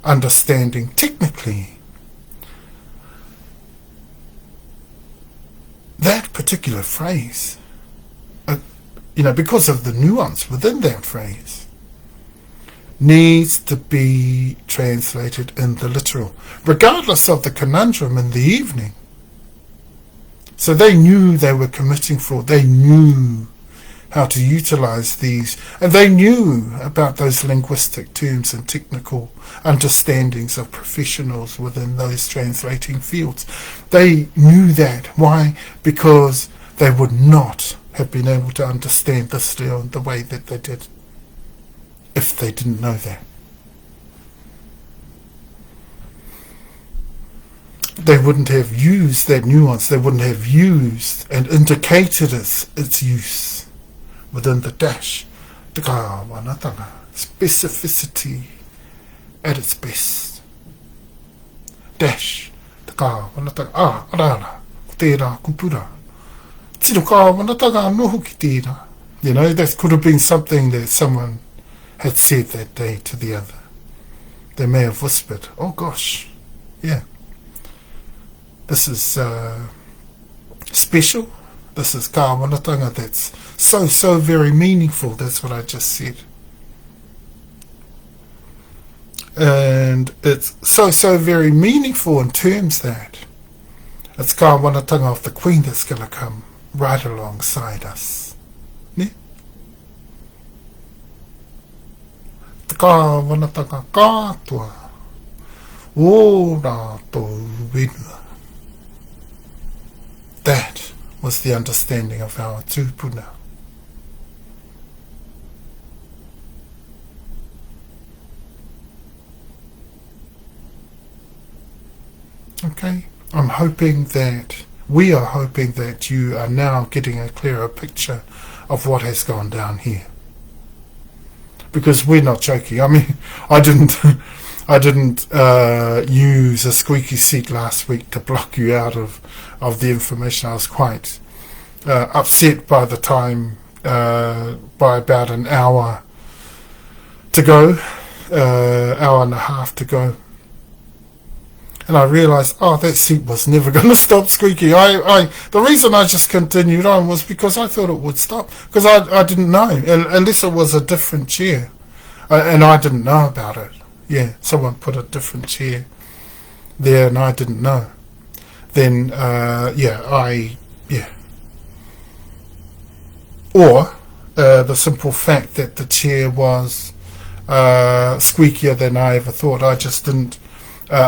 [SPEAKER 1] understanding, technically, that particular phrase, because of the nuance within that phrase, needs to be translated in the literal, regardless of the conundrum in the evening. So they knew they were committing fraud. They knew how to utilize these, and they knew about those linguistic terms and technical understandings of professionals within those translating fields. They knew that. Why? Because they would not have been able to understand this deal the way that they did if they didn't know that. They wouldn't have used that nuance, they wouldn't have used and indicated its use within the dash. Specificity at its best. Dash. That could have been something that someone had said that day to the other. They may have whispered, oh gosh, yeah, this is special, this is kawanatanga that's so very meaningful. That's what I just said. And it's so very meaningful in terms that it's kāwanatanga of the Queen that's going to come right alongside us. Ne? Te kāwanatanga kātua o rātou wenua. That was the understanding of our tūpuna. Okay, we are hoping that you are now getting a clearer picture of what has gone down here. Because we're not joking. I mean, I didn't use a squeaky seat last week to block you out of the information. I was quite upset by the time, by about an hour to go, hour and a half to go. And I realised, that seat was never going to stop squeaking. The reason I just continued on was because I thought it would stop. Because I didn't know, unless it was a different chair. And I didn't know about it. Yeah, someone put a different chair there and I didn't know. Then, Or the simple fact that the chair was squeakier than I ever thought. I just didn't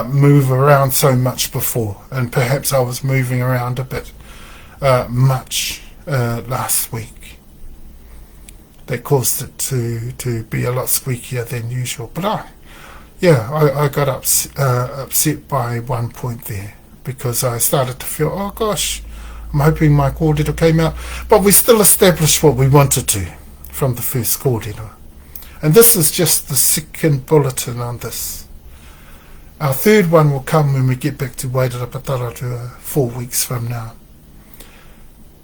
[SPEAKER 1] move around so much before, and perhaps I was moving around a bit much last week. That caused it to be a lot squeakier than usual. But I got upset by one point there, because I started to feel, oh gosh, I'm hoping my kōrero came out. But we still established what we wanted to from the first kōrero. And this is just the second bulletin on this. Our third one will come when we get back to Wairarapataratua 4 weeks from now.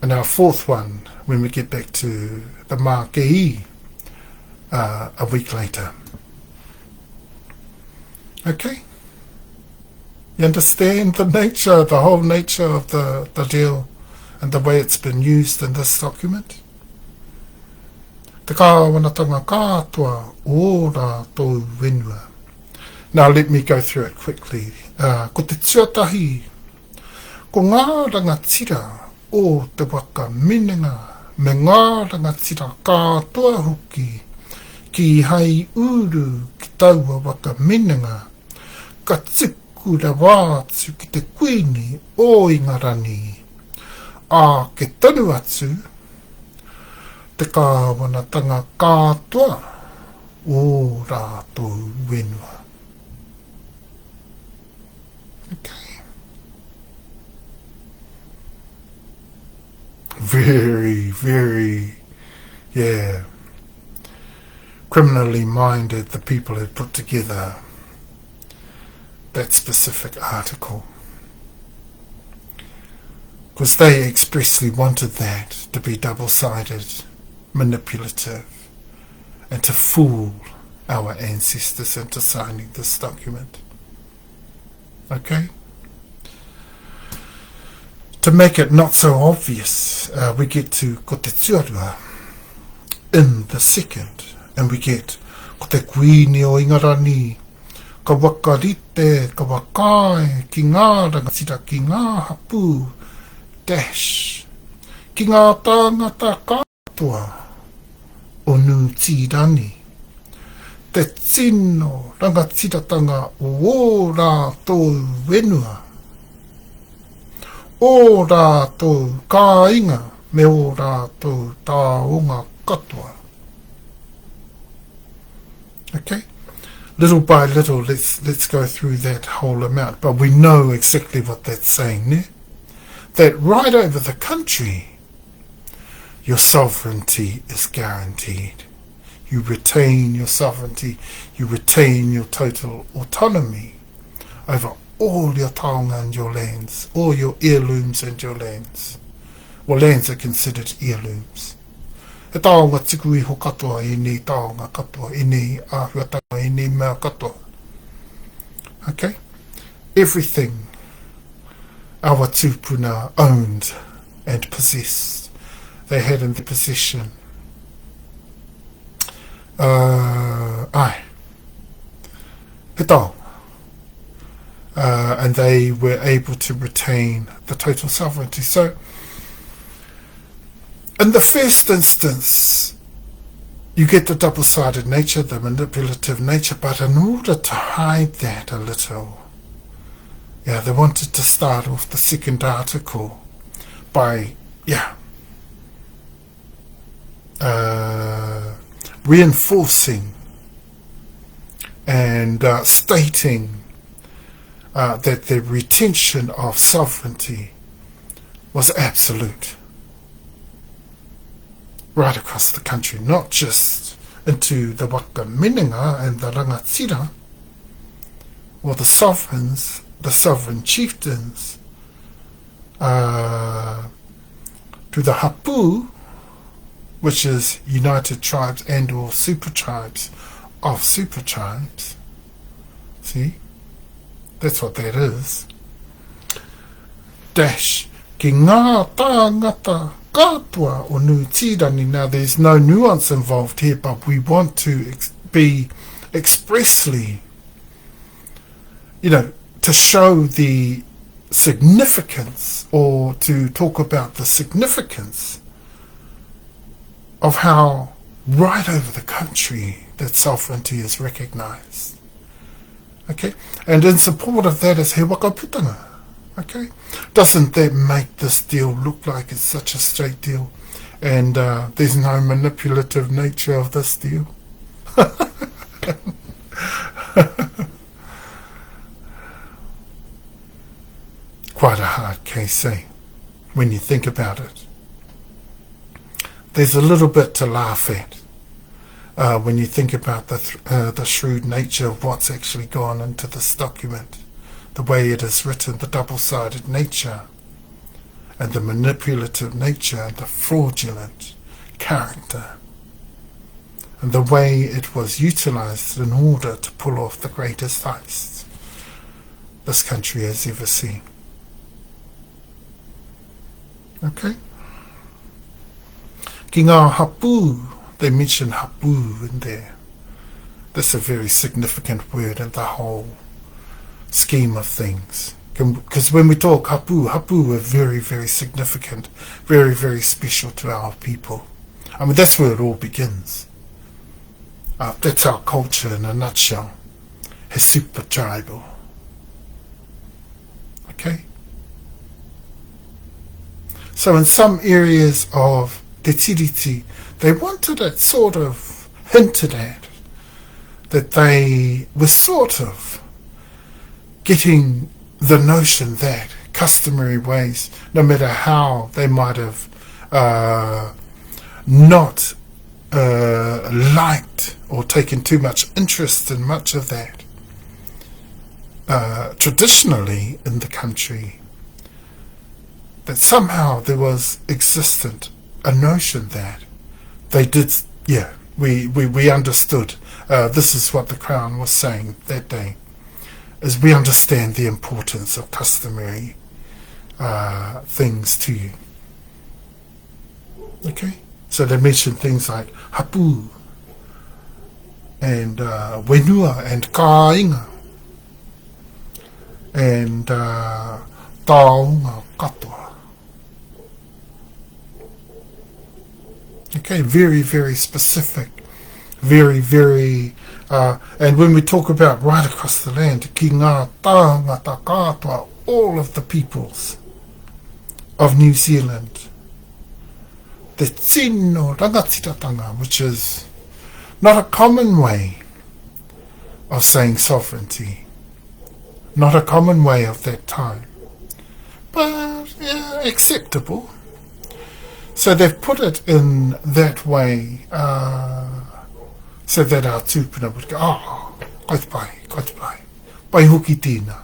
[SPEAKER 1] And our fourth one when we get back to the Mākeiii a week later. Okay? You understand the whole nature of the deal and the way it's been used in this document? Te kāwanatanga kātua o rātou wenua. Now let me go through it quickly. Ko te tuatahi, ko ngā rangatira o te whakamenenga, me ngā rangatira kātua hoki, ki hei uru ki taua whakamenenga, ka tiku ra wātu ki te kuini o Ingarani. Ke tonu atu, te kāwanatanga kātua o rātou wenua. Okay. Very, very, criminally minded, the people who put together that specific article. Because they expressly wanted that to be double-sided, manipulative, and to fool our ancestors into signing this document. Okay? To make it not so obvious, we get to ko te tuarua in the second, and we get ko te kuini o Ingarani, ka wakarite, ka wakae, ki ngā rangatira, ki ngā hapu, dash, ki ngā tāngata kātua o Nutirani. Te tino rangatiratanga o rātou wenua, o rātou kāinga me o rātou tāonga katoa. Okay? Little by little, let's go through that whole amount. But we know exactly what that's saying there. That right over the country, your sovereignty is guaranteed. You retain your sovereignty, you retain your total autonomy over all your taonga and your lands, all your heirlooms and your lands. Well, lands are considered heirlooms. He taonga tiku iho katoa, I nei taonga katoa, I nei āhuatanga, I nei mea katoa. Okay? Everything our tūpuna owned and possessed, they had in their possession. he taonga. And they were able to retain the total sovereignty. So, in the first instance, you get the double-sided nature, the manipulative nature, but in order to hide that a little, they wanted to start off the second article by, reinforcing and stating that the retention of sovereignty was absolute right across the country, not just into the wakaminenga and the rangatira, or the sovereigns, the sovereign chieftains, to the Hapu, which is united tribes and or super tribes of super tribes. See? That's what that is. Dash. Ki ngā tāngata katoa o Nutirani. Now there's no nuance involved here, but we want to be expressly, to show the significance, or to talk about the significance of how right over the country that sovereignty is recognized. Okay, and in support of that is he wakaputanga. Okay, doesn't that make this deal look like it's such a straight deal, and there's no manipulative nature of this deal? Quite a hard case, when you think about it. There's a little bit to laugh at when you think about the shrewd nature of what's actually gone into this document, the way it is written, the double-sided nature, and the manipulative nature, and the fraudulent character, and the way it was utilized in order to pull off the greatest heist this country has ever seen. Okay? Ki ngā Hapu, they mention Hapu in there. That's a very significant word in the whole scheme of things. Because when we talk Hapu are very, very significant, very, very special to our people. I mean, that's where it all begins. That's our culture in a nutshell. It's super tribal. Okay? So in some areas of TeTiriti, they wanted it sort of hinted at that they were sort of getting the notion that customary ways, no matter how they might have not liked or taken too much interest in much of that, traditionally in the country, that somehow there was existent a notion that they did, we understood, this is what the Crown was saying that day, is we understand the importance of customary things to you. Okay? So they mentioned things like Hapu and Wenua and Kāinga and Tahumaakaakanuimatua. Okay, very, very specific, very, very, and when we talk about right across the land, ki ngā tāngata katoa, all of the peoples of New Zealand, the tino rangatiratanga, which is not a common way of saying sovereignty, not a common way of that time, but acceptable. So they've put it in that way, so that our tūpuna would go, kaipai, pai hoki tēnā,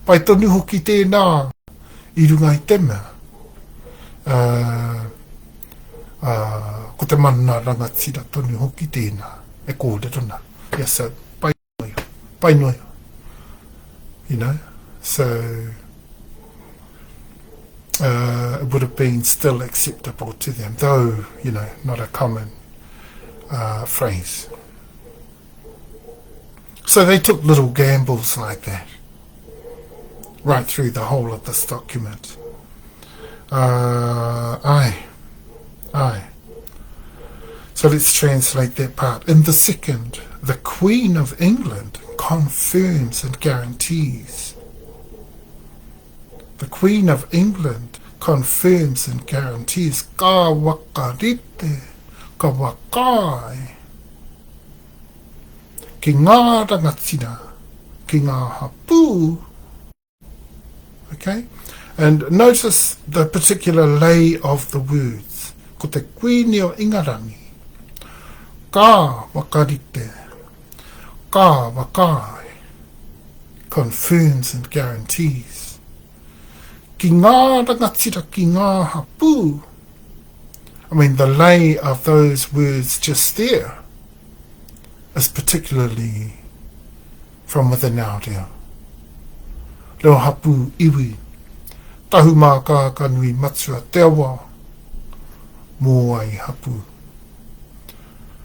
[SPEAKER 1] pai tonu hoki tēnā, I runga I te mea. Ko te mana rangatira tonu hoki tēnā, e kōrerona. Yes, so, pai noia. You know, so it would have been still acceptable to them, though, you know, not a common phrase. So they took little gambles like that, right through the whole of this document. Aye. So let's translate that part. In the second, the Queen of England confirms and guarantees. The Queen of England confirms and guarantees. Ka wakarite, ka wakai. Ki ngā rangatira, ki ngā hapu. Okay? And notice the particular lay of the words. Ko te Queen o Ingarangi. Ka wakarite, ka wakai. Confirms and guarantees. Ki ngā rangatira, ki ngā hapu. I mean, the lay of those words just there is particularly from within our reo. ReoHapuIwi, Tahumaakaakanuimatua, te awa, mō ai hapu.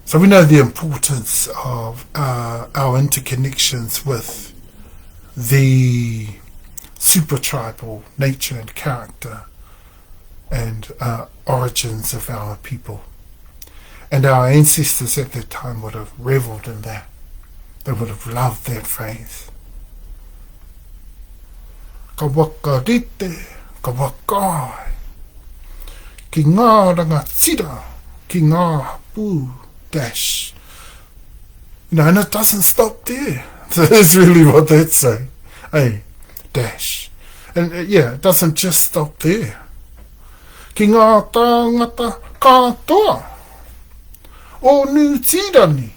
[SPEAKER 1] So we know the importance of our interconnections with the super-tribal nature and character and origins of our people. And our ancestors at that time would have revelled in that. They would have loved that phrase. Ka wakarite, ka wakai. Ki ngā rangatira, ki ngā hapu. Dash. You know, and it doesn't stop there. So that's really what that's saying. Hey, dash. And yeah, it doesn't just stop there. Ki ngā tāngata katoa o Nutirani.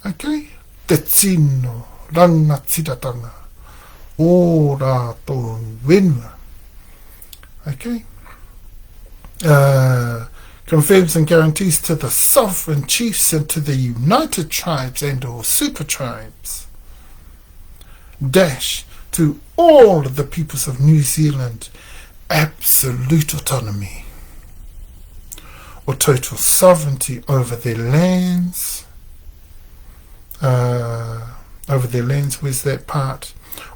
[SPEAKER 1] Okay? Te tino rangatiratanga o rātou wenua. Okay? Confirms and guarantees to the sovereign chiefs and to the united tribes and or super tribes. Dash to all of the peoples of New Zealand absolute autonomy or total sovereignty over their lands. Where's that part?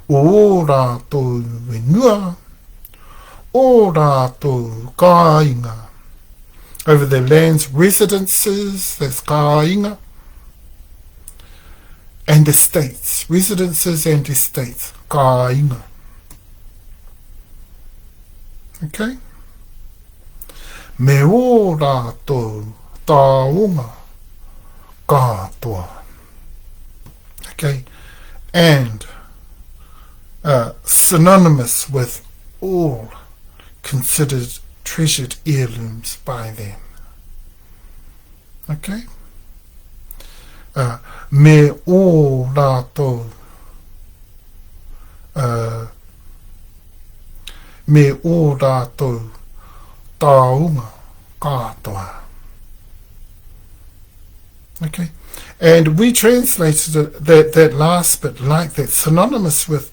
[SPEAKER 1] O rātou wenua, o rātou kāinga. Over their lands, residences, that's kāinga, and estates, residences and estates, kāinga. Okay? Me o rātou tāonga kātoa. Okay? And synonymous with all considered treasured heirlooms by them. Okay? Me o rātou tāunga kātoa. Okay? And we translated that last bit like that, synonymous with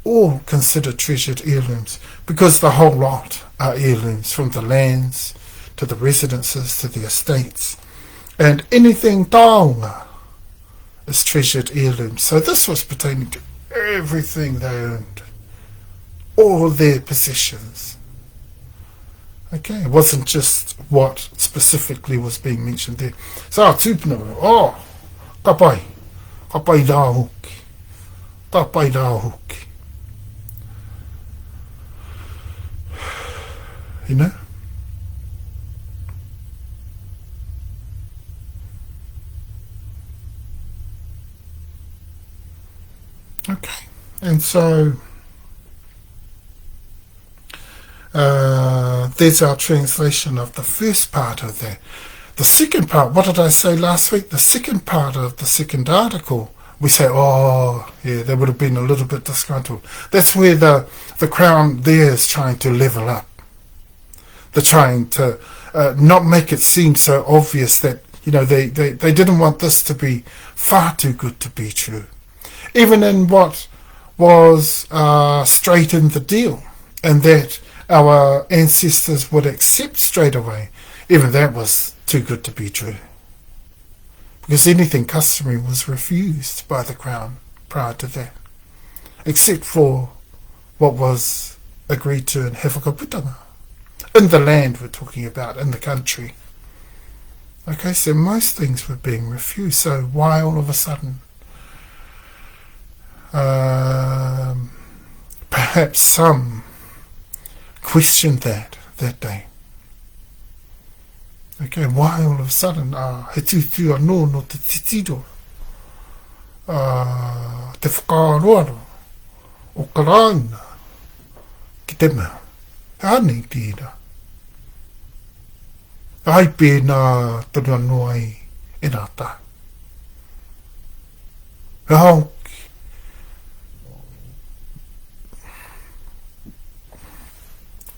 [SPEAKER 1] all considered treasured heirlooms, because the whole lot are heirlooms, from the lands to the residences to the estates, and anything taonga is treasured heirlooms. So this was pertaining to everything they owned, all their possessions. Okay, it wasn't just what specifically was being mentioned there. So tūpuna, kapai rā hoki. You know? Okay, and so there's our translation of the first part of that. The second part, what did I say last week? The second part of the second article, we say, oh, yeah, they would have been a little bit disgruntled. That's where the Crown there is trying to level up. They're trying to not make it seem so obvious that, you know, they didn't want this to be far too good to be true. Even in what was straight in the deal, and that our ancestors would accept straight away, even that was too good to be true. because anything customary was refused by the Crown prior to that, except for what was agreed to in He Whakaputanga, in the land we're talking about, in the country. Okay, so most things were being refused, so why all of a sudden? Perhaps some questioned that day. Okay, why all of a sudden? He tutu anō no te titiro, te whakaaroaro, o karauna, ki te mea. Hānei tērā. Ai pēnā tonu anō ai e nā tā. He hauki.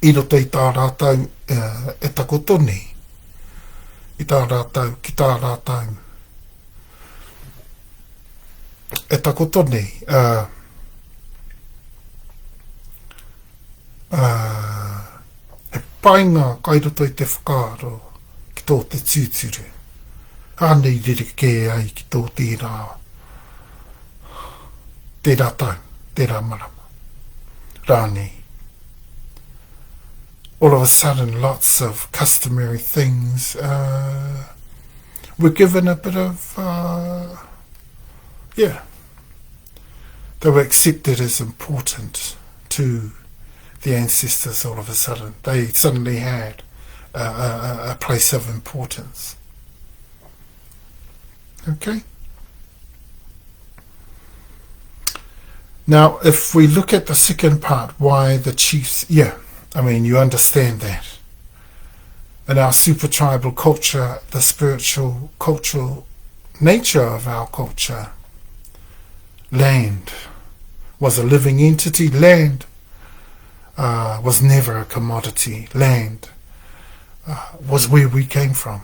[SPEAKER 1] I roto i tā rātau e takoto nei. I tā rātau, ki tā rātau. E takoto nei. He painga kai roto i te whakaaro ki tō te tūturu. Hānei ririke ai ki tō tērā. Tērā tau, tērā marama. Rānei. All of a sudden, lots of customary things were given a bit of, they were accepted as important to the ancestors all of a sudden. They suddenly had a place of importance. Okay? Now, if we look at the second part, why the chiefs, you understand that. In our super tribal culture, the spiritual, cultural nature of our culture, land was a living entity. Land was never a commodity. Land was where we came from.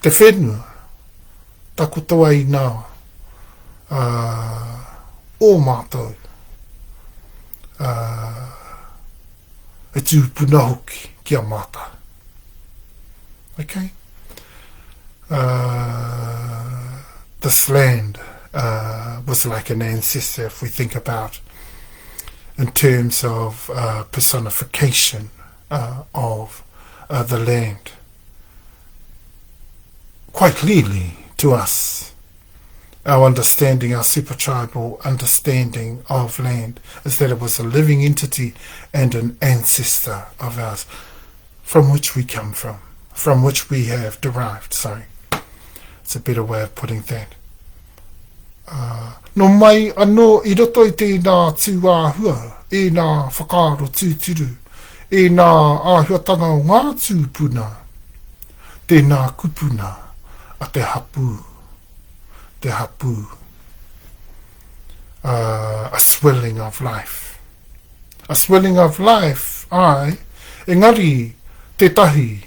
[SPEAKER 1] Te whenua, takutoa I nāua, o mātou, e tū puna hoki ki a mata. Okay? This land was like an ancestor, if we think about in terms of personification of the land. Quite clearly to us, our understanding, our super tribal understanding of land is that it was a living entity and an ancestor of ours, from which we come from which we have derived. Sorry, it's a better way of putting that. No mai anō I roto I tēnā tūāhua, e nā whakaaro tūturu, e nā āhuatanga o ngā tūpuna, tēnā kupuna a te hapu. Te hapu, a swelling of life. A swelling of life, engari, te tahi,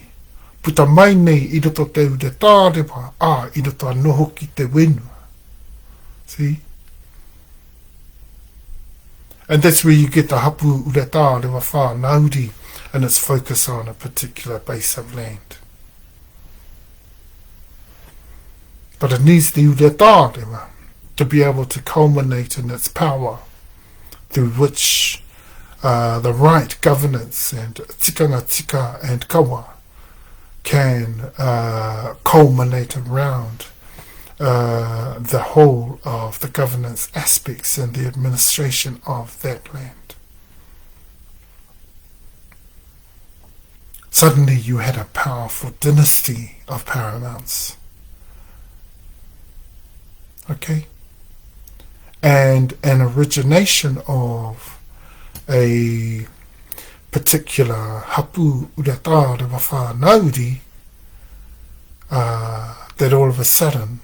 [SPEAKER 1] puta mai nei I roto te u te tārewa, I roto anō hoki te wenua. See? And that's where you get the hapu u te tārewa whānauri, and its focus on a particular base of land. But it needs the uretārewa to be able to culminate in its power, through which the right governance and tikanga tika and kawa can culminate around the whole of the governance aspects and the administration of that land. Suddenly you had a powerful dynasty of paramounts. Okay, and an origination of a particular hapu uretārewa whānauri that all of a sudden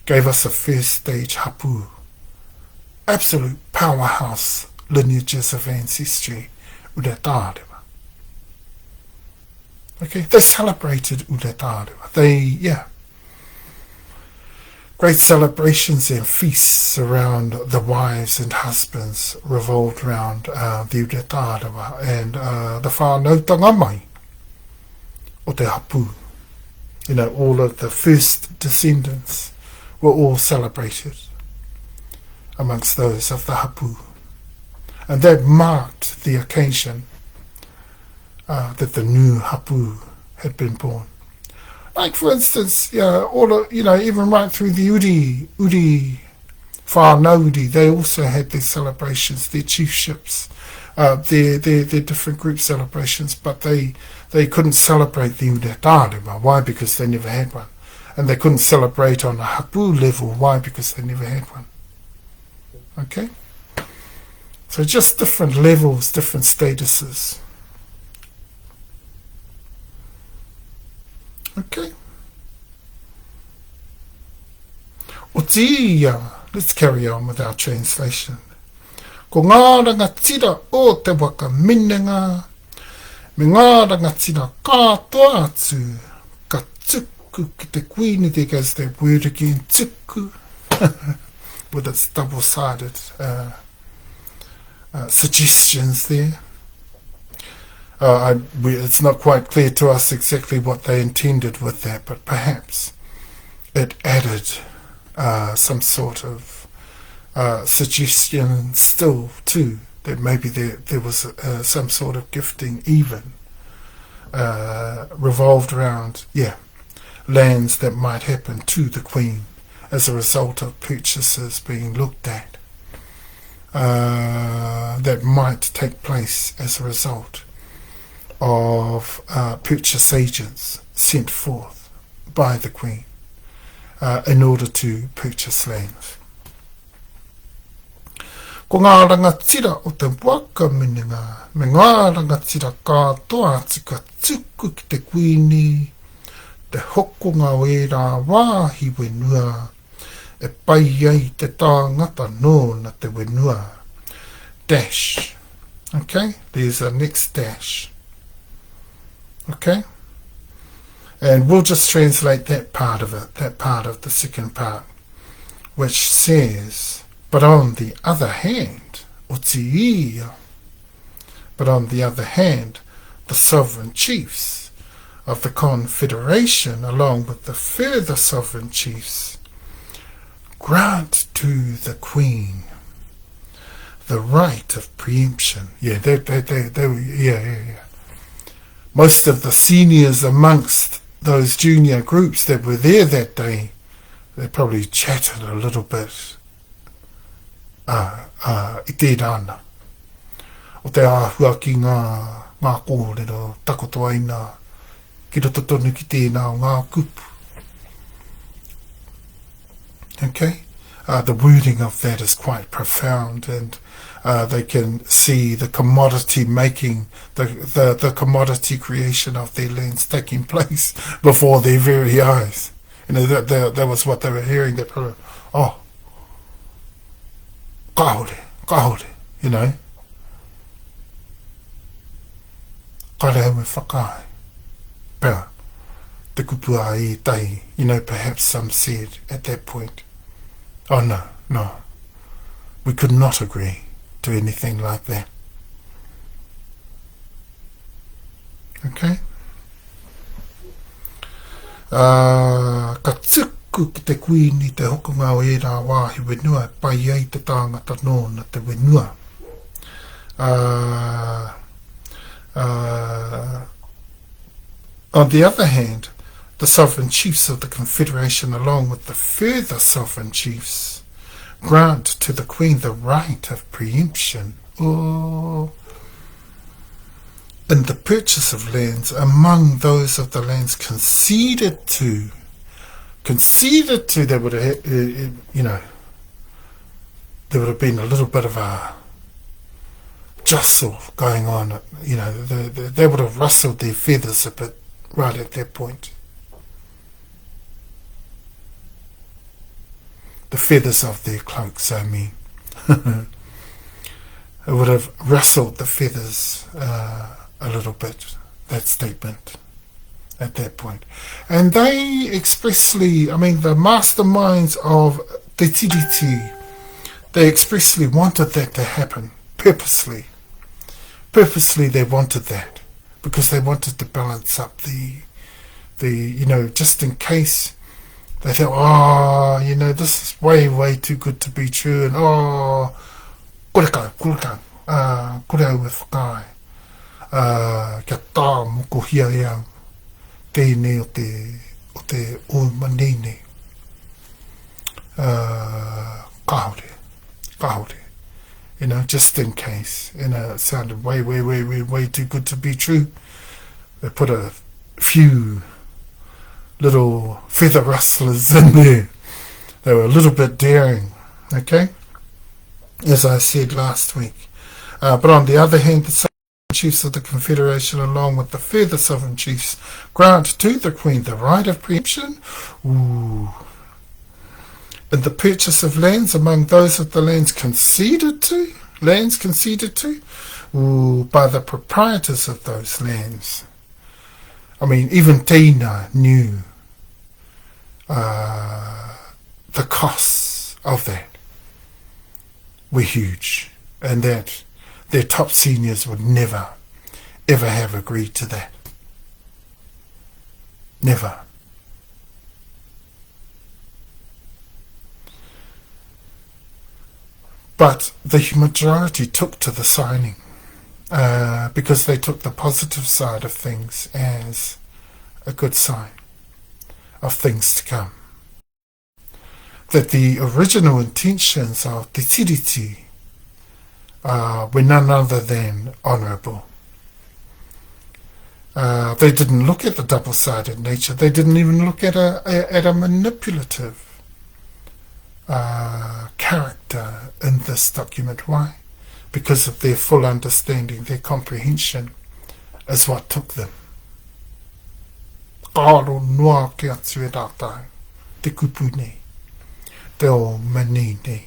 [SPEAKER 1] gave us a first stage hapu, absolute powerhouse lineages of ancestry uretārewa. Okay, they celebrated uretārewa. Great celebrations and feasts around the wives and husbands revolved around the uretārewa and the whānautanga mai o te hapu. all of the first descendants were all celebrated amongst those of the Hapu. And that marked the occasion that the new Hapu had been born. Like, for instance, even right through the Uri Whanauri, they also had their celebrations, their chiefships, their different group celebrations, but they couldn't celebrate the Uretarima. Why? Because they never had one. And they couldn't celebrate on a Hapu level. Why? Because they never had one. Okay? So just different levels, different statuses. Okay. Let's carry on with our translation. Ko ngā rangatira o te waka minenga, me ngā rangatira kātoa atu, ka tuku ki te kuini. There goes that word again, tuku, with its double-sided suggestions there. It's not quite clear to us exactly what they intended with that, but perhaps it added some sort of suggestion still too, that maybe there was some sort of gifting even revolved around lands that might happen to the Queen as a result of purchases being looked at, that might take place as a result of purchase agents sent forth by the Queen in order to purchase lands. Ko ngā rangatira o te waka minenga, me ngā rangatira kātoa atu ka tuku ki te kuini, te hokonga wera wāhi wenua, e pai ai te tāngata nō na te wenua. Dash. Okay, there's a next dash. Okay, and we'll just translate that part of it, that part of the second part, which says, but on the other hand, the sovereign chiefs of the Confederation, along with the further sovereign chiefs, grant to the Queen the right of preemption. Most of the seniors amongst those junior groups that were there that day, they probably chatted a little bit. I tērā ana. O te āhua ki ngā kōrero takotoaina, ki roto tonu ki tēnā o ngā kupu. Okay? The wording of that is quite profound, and they can see the commodity making, the commodity creation of their lands taking place before their very eyes. That was what they were hearing. They probably, kaore, Kareu me whakae. Pera, te kupua e tai, perhaps some said at that point. Oh no, we could not agree to anything like that. Okay? Ka tuku ki te kuini te hokonga o e rā wāhi wenua, pai ai te tāngata nō na te wenua. On the other hand, the sovereign chiefs of the Confederation, along with the further sovereign chiefs, grant to the Queen the right of preemption in the purchase of lands among those of the lands conceded to. There would have, there would have been a little bit of a jostle going on. They would have rustled their feathers a bit right at that point. The feathers of their cloaks, I mean. It would have rustled the feathers a little bit, that statement, at that point. And they expressly, the masterminds of TeTiriti, they expressly wanted that to happen, purposely. Purposely they wanted that, because they wanted to balance up the just in case they thought, oh, this is way, way too good to be true, and kurekau, kore au e whakae, kia tā moko hia e au, tēnei o te OuMaanei, kahore, just in case, it sounded way, way, way, way, way too good to be true. They put a few little feather rustlers in there. They were a little bit daring, okay, as I said last week. But on the other hand, the Sovereign Chiefs of the Confederation, along with the further Sovereign Chiefs, grant to the Queen the right of preemption in the purchase of lands among those of the lands conceded to by the proprietors of those lands. I mean, even Tina knew the costs of that were huge, and that their top seniors would never, ever have agreed to that. Never. But the majority took to the signing because they took the positive side of things as a good sign of things to come. That the original intentions of TeTiriti were none other than honourable. They didn't look at the double-sided nature. They didn't even look at a manipulative character in this document. Why? Because of their full understanding, their comprehension is what took them. Karo noa ki atu e rātou, te kupu nei, te OuMaanei nei.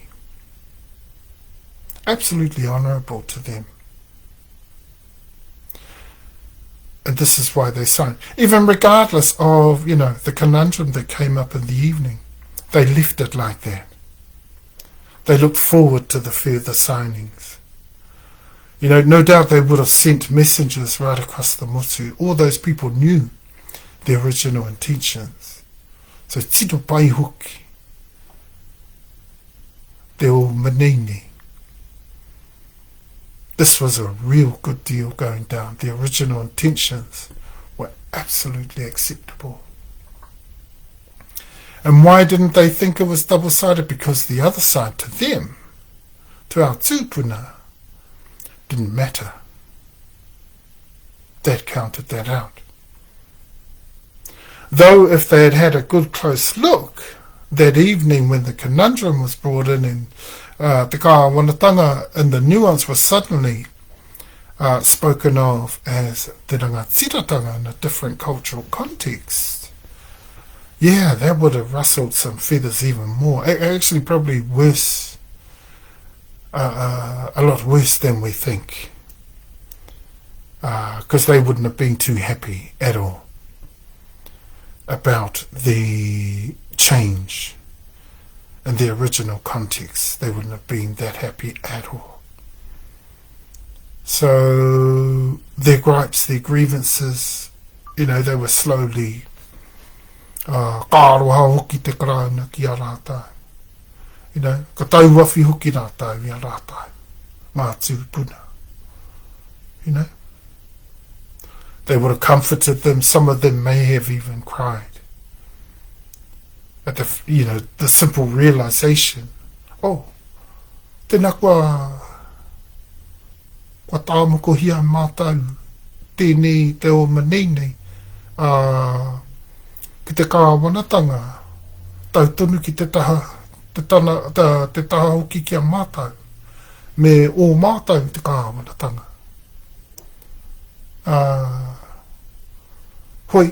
[SPEAKER 1] Absolutely honourable to them. And this is why they signed. Even regardless of, the conundrum that came up in the evening, they left it like that. They looked forward to the further signings. No doubt they would have sent messengers right across the motu. All those people knew the original intentions. So tito pai hoki, te OuMaanei. This was a real good deal going down. The original intentions were absolutely acceptable. And why didn't they think it was double-sided? Because the other side, to them, to our tūpuna, didn't matter. That counted that out. Though if they had had a good close look that evening when the conundrum was brought in and te kāwanatanga and the nuance was suddenly spoken of as te rangatiratanga in a different cultural context, yeah, that would have rustled some feathers even more. Actually, probably worse, a lot worse than we think, because they wouldn't have been too happy at all about the change in the original context. They wouldn't have been that happy at all. So their gripes, their grievances, they were slowly kāroha hoki te karauna ki a rātou. Ka tauwafi hoki rātou i a rātou. Mā tūpuna. They would have comforted them. Some of them may have even cried at the simple realization. Oh, tēnā kua tāmoko hia mātou, tēnei te OuMaanei nei, ki te kāwanatanga, tautonu ki te taha hoki ki a mātou, me o mātou te kāwanatanga. Hoi,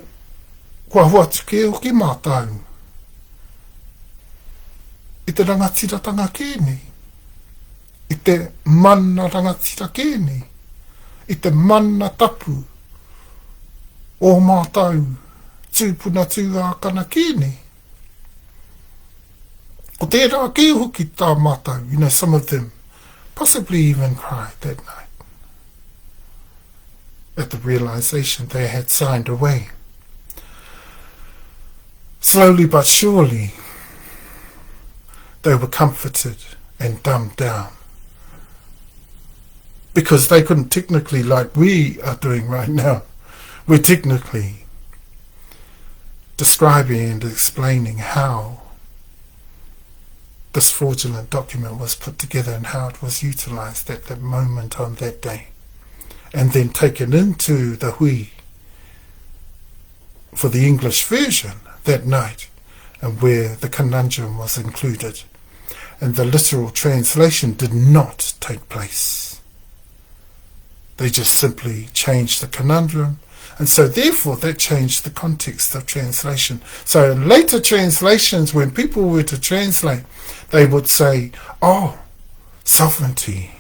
[SPEAKER 1] kua huatuke o ki mātou, i te rangatiratanga kēnei, i te mana rangatira kēnei, i te ManaTapu o mātou tūpuna tūākana kēnei. O tērā ki hoki tā mātou, some of them possibly even cried that night at the realization they had signed away. slowly but surely, they were comforted and dumbed down. Because they couldn't technically, like we are doing right now, we're technically describing and explaining how this fraudulent document was put together and how it was utilised at that moment on that day, and then taken into the hui for the English version that night, and where the conundrum was included, and the literal translation did not take place. They just simply changed the conundrum, and so therefore that changed the context of translation. So in later translations, when people were to translate, they would say, oh, sovereignty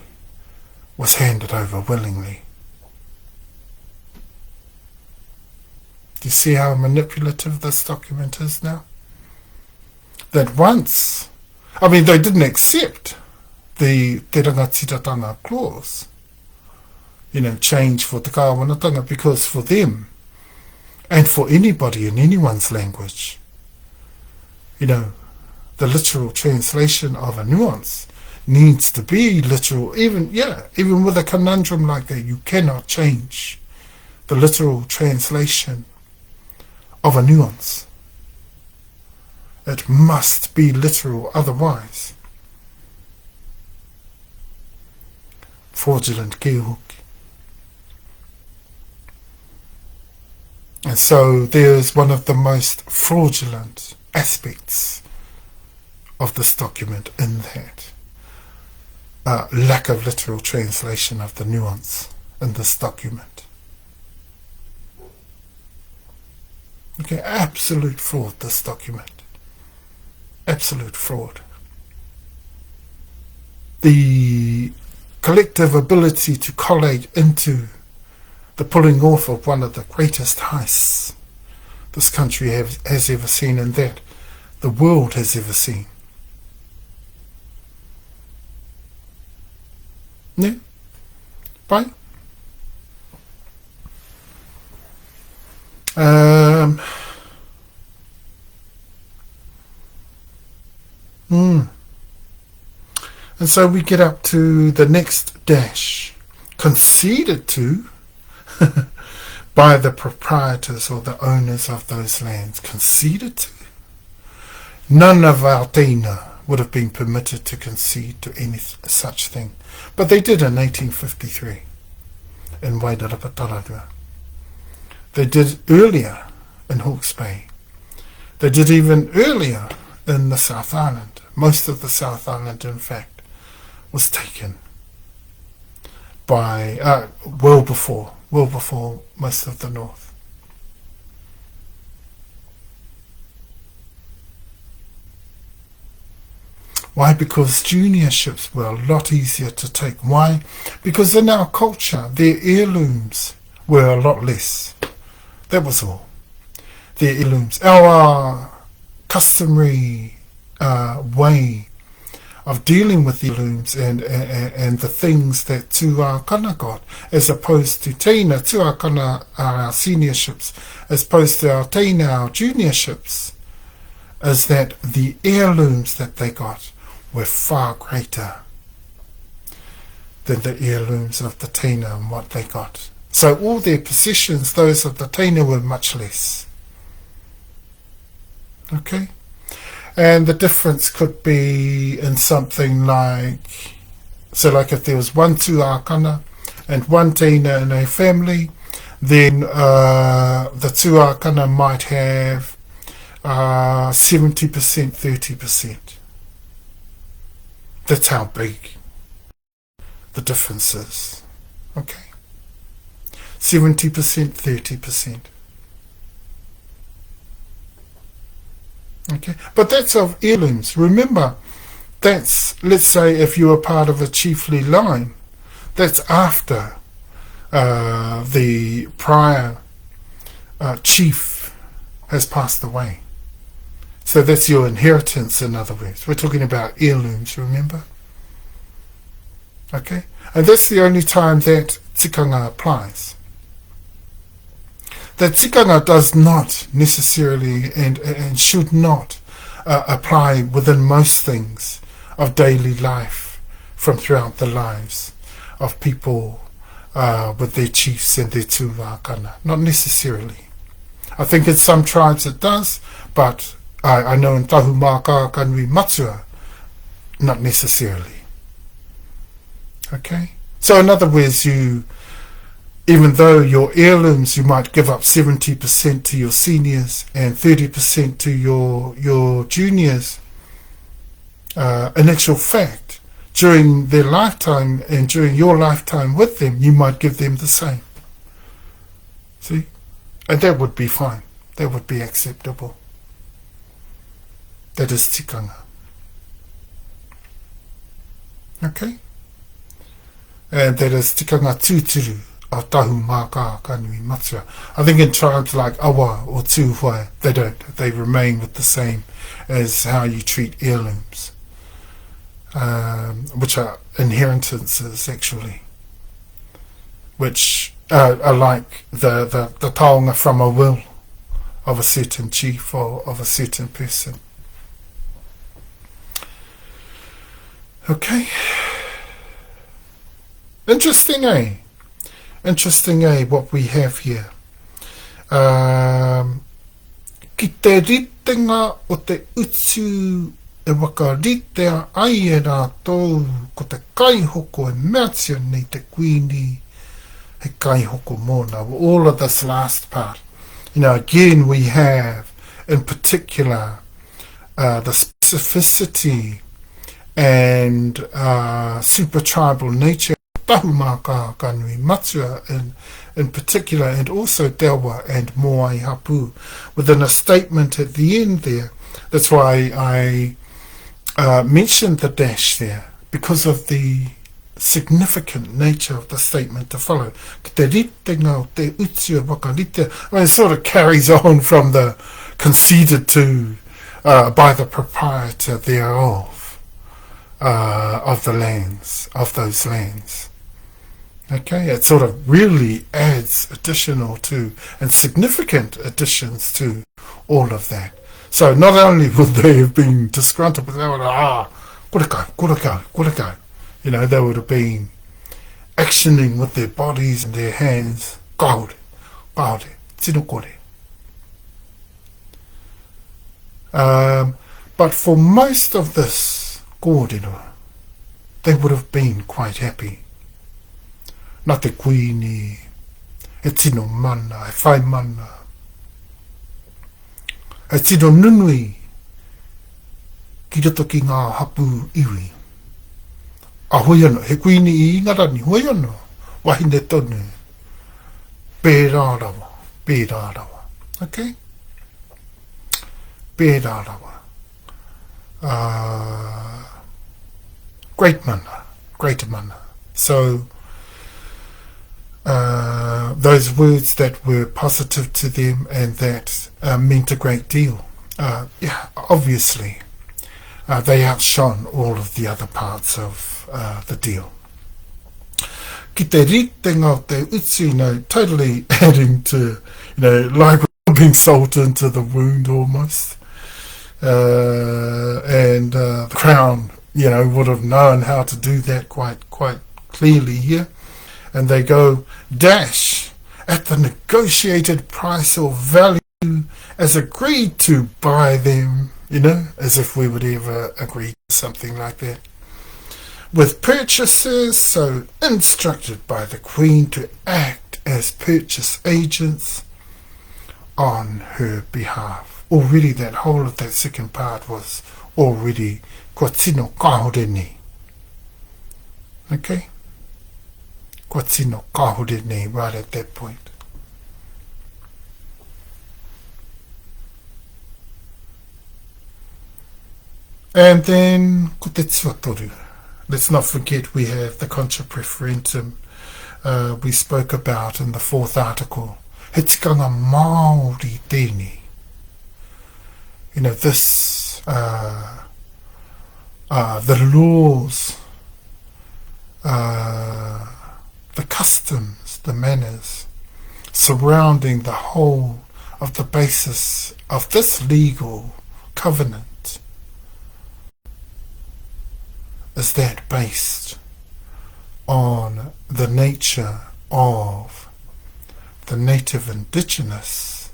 [SPEAKER 1] was handed over willingly. Do you see how manipulative this document is now? That once, I mean, they didn't accept the Te Rangatiratanga clause, change for Te Kāwanatanga, because for them, and for anybody in anyone's language, the literal translation of a nuance needs to be literal. Even with a conundrum like that, you cannot change the literal translation of a nuance. It must be literal, otherwise fraudulent kīhoki. And so there's one of the most fraudulent aspects of this document in that lack of literal translation of the nuance in this document. Okay, absolute fraud, this document. Absolute fraud. The collective ability to collate into the pulling off of one of the greatest heists this country has ever seen, and that the world has ever seen. Yeah? Bye. And so we get up to the next dash, conceded to by the proprietors or the owners of those lands. Conceded to. None of our teina would have been permitted to concede to any such thing. But they did in 1853 in Wairarapa. They did earlier in Hawke's Bay. They did even earlier in the South Island. Most of the South Island, in fact, was taken by well before most of the North. Why? Because juniorships were a lot easier to take. Why? Because in our culture, their heirlooms were a lot less. That was all. Their heirlooms. Our customary way of dealing with the heirlooms and the things that Tuakana got, as opposed to Teina, Tuakana are our seniorships, as opposed to our Teina, our juniorships, is that the heirlooms that they got were far greater than the heirlooms of the Teina and what they got. So all their possessions, those of the Teina, were much less. Okay? And the difference could be in something like, so like if there was one Tuakana and one Teina in a family, then the Tuakana might have 70%, 30%. That's how big the difference is. Okay? 70%, 30%. Okay, but that's of heirlooms. Remember, that's, let's say, if you are part of a chiefly line, that's after the prior chief has passed away. So that's your inheritance, in other words. We're talking about heirlooms, remember? Okay, and that's the only time that tikanga applies. that tikanga does not necessarily and should not apply within most things of daily life from throughout the lives of people with their chiefs and their tūākana. Not necessarily. I think in some tribes it does, but I know in Tahumaakaakanuimatua, not necessarily. Okay? So in other words, even though your heirlooms, you might give up 70% to your seniors and 30% to your juniors, in actual fact, during their lifetime and during your lifetime with them, you might give them the same. See? And that would be fine. That would be acceptable. That is tikanga. Okay? And that is tikanga tūturu of Tahumaakaakanuimatua. I think in tribes like Awa or Tūhoe, they don't. They remain with the same as how you treat heirlooms, which are inheritances actually, which are like the taonga from a will of a certain chief or of a certain person. Okay. Interesting, eh? Interesting, eh, what we have here. Ki te ritenga o te utu e wakaritea ai e rātou ko te kaihoko e meatia nei te kuini he kaihoko mōna. All of this last part. You know, again we have in particular the specificity and super tribal nature of Tahumaakaakanuimatua in particular, and also Dewa and Moai Hapu within a statement at the end there. That's why I mentioned the dash there, because of the significant nature of the statement to follow. I mean, it sort of carries on from the conceded to by the proprietor thereof of the lands, of those lands. Okay, it sort of really adds additional to and significant additions to all of that. So not only would they have been disgruntled, but they would have, go. You know, they would have been actioning with their bodies and their hands. Kaore, tino kore. But for most of this kōrero, they would have been quite happy. Nā te kuini, e tino mana, e whai mana, e tino nunui, ki roto ki ngā hapu iwi. A hoi anō, he kuini I ingarani, hoi anō, wahine tonu, pērā rawa, okay? Pērā rawa. Great mana. So, those words that were positive to them and that meant a great deal, obviously, they outshone all of the other parts of the deal. Ki te ritenga o te utu, totally adding to, like rubbing salt into the wound almost. And the Crown, would have known how to do that quite clearly here. And they go, dash, at the negotiated price or value as agreed to by them, as if we would ever agree to something like that. With purchasers so instructed by the Queen to act as purchase agents on her behalf. Already that whole of that second part was already kua tino kāhore nei. Okay? Kua tino kāhore nei right at that point. And then ko te tuatoru. Let's not forget we have the contra preferentum we spoke about in the 4th article. He tikanga Māori tēnei. This, the laws, the customs, the manners surrounding the whole of the basis of this legal covenant is that based on the nature of the native indigenous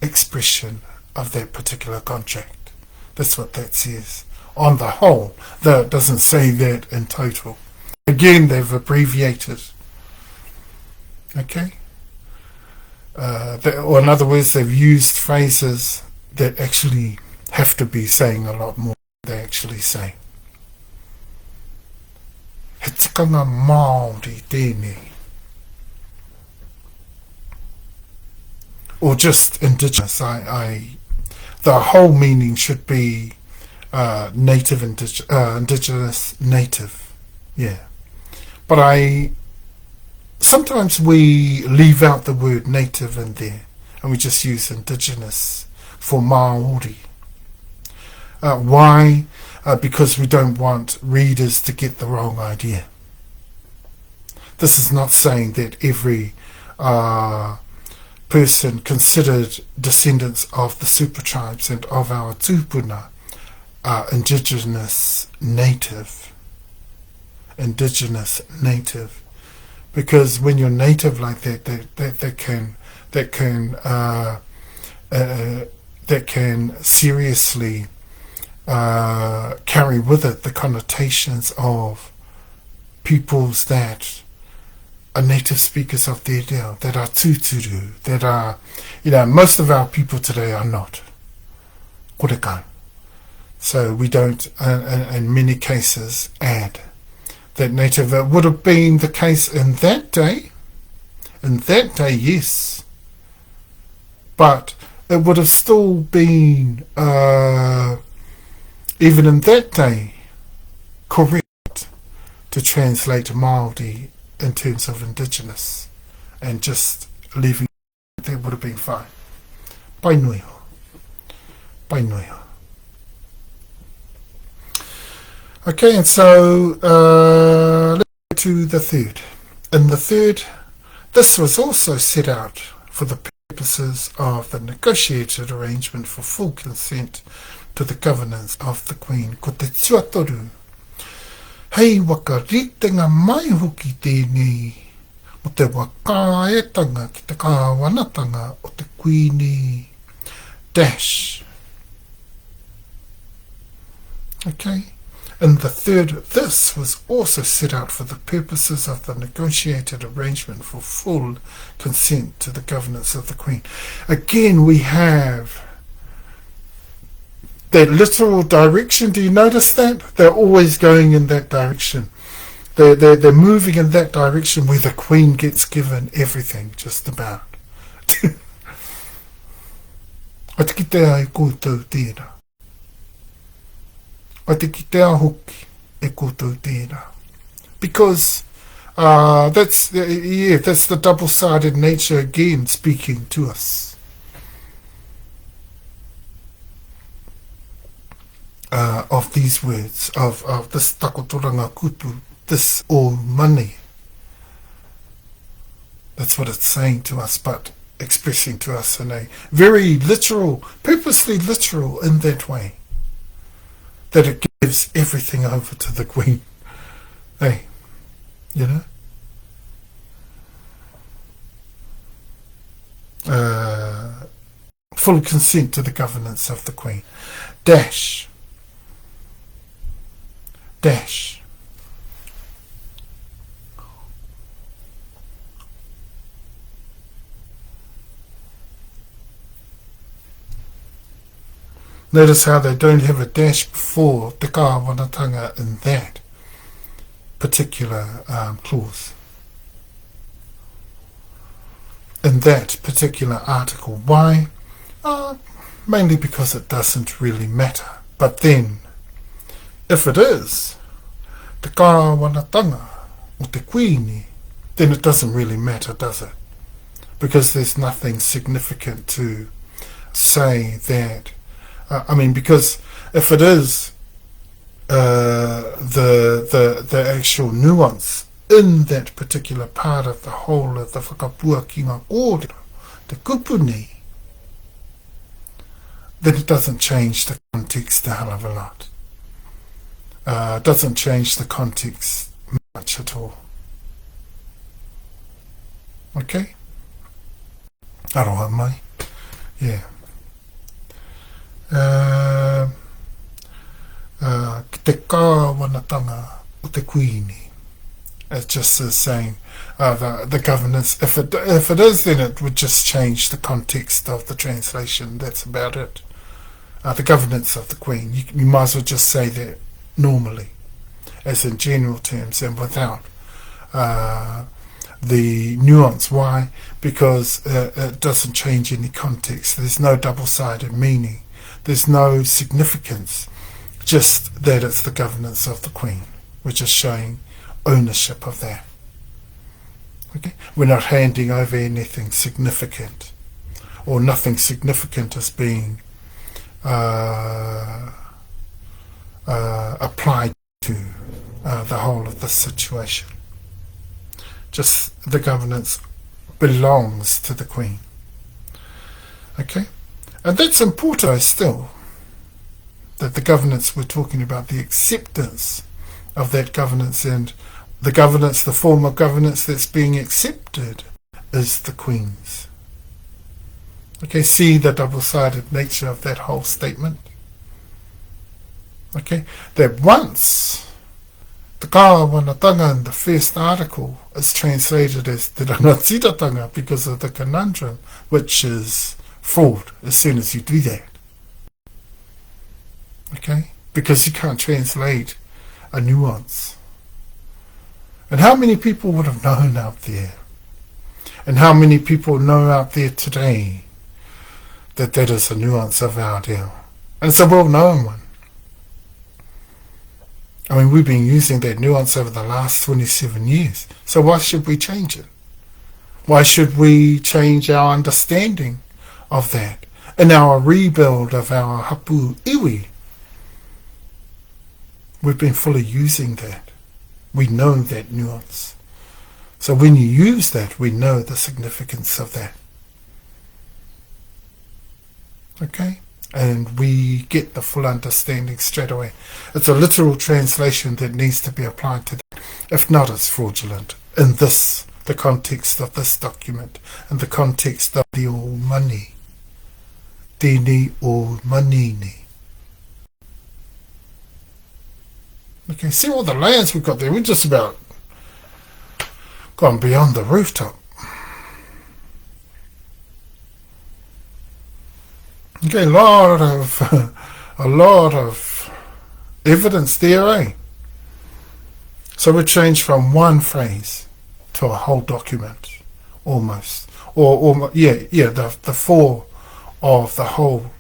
[SPEAKER 1] expression of that particular contract. That's what that says. On the whole, though it doesn't say that in total. Again, they've abbreviated. Okay? Or in other words, they've used phrases that actually have to be saying a lot more than they actually say. He tikanga Māori tēnei. Or just indigenous. The whole meaning should be native, indigenous, native. Yeah. But sometimes we leave out the word native in there and we just use indigenous for Māori. Why? Because we don't want readers to get the wrong idea. This is not saying that every person considered descendants of the super tribes and of our tūpuna are indigenous native. Indigenous native. Because when you're native like that can seriously carry with it the connotations of peoples that are native speakers of their reo, that are tūturu, that are, most of our people today are not. Korekai. So we don't, in many cases, add that native. It would have been the case in that day. In that day, yes. But it would have still been, even in that day, correct to translate Māori in terms of indigenous, and just leaving that would have been fine. Painoiho. Painoiho. Okay, and so let's go to the third. In the third, this was also set out for the purposes of the negotiated arrangement for full consent to the governance of the Queen. Ko te tuatoru. Hei wakaritenga mai hoki tēnei o te wakaetanga ki te kāwanatanga o te Queen dash. Okay. And the third, this was also set out for the purposes of the negotiated arrangement for full consent to the governance of the Queen. Again, we have that literal direction. Do you notice that? They're always going in that direction. They're moving in that direction where the Queen gets given everything, just about. Atikitea e koutou tērā. Atikitea hoki e koutou tērā. Because that's the double-sided nature again speaking to us. Of these words, of this takotoranga kupu, this OuMaanei. That's what it's saying to us, but expressing to us in a very literal, purposely literal in that way, that it gives everything over to the Queen. Hey, full consent to the governance of the Queen. Dash. Notice how they don't have a dash before te kāwanatanga in that particular clause. In that particular article. Why? Mainly because it doesn't really matter. But then, if it is te kāwanatanga o te Queen, then it doesn't really matter, does it? Because there's nothing significant to say that. Because if it is the actual nuance in that particular part of the whole of the whakapua ki ngā kōrero, the kupuni, then it doesn't change the context a hell of a lot. Doesn't change the context much at all. Okay? Aroha mai. Yeah. Ki te kāwanatanga o te kuini. It just is saying the governance. If it is, then it would just change the context of the translation. That's about it. The governance of the Queen. You might as well just say that normally, as in general terms, and without the nuance. Why? Because it doesn't change any context. There's no double-sided meaning. There's no significance. Just that it's the governance of the Queen. We're just showing ownership of that. Okay? We're not handing over anything significant, or nothing significant is being applied to the whole of the situation. Just the governance belongs to the Queen. Okay? And that's important still, that the governance, we're talking about the acceptance of that governance, and the governance, the form of governance that's being accepted is the Queen's. Okay, see the double-sided nature of that whole statement. Okay, that once the kāwanatanga in the first article is translated as te rangatiratanga because of the conundrum, which is fraud as soon as you do that. Okay, because you can't translate a nuance. And how many people would have known out there? And how many people know out there today that that is a nuance of our deal? And it's a well-known one. I mean, we've been using that nuance over the last 27 years. So why should we change it? Why should we change our understanding of that? In our rebuild of our ReoHapuIwi, we've been fully using that. We know that nuance. So when you use that, we know the significance of that. Okay? And we get the full understanding straight away. It's a literal translation that needs to be applied to that. If not, it's fraudulent. In this, the context of this document, in the context of the OuMaanei, Tēnei o manini. Okay, see all the layers we've got there. We're just about gone beyond the rooftop. Okay, a lot of evidence there, eh? So we changed from one phrase to a whole document, almost, or the four of the whole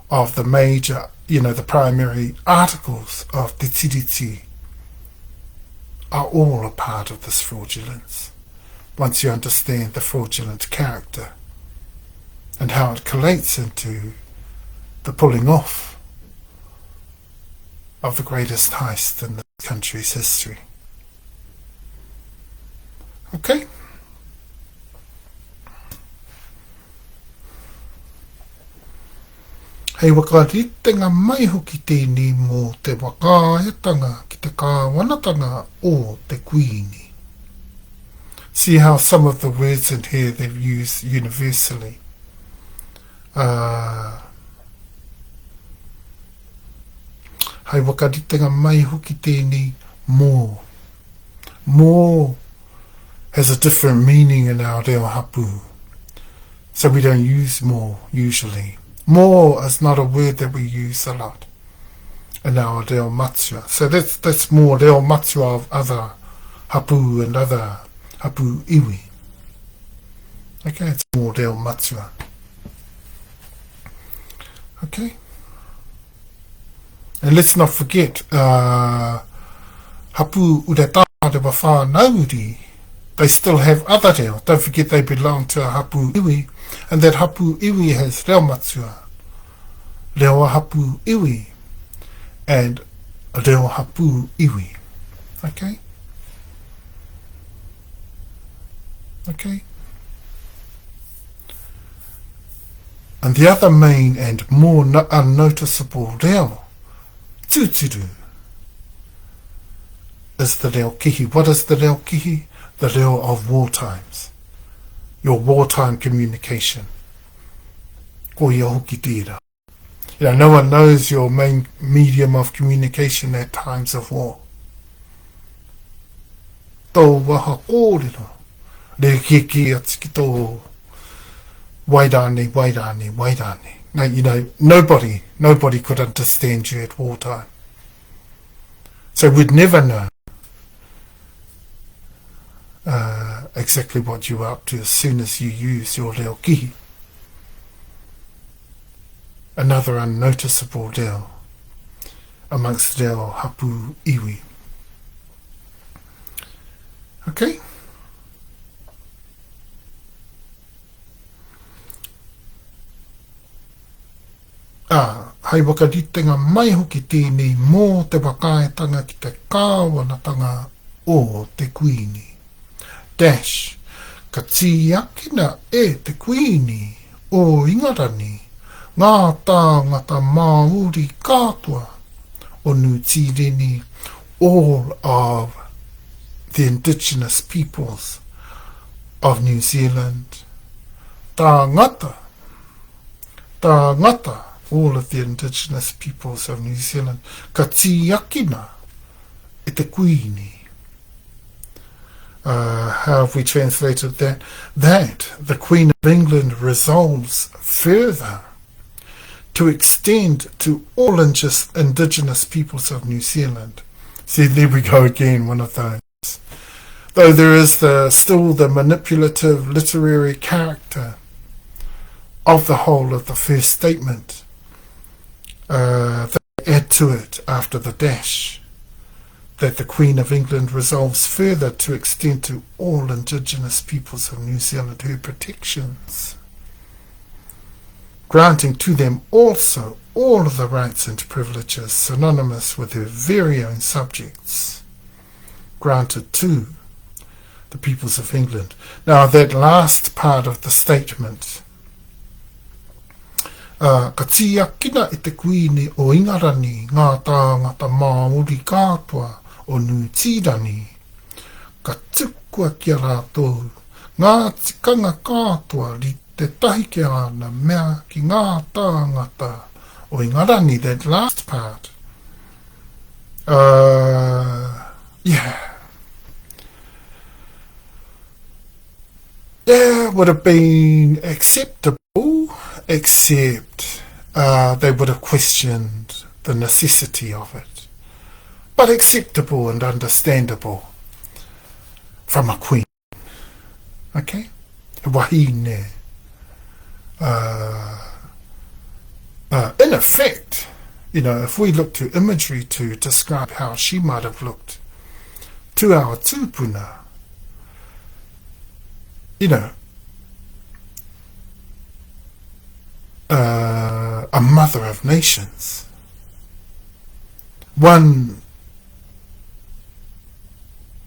[SPEAKER 1] of the major, the primary articles of TeTiriti are all a part of this fraudulence. Once you understand the fraudulent character and how it collates into the pulling off of the greatest heist in the country's history. Okay? Hei wakaritanga mai hoki tēnei mō te wakaetanga ki te kāwanatanga o te kuini. See how some of the words in here they've used universally. Hei wakaritanga mai hoki tēnei mō. Mō has a different meaning in our reo hapu. So we don't use more usually. More is not a word that we use a lot in our reo matua. So that's more reo matua of other hapu and other ReoHapuIwi. Okay, it's more reo matua. Okay. And let's not forget, Hapu ureta te wawha nauri, they still have other reo. Don't forget they belong to a ReoHapuIwi, and that ReoHapuIwi has reo matua, ReoHapuIwi, and ReoHapuIwi. Okay? Okay? And the other main and more unnoticeable reo, Tutura, is the reo kihi. What is the reo kihi? The reo of war times. Your wartime communication. Ko ia hoki tērā. You know, no one knows your main medium of communication at times of war. Tō waha kōrero. Re keke atiki tō wairane, wairane, wairane. No, you know, nobody could understand you at wartime. So we'd never know exactly what you were up to as soon as you use your reo kihi. Another unnoticeable reo amongst ReoHapuIwi. Okay? Hei wakaritenga mai hoki tēnei mō te wakaetanga ki te kāwanatanga o te kuini. Dash, ka tīakina e te kuini o Ingarani, ngā tāngata Māori katoa o TeTiriti, all of the indigenous peoples of New Zealand. Tāngata, all of the indigenous peoples of New Zealand. Ka tīakina e te kuini. How have we translated that? That the Queen of England resolves further to extend to all indigenous peoples of New Zealand. See, there we go again, one of those. Though there is still the manipulative literary character of the whole of the first statement, they add to it after the dash, that the Queen of England resolves further to extend to all indigenous peoples of New Zealand her protections, granting to them also all of the rights and privileges synonymous with her very own subjects, granted to the peoples of England. Now that last part of the statement, ka tīakina e te kuini o Ingarani, ngā tāngata Māori katoa o TeTiriti, ka tukua ki a rātou, ngā tikanga katoa li te tahi ki ana mea ki ngā tāngata o Ingarani. That last part, would have been acceptable, except they would have questioned the necessity of it. But acceptable and understandable from a queen. Okay? Wahine. In effect, you know, if we look to imagery to describe how she might have looked to our tūpuna, you know, a mother of nations, one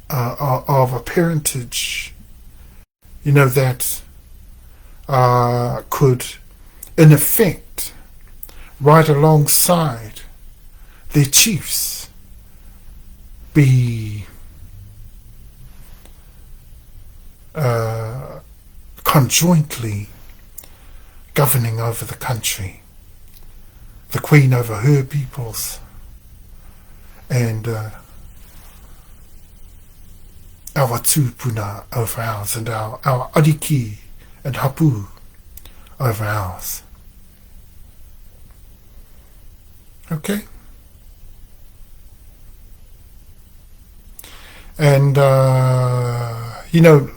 [SPEAKER 1] of a parentage, you know, that could, in effect, right alongside their chiefs, be conjointly governing over the country, the Queen over her peoples, and our tūpuna over ours, and our ariki and hapu over ours. Okay? And you know,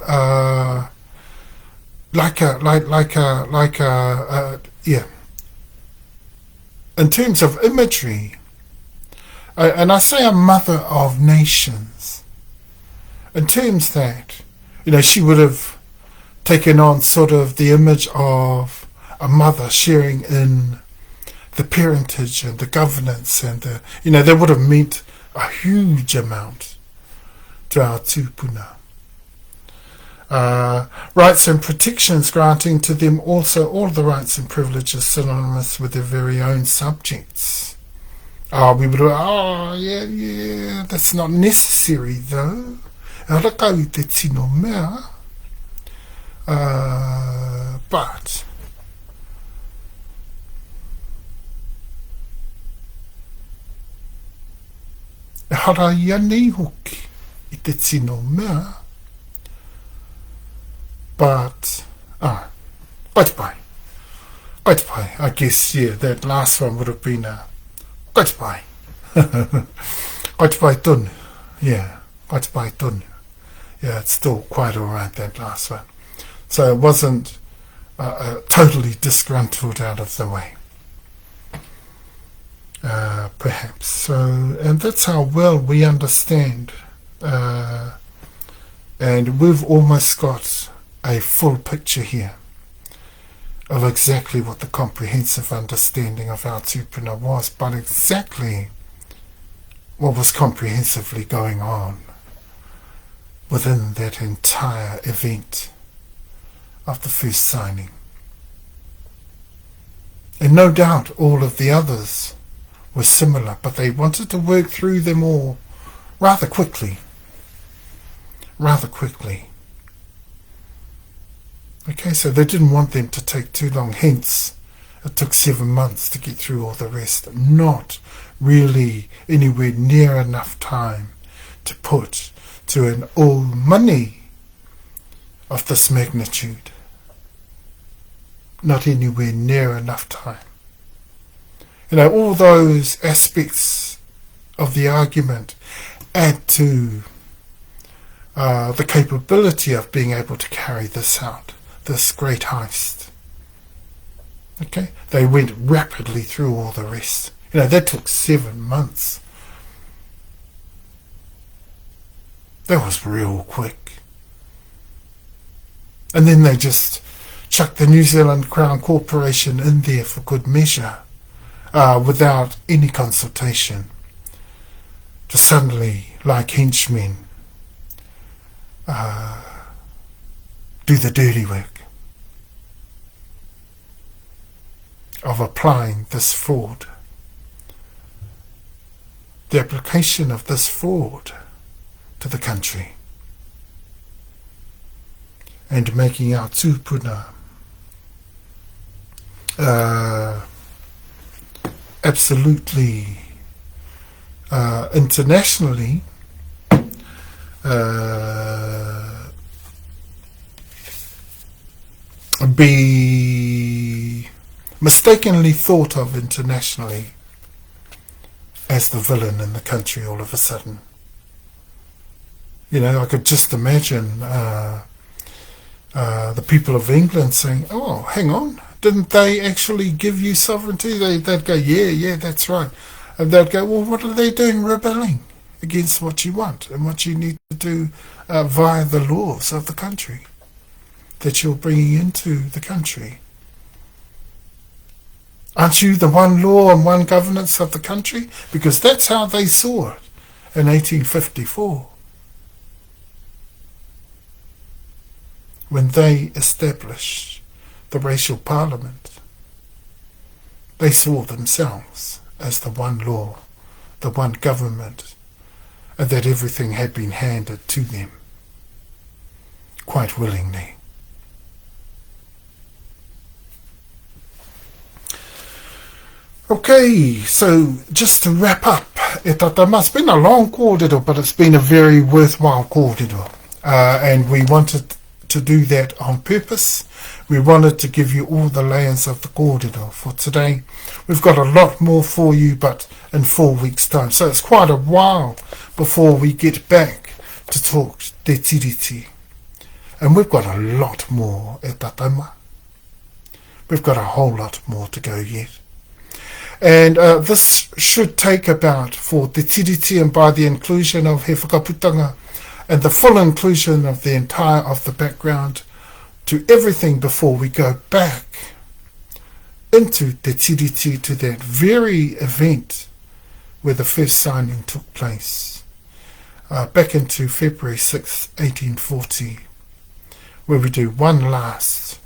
[SPEAKER 1] in terms of imagery, and I say a mother of nations, in terms that, you know, she would have taken on sort of the image of a mother sharing in the parentage and the governance, and the, you know, that would have meant a huge amount to our tūpuna. rights and protections granting to them also all the rights and privileges synonymous with their very own subjects. We would yeah, that's not necessary though. Rakau te tino mea, but hara ia nei hoki I te tino mea, but kaitipai, I guess, yeah, that last one would have been kaitipai. Kaitipai tonu, yeah, kaitipai tonu. Yeah, it's still quite alright, that last one. So it wasn't totally disgruntled out of the way. Perhaps. So, and that's how well we understand. And we've almost got a full picture here of exactly what the comprehensive understanding of our tupuna was, but exactly what was comprehensively going on within that entire event of the first signing. And no doubt all of the others were similar, but they wanted to work through them all rather quickly. Okay, so they didn't want them to take too long, hence it took 7 months to get through all the rest. Not really anywhere near enough time to put to an OuMaanei of this magnitude. Not anywhere near enough time. You know, all those aspects of the argument add to the capability of being able to carry this out, this great heist. Okay, they went rapidly through all the rest. You know, that took 7 months. That was real quick. And then they just chucked the New Zealand Crown Corporation in there for good measure, without any consultation, to suddenly, like henchmen, do the dirty work of applying this fraud, the application of this fraud to the country, and making our tupuna absolutely internationally be mistakenly thought of internationally as the villain in the country all of a sudden. You know, I could just imagine the people of England saying, oh, hang on, didn't they actually give you sovereignty? They'd go, yeah, that's right. And they'd go, well, what are they doing? Rebelling against what you want and what you need to do via the laws of the country that you're bringing into the country. Aren't you the one law and one governance of the country? Because that's how they saw it in 1854. When they established the racial parliament, they saw themselves as the one law, the one government, and that everything had been handed to them quite willingly. Okay, so just to wrap up, it's been a long kōrero, but it's been a very worthwhile kōrero, and we wanted to do that on purpose. We wanted to give you all the layers of the kōrero for today. We've got a lot more for you, but in 4 weeks' time. So it's quite a while before we get back to talk TeTiriti. And we've got a lot more at Tatama. We've got a whole lot more to go yet. And this should take about, for TeTiriti, and by the inclusion of he whakaputanga and the full inclusion of the entire of the background to everything before we go back into TeTiriti, to that very event where the first signing took place, back into February 6, 1840, where we do one last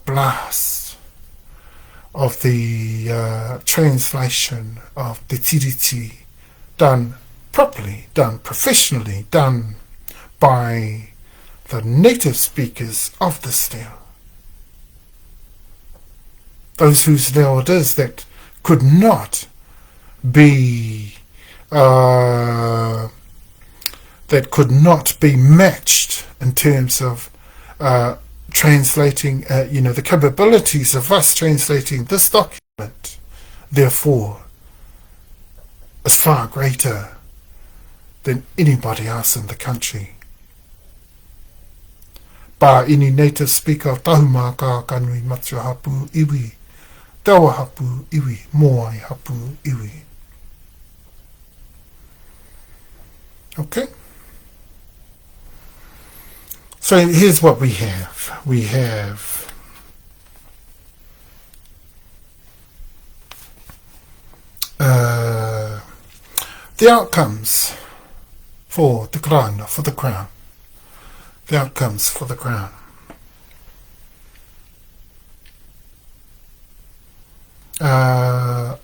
[SPEAKER 1] blast of the translation of TeTiriti, done properly, done professionally, done by the native speakers of this reo. Those whose reo it is that could not be matched in terms of translating, the capabilities of us translating this document, therefore, is far greater than anybody else in the country. Ba any native speaker of Tahumaakaakanuimatua ReoHapuIwi, ReoHapuIwi, MaakeiiKouMei. Okay? So here's what we have. We have the outcomes for the crown. The outcomes for the crown.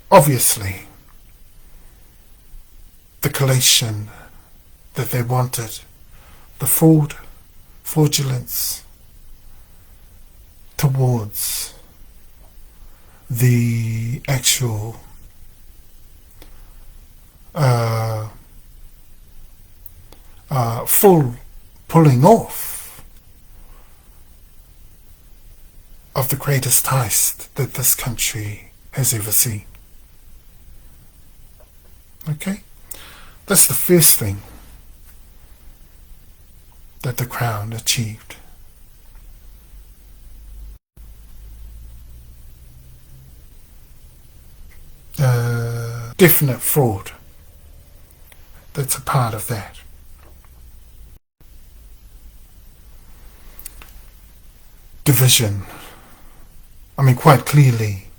[SPEAKER 1] Obviously, the collation that they wanted, the fraudulence towards the actual full pulling off of the greatest heist that this country has ever seen. Okay? That's the first thing that the Crown achieved. Definite fraud. That's a part of that. Division. I mean, quite clearly,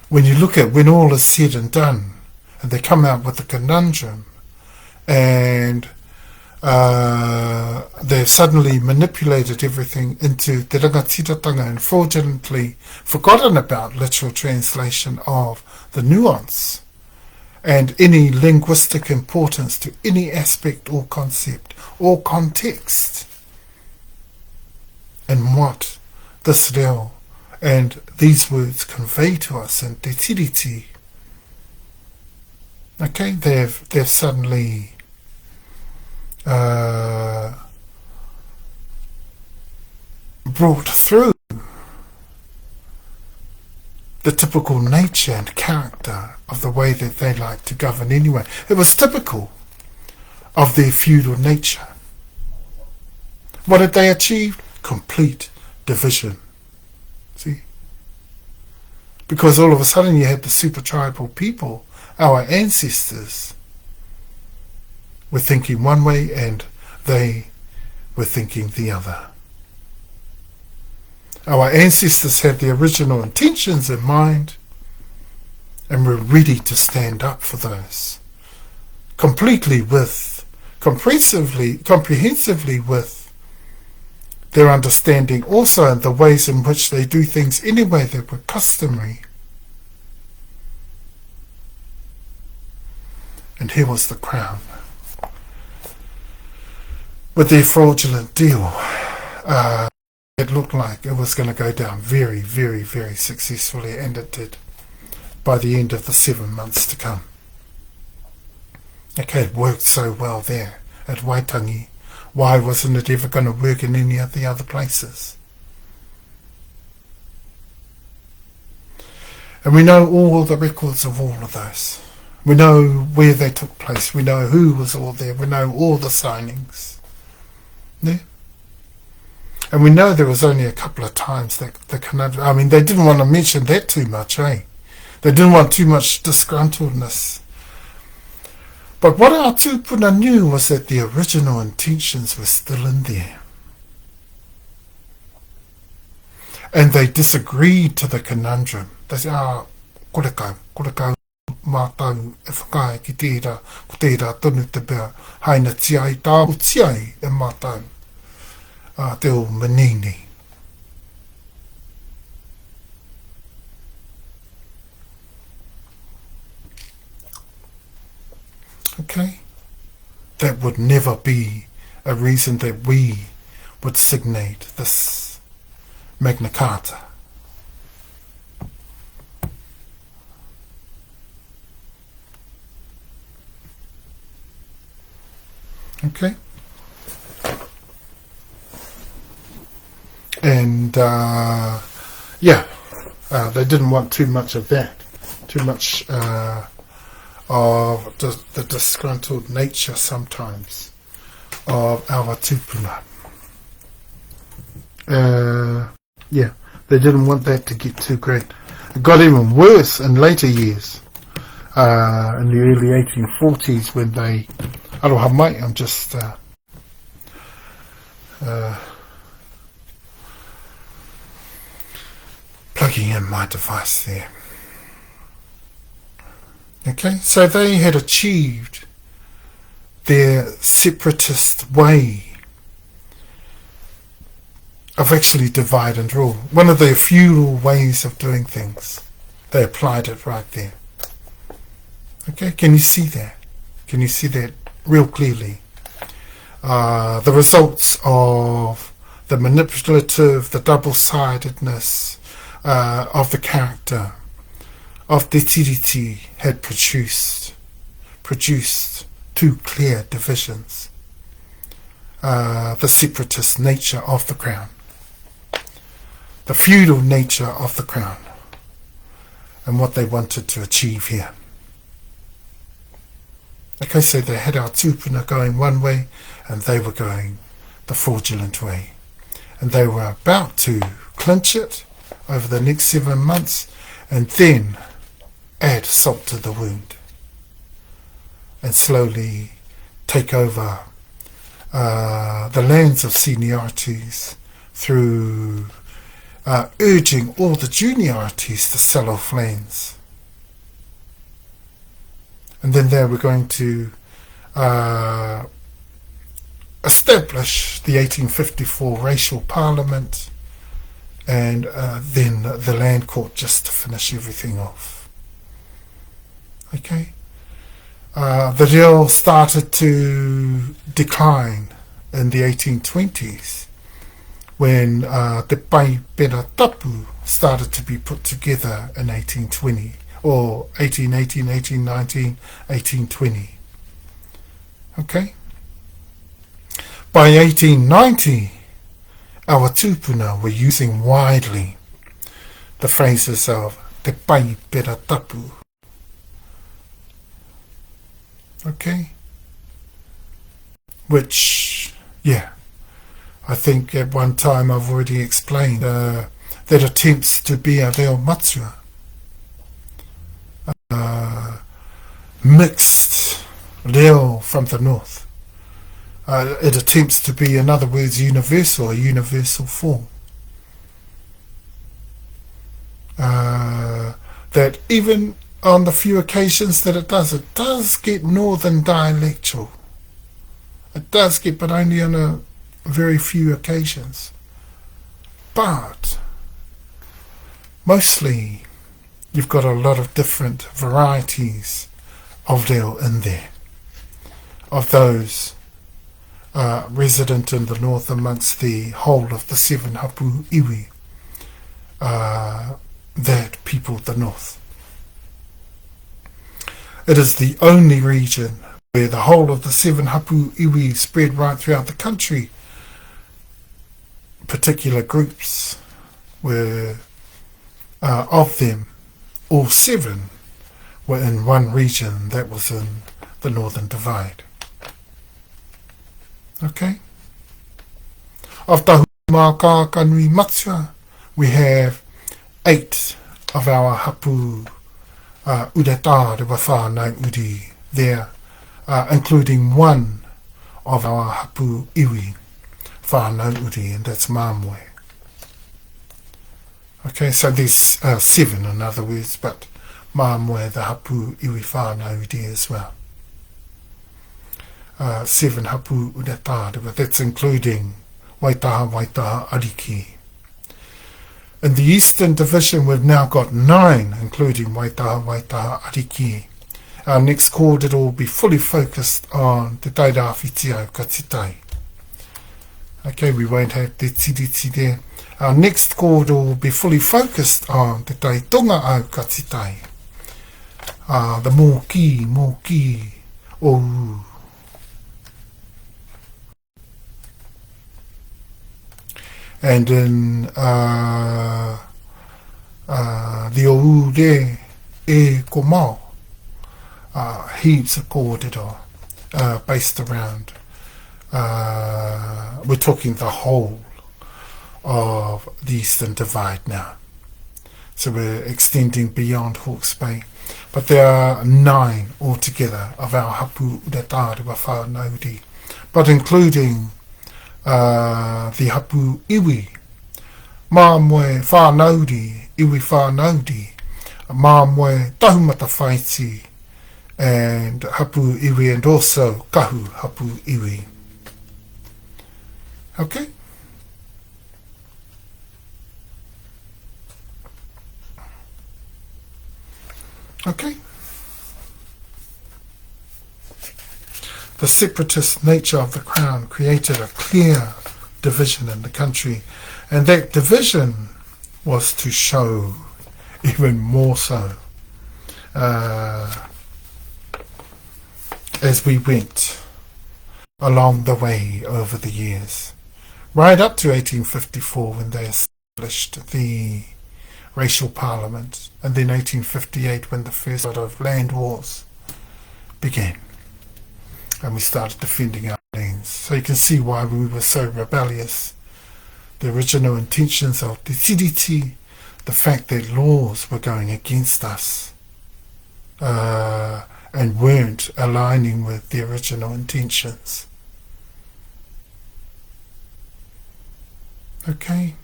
[SPEAKER 1] when you look at when all is said and done, and they come out with the conundrum, and they've suddenly manipulated everything into te rangatiratanga and fraudulently forgotten about literal translation of the nuance and any linguistic importance to any aspect or concept or context and what this reo and these words convey to us in TeTiriti. Okay, they've suddenly brought through the typical nature and character of the way that they like to govern anyway. It was typical of their feudal nature. What did they achieve? Complete division. See? Because all of a sudden you had the super tribal people, our ancestors, were thinking one way and they were thinking the other. Our ancestors had the original intentions in mind and were ready to stand up for those, comprehensively with their understanding also in the ways in which they do things anyway that were customary. And here was the Crown with their fraudulent deal. It looked like it was going to go down very, very, very successfully, and it did by the end of the 7 months to come. Okay, it worked so well there at Waitangi. Why wasn't it ever going to work in any of the other places? And we know all the records of all of those. We know where they took place. We know who was all there. We know all the signings. Yeah? And we know there was only a couple of times that the conundrum, I mean, they didn't want to mention that too much, eh? They didn't want too much disgruntledness. But what our tūpuna knew was that the original intentions were still in there. And they disagreed to the conundrum. They said, kore kau, mātau e whakae ki tērā, ko tērā tonu te bea, haina tiai, tāu tiai e mātau. te OuMaanei. Okay? That would never be a reason that we would signate this MagnaCarta. Okay? And, they didn't want too much of that. Too much of the disgruntled nature sometimes of our tupuna. They didn't want that to get too great. It got even worse in later years, in the early 1840s, when they ReoHapuIwi, I'm just plugging in my device there. Okay, so they had achieved their separatist way of actually divide and rule. One of their feudal ways of doing things. They applied it right there. Okay, can you see that? Can you see that real clearly? The results of the manipulative, the double-sidedness of the character of TeTiriti had produced two clear divisions. The separatist nature of the crown, the feudal nature of the crown, and what they wanted to achieve here. Okay, so they had our tupuna going one way, and they were going the fraudulent way. And they were about to clinch it over the next 7 months, and then add salt to the wound, and slowly take over the lands of seniorities through urging all the juniorities to sell off lands. And then they were going to establish the 1854 racial parliament, and then the land court, just to finish everything off. Okay, the reo started to decline in the 1820s when the ManaTapu started to be put together in 1820, or 1818, 1819, 1820. Okay, by 1890, our tupuna were using widely the phrases of te ManaTapu. Okay, which, I think at one time I've already explained that attempts to be a reo matua, mixed reo from the north. It attempts to be, in other words, universal, a universal form. That even on the few occasions that it does get northern dialectal. It does get, but only on a very few occasions. But mostly you've got a lot of different varieties of reo in there, of those resident in the north amongst the whole of the 7 HapuIwi that people the north. It is the only region where the whole of the 7 HapuIwi spread right throughout the country. Particular groups were, of them, all 7 were in one region, that was in the NorthernDivide. Okay? Of Tahumaakaakanuimatua, we have 8 of our Hapu Udata de Whānau Udi there, including 1 of our HapuIwi Whānau Udi, and that's ManaWenua. Okay, so there's 7 in other words, but ManaWenua, the HapuIwi Whānau Udi as well. 7 Hapu Udata, but that's including Waitaha Ariki. In the Eastern Division, we've now got 9, including Waitaha Ariki. Our next quarter will be fully focused on Te Tairāwhiti AukatiTai. Okay, we won't have TeTiriti there. Our next quarter will be fully focused on Te Taitonga AukatiTai. The Mōki, o. And in the o there, komau. Heaps of corridor based around, we're talking the whole of the Eastern Divide now. So we're extending beyond Hawke's Bay. But there are 9 altogether of our Hapu Uratārua whānauri, but including the HapuIwi, Māmoe whānauri, iwi whānauri, Māmoe Tahumaakaakanuimatua, and HapuIwi, and also HapuIwi. Okay? Okay? The separatist nature of the Crown created a clear division in the country, and that division was to show even more so as we went along the way over the years, right up to 1854 when they established the racial parliament, and then 1858 when the first sort of land wars began and we started defending our lands. So you can see why we were so rebellious. The original intentions of TeTiriti, the fact that laws were going against us and weren't aligning with the original intentions. Okay?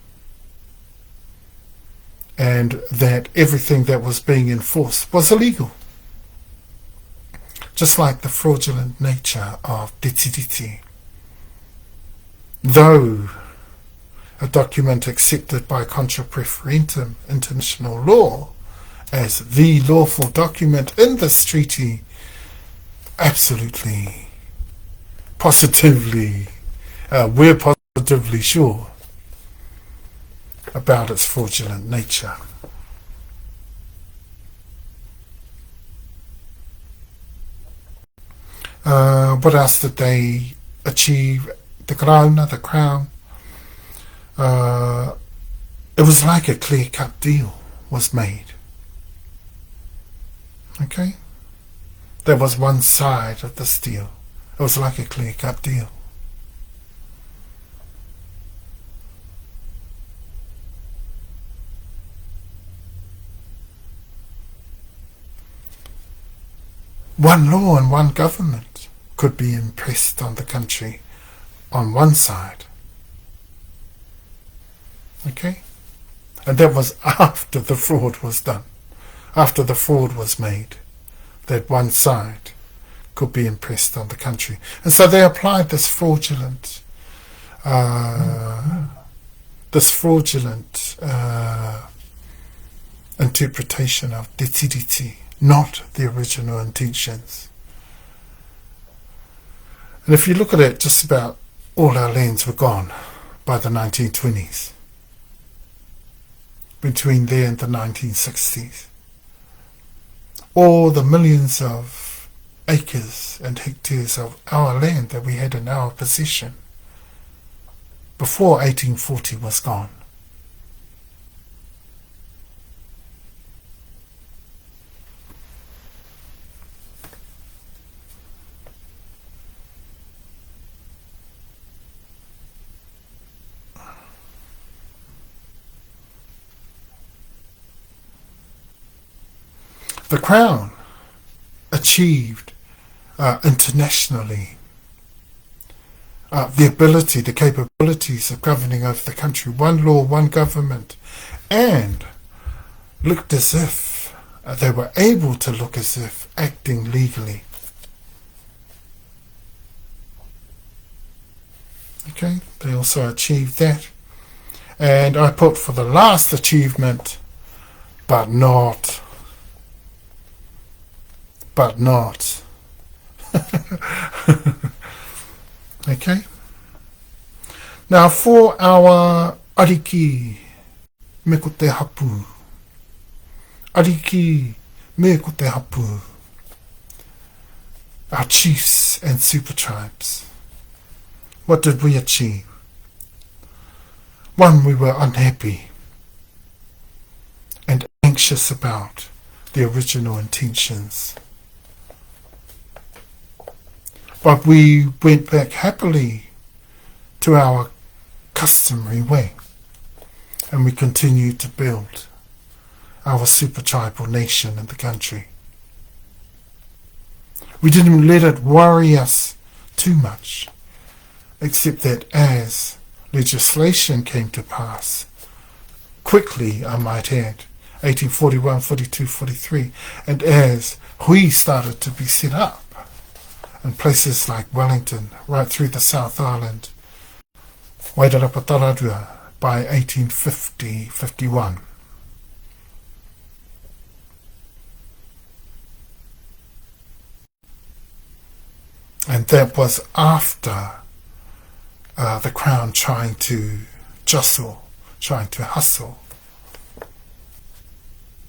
[SPEAKER 1] And that everything that was being enforced was illegal. Just like the fraudulent nature of TeTiriti. Though a document accepted by contra preferentum international law as the lawful document in this treaty, absolutely, positively, we're positively sure about its fraudulent nature. What else did they achieve? The crown. It was like a clear-cut deal was made. Okay? There was one side of this deal. It was like a clear-cut deal. One law and one government could be impressed on the country on one side. Okay? And that was after the fraud was done. After the fraud was made, that one side could be impressed on the country. And so they applied this fraudulent interpretation of TeTiriti, not the original intentions. And if you look at it, just about all our lands were gone by the 1920s. Between there and the 1960s. All the millions of acres and hectares of our land that we had in our possession before 1840 was gone. The Crown achieved internationally the ability, the capabilities of governing over the country, one law, one government, and looked as if they were able to look as if acting legally. Okay? Okay, they also achieved that. And I put for the last achievement, but not. Okay. Now for our ariki me ko te hapu. Ariki me ko te hapu. Our chiefs and super tribes. What did we achieve? One, we were unhappy and anxious about the original intentions. But we went back happily to our customary way, and we continued to build our super tribal nation in the country. We didn't let it worry us too much, except that as legislation came to pass, quickly I might add, 1841, 42, 43, and as hui started to be set up in places like Wellington, right through the South Island, Wairarapa by 1850, 51. And that was after the Crown trying to jostle, trying to hustle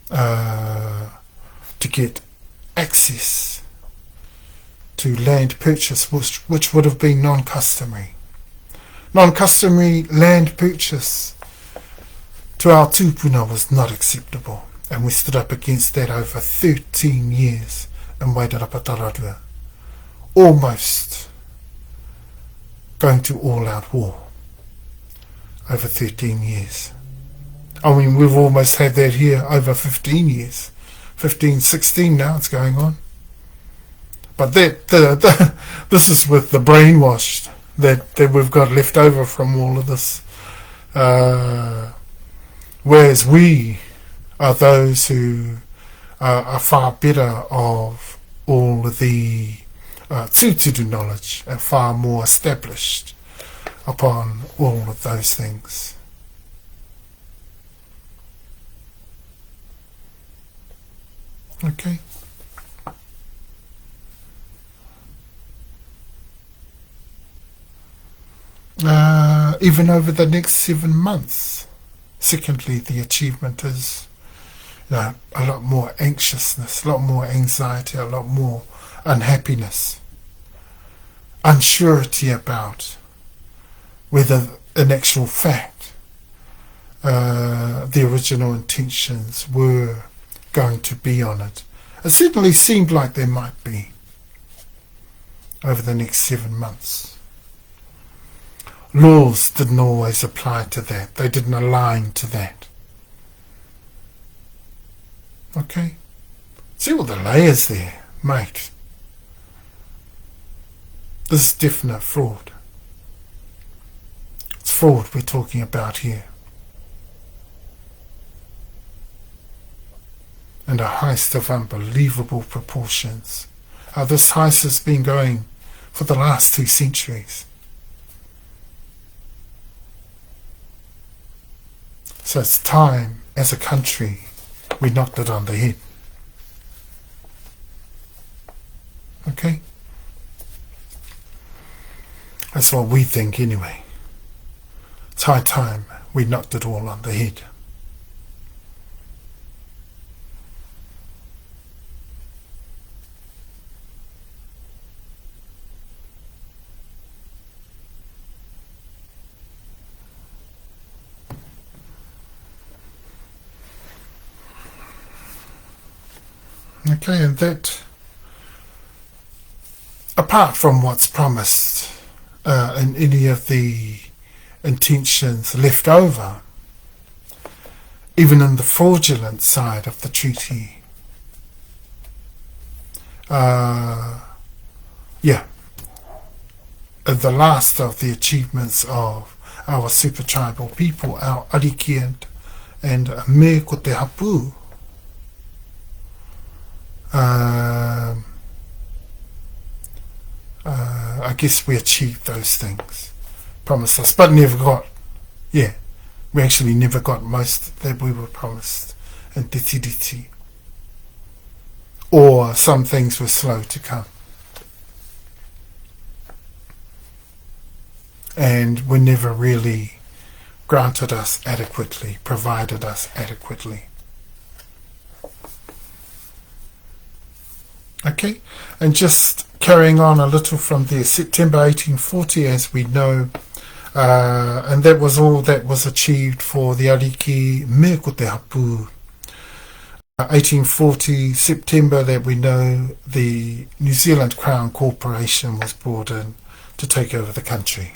[SPEAKER 1] to get access to land purchase, which would have been non-customary. Non-customary land purchase to our tūpuna was not acceptable, and we stood up against that over 13 years in Wairarapa, almost going to all-out war over 13 years. I mean, we've almost had that here over 15 years. 15, 16 now it's going on. But this is with the brainwashed that we've got left over from all of this. Whereas we are those who are far better of all of the tūturu knowledge and far more established upon all of those things. Okay. Even over the next 7 months, secondly, the achievement is a lot more anxiousness, a lot more anxiety, a lot more unhappiness, unsurety about whether in actual fact the original intentions were going to be on it. It certainly seemed like there might be over the next 7 months. Laws didn't always apply to that. They didn't align to that. Okay? See all the layers there, mate. This is definite fraud. It's fraud we're talking about here. And a heist of unbelievable proportions. This heist has been going for the last 2 centuries. So it's time, as a country, we knocked it on the head. Okay? That's what we think anyway. It's high time we knocked it all on the head. Okay, and that, apart from what's promised in any of the intentions left over, even in the fraudulent side of the treaty, the last of the achievements of our super tribal people, our ariki and me ko te hapu, I guess we achieved those things. promised us, but never got. Yeah, we actually never got most that we were promised in TeTiriti. Or some things were slow to come. And were never really granted us adequately, provided us adequately. Okay, and just carrying on a little from there, September 1840, as we know, and that was all that was achieved for the RHI ko te Hapu. 1840, September, that we know, the New Zealand Crown Corporation was brought in to take over the country.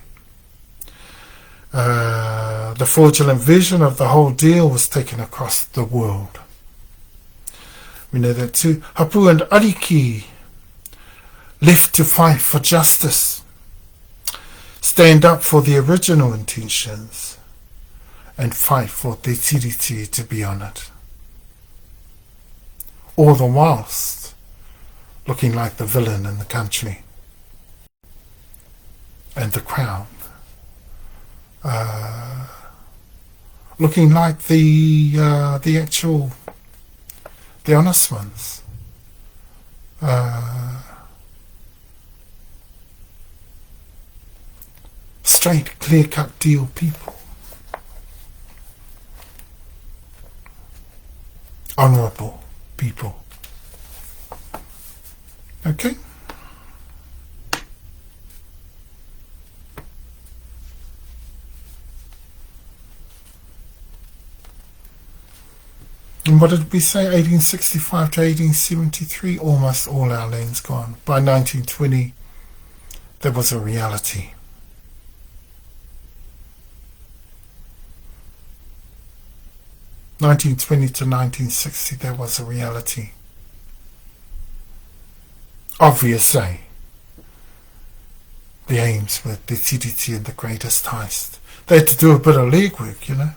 [SPEAKER 1] The fraudulent version of the whole deal was taken across the world. We know that too. Hapu and RHI left to fight for justice, stand up for the original intentions, and fight for TeTiriti to be honoured. All the whilst looking like the villain in the country and the crown. Looking like the honest ones. Straight, clear-cut deal people. Honourable people. Okay? And what did we say? 1865 to 1873, almost all our land's gone. By 1920, there was a reality. (1920 to 1960), there was a reality. Obviously, the aims were the TeTiriti and the greatest heist. They had to do a bit of legwork, you know.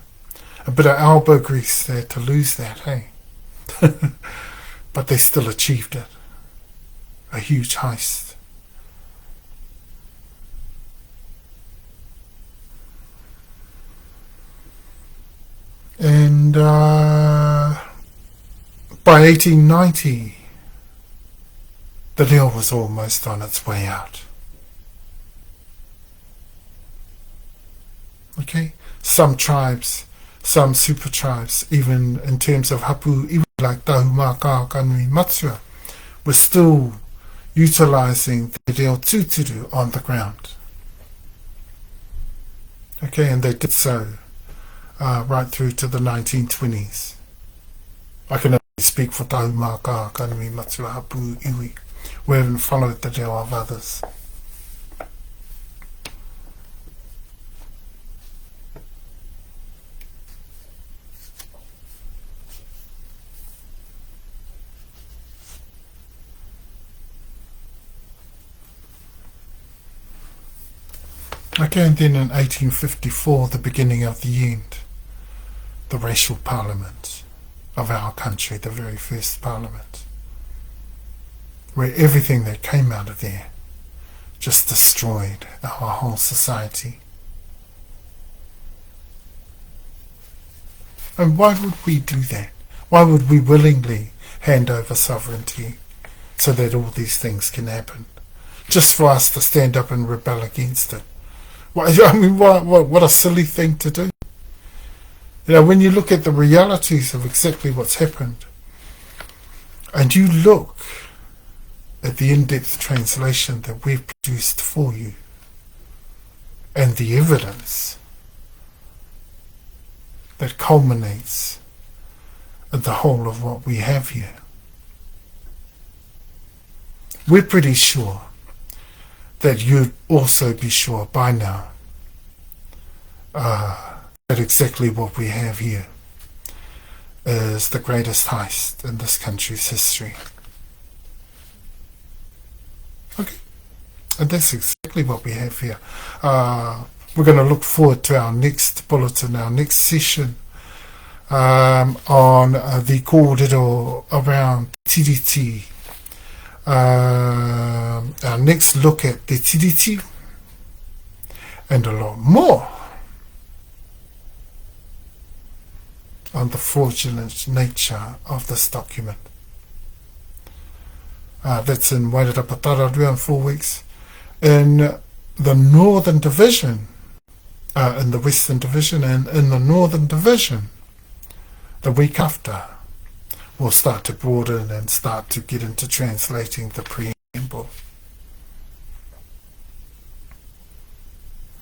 [SPEAKER 1] A bit of elbow grease there to lose that, hey? But they still achieved it. A huge heist. And by 1890, the deal was almost on its way out. Okay? Some tribes, some super tribes, even in terms of HapuIwi, like Tahumaakaakanuimatua, were still utilising the reo Tutura on the ground. Okay, and they did so right through to the 1920s. I can only speak for Tahumaakaakanuimatua HapuIwi. We haven't followed the reo of others. Okay, and then in 1854, the beginning of the end, the racial parliament of our country, the very first parliament, where everything that came out of there just destroyed our whole society. And why would we do that? Why would we willingly hand over sovereignty so that all these things can happen? Just for us to stand up and rebel against it. I mean, what a silly thing to do. You know, when you look at the realities of exactly what's happened, and you look at the in-depth translation that we've produced for you, and the evidence that culminates in the whole of what we have here, we're pretty sure that you'd also be sure by now that exactly what we have here is the greatest heist in this country's history. Okay, and that's exactly what we have here. We're going to look forward to our next bulletin, our next session on the kōrero around TeTiriti. Our next look at TeTiriti and a lot more on the fraudulent nature of this document. That's in Wairarapatara in 4 weeks. In the Northern Division, in the Western Division, and in the Northern Division, the week after, we'll start to broaden and start to get into translating the preamble.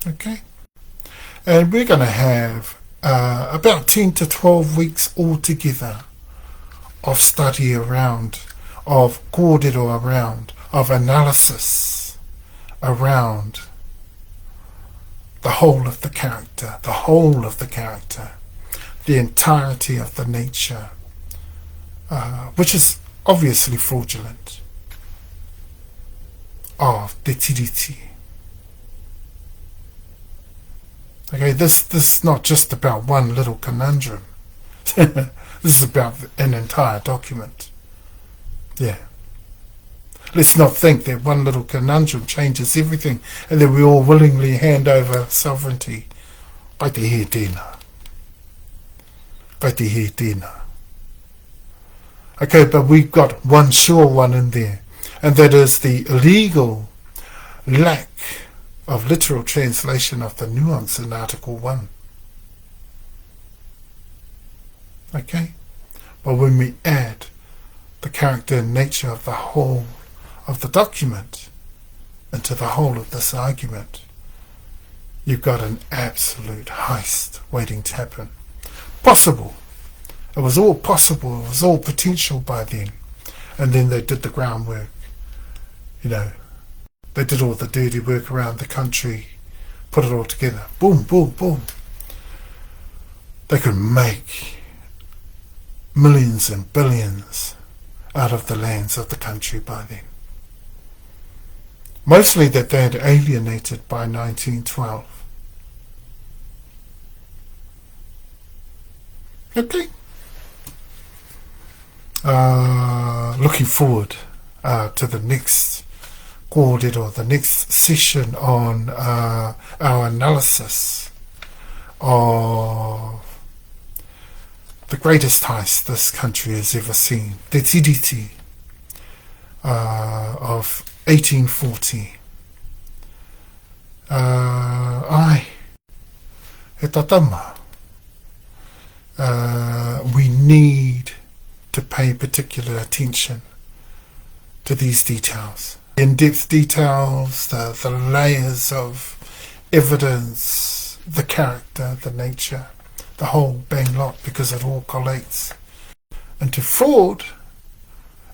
[SPEAKER 1] Okay? And we're going to have about 10 to 12 weeks altogether of study around, of kōrero around, of analysis around the whole of the character, the entirety of the nature, which is obviously fraudulent, of TeTiriti. Okay, this is not just about one little conundrum. This is about an entire document. Yeah. Let's not think that one little conundrum changes everything and that we all willingly hand over sovereignty. Pai te he tēnā. Okay, but we've got one sure one in there, and that is the illegal lack of literal translation of the nuance in Article 1. Okay? But when we add the character and nature of the whole of the document into the whole of this argument, you've got an absolute heist waiting to happen. Possible. It was all possible. It was all potential by then. And then they did the groundwork. You know, they did all the dirty work around the country, put it all together. Boom, boom, boom. They could make millions and billions out of the lands of the country by then. Mostly that they had alienated by 1912. Okay. Looking forward to the next kōrero, the next session on our analysis of the greatest heist this country has ever seen, TeTiriti, of 1840. He tatama. We need to pay particular attention to these details. In-depth details, the layers of evidence, the character, the nature, the whole bang lot, because it all collates into fraud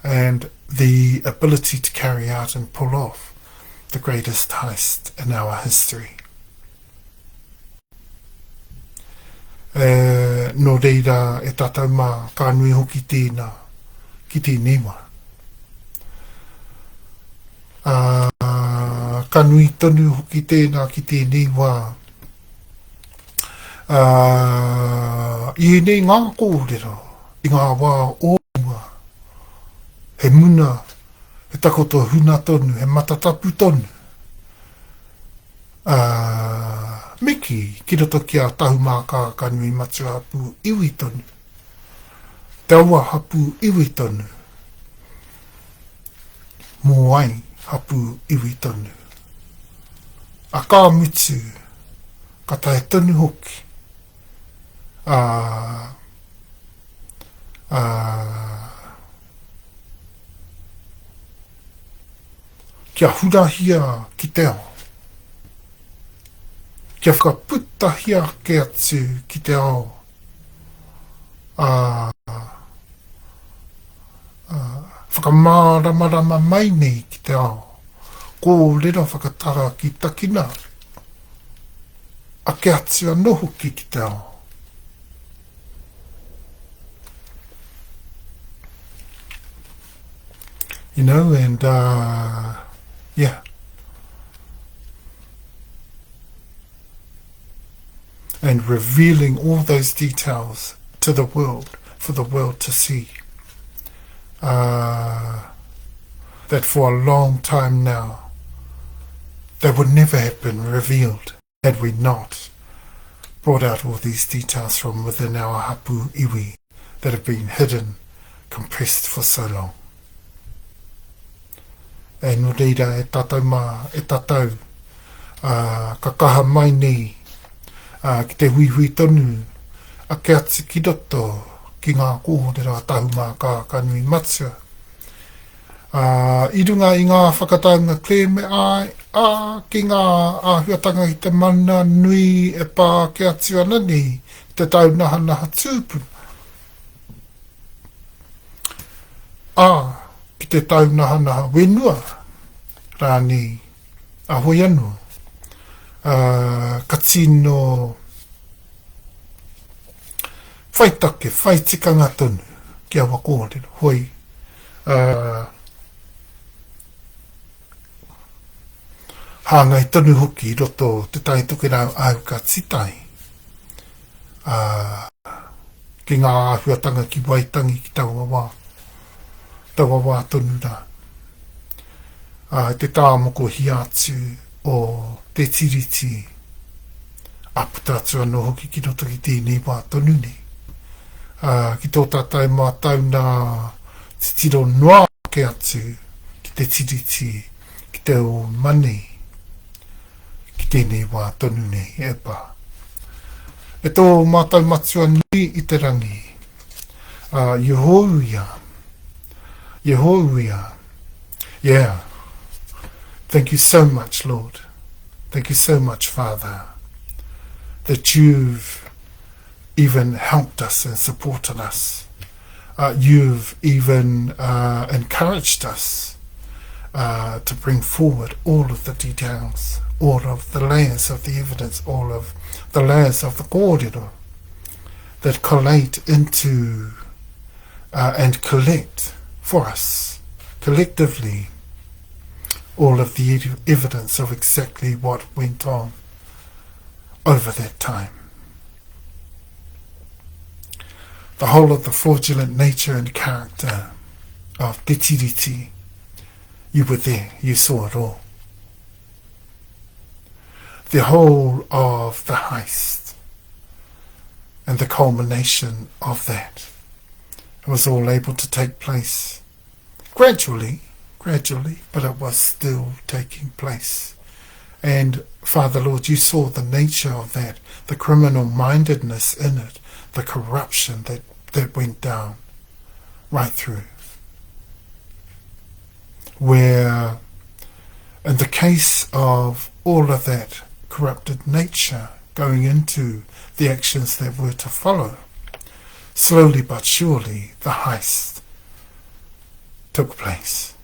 [SPEAKER 1] and the ability to carry out and pull off the greatest heist in our history. No reira e Tahumaakaakanuimatua hoki tēnā ki te niwa. Kanui tonu hoki tēnā ki te niwa. I nei ngā kōrero, i ngā wā ōmua, he muna, he takoto huna tonu, he ManaTapu tonu. Miki, ki roto ki a Tahumaakaakanuimatua hapu iwi tonu. Te aua hapu iwi tonu. Mō ai hapu iwi tonu. A kā mutu, ka tae tonu hoki. Kia hurahia ki te ao. Kia whakaputahia ke atu ki te ao. Whakamāramarama mai nei ki te ao. Ko rera whakatara ki takina. A ke atu anoho ki te ao. You know, and yeah. And revealing all those details to the world, for the world to see. That for a long time now, they would never have been revealed had we not brought out all these details from within our ReoHapuIwi that have been hidden, compressed for so long. E no reira e tatau ka kaha mai nei ki te huihui tonu a ke ati ki roto ki ngā kōhorera Tahumaakaakanuimatua. I runga i ngā whakataunga kle me ai, ki ngā āhuatanga i te mana nui e pā ke atu ana nei, te taunahanaha tūpuna. Ki te taunahanaha wenua, rāni ahoi anō, ka tino whaitake, whaitikanga tonu, ki awa kōrero, hoi, hāngai tonu hoki roto te TeTaiTokerau AukatiTai. Ki ngā āhuatanga ki waitangi ki Tahumaakaakanuimatua. Tahumaakaakanuimatua tonu rā. Te tāmoko hiatu o TeTiriti. Aputatu anō hoki ki roto ki tēnei wā tonu nei. Ki tō tātai mātau nā te tiro noa ke atu ki TeTiriti, ki te OuMaanei. Tēnei wā tonu nei, e pā. E tō mātau matua nui i te rangi. Yehoia. Yeah. Thank you so much, Lord. Thank you so much, Father, that you've even helped us and supported us. You've even encouraged us to bring forward all of the details, all of the layers of the evidence, all of the layers of the kōrero that collate into and collect for us, collectively, all of the evidence of exactly what went on over that time. The whole of the fraudulent nature and character of TeTiriti, you were there, you saw it all. The whole of the heist and the culmination of that was all able to take place gradually, but it was still taking place. And Father Lord, you saw the nature of that, the criminal mindedness in it, the corruption that went down right through. Where in the case of all of that corrupted nature going into the actions that were to follow, slowly but surely the heist took place.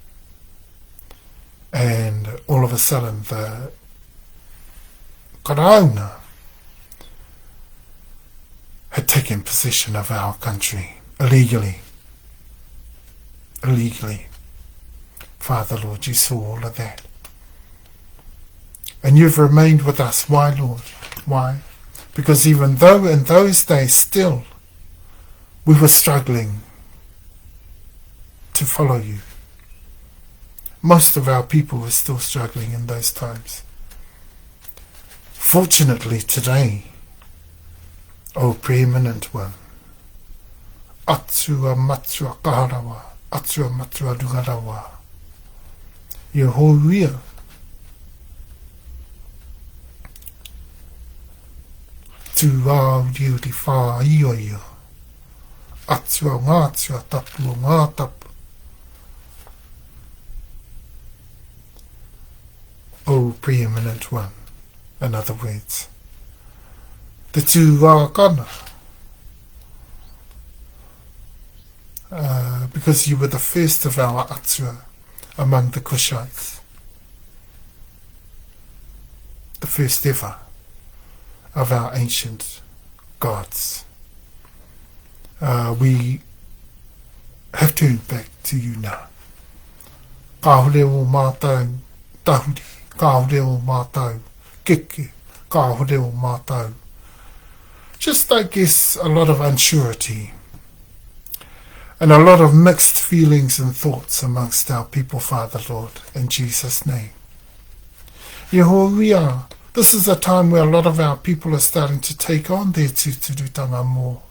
[SPEAKER 1] And all of a sudden the Karauna had taken possession of our country illegally. Father Lord, you saw all of that. And you've remained with us. Why, Lord? Why? Because even though in those days still we were struggling to follow you, most of our people were still struggling in those times. Fortunately today, O Preeminent One, Atua Matua Kaharawa, Atua Matua Rugarawa, Yehoia, Tu au riuri wha ioio, Atua ngātua tapu o ngā tapu. O Preeminent One, in other words, the two ākana, because you were the first of our atua among the Kushites, the first ever of our ancient gods. We have turned back to you now. Ka hore o mātou tahuri, ka hore o mātou keke, ka hore o mātou. Just, I guess, a lot of unsurety and a lot of mixed feelings and thoughts amongst our people, Father Lord, in Jesus' name. Yehoia, This is a time where a lot of our people are starting to take on their tūturutanga more.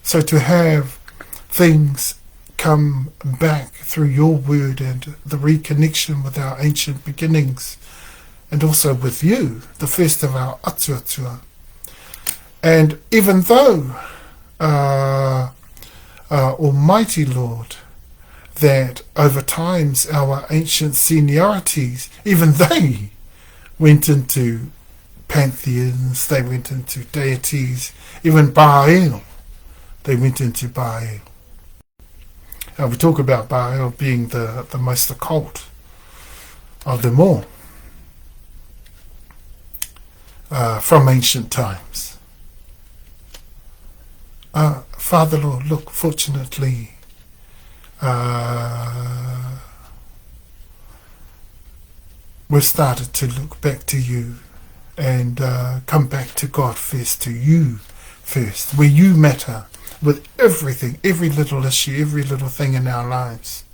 [SPEAKER 1] So to have things come back through your word and the reconnection with our ancient beginnings, and also with you, the first of our atuatua. And even though, Almighty Lord, that over times our ancient seniorities, even they went into pantheons, they went into deities, even Baal, they went into Baal. We talk about Baal being the most occult of them all, from ancient times. Father Lord, look, fortunately, we've started to look back to you and come back to God first, to you first, where you matter with everything, every little issue, every little thing in our lives.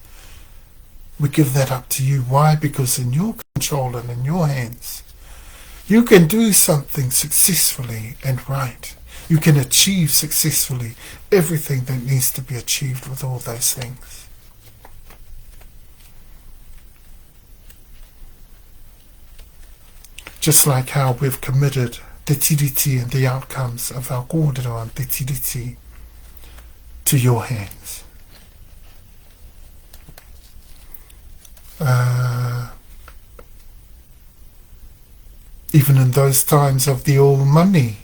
[SPEAKER 1] We give that up to you. Why? Because in your control and in your hands, you can do something successfully and right. You can achieve successfully everything that needs to be achieved with all those things. Just like how we've committed TeTiriti and the outcomes of our kōrero and TeTiriti to your hands. Even in those times of the OuMaanei,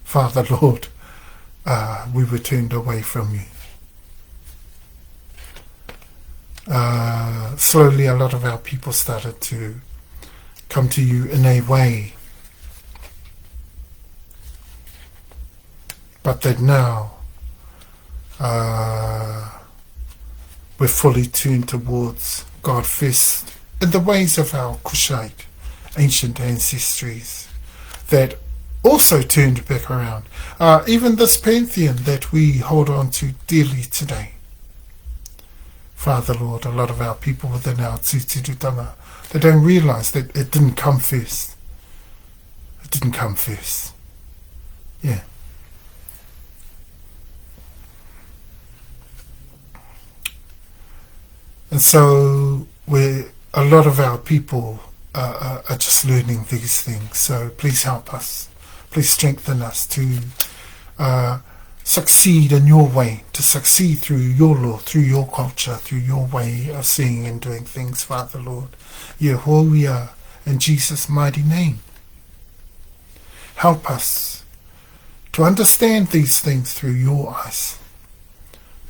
[SPEAKER 1] Father Lord, we were turned away from you. Slowly a lot of our people started to come to you in a way, but that now we're fully tuned towards God first in the ways of our Kushite ancient ancestries that also turned back around. Even this pantheon that we hold on to dearly today. Father Lord, a lot of our people within our tūturutanga, they don't realise that it didn't come first. It didn't come first. Yeah. And so a lot of our people are just learning these things. So please help us. Please strengthen us to succeed in your way, to succeed through your law, through your culture, through your way of seeing and doing things, Father Lord. ReoHapuIwi, in Jesus' mighty name. Help us to understand these things through your eyes,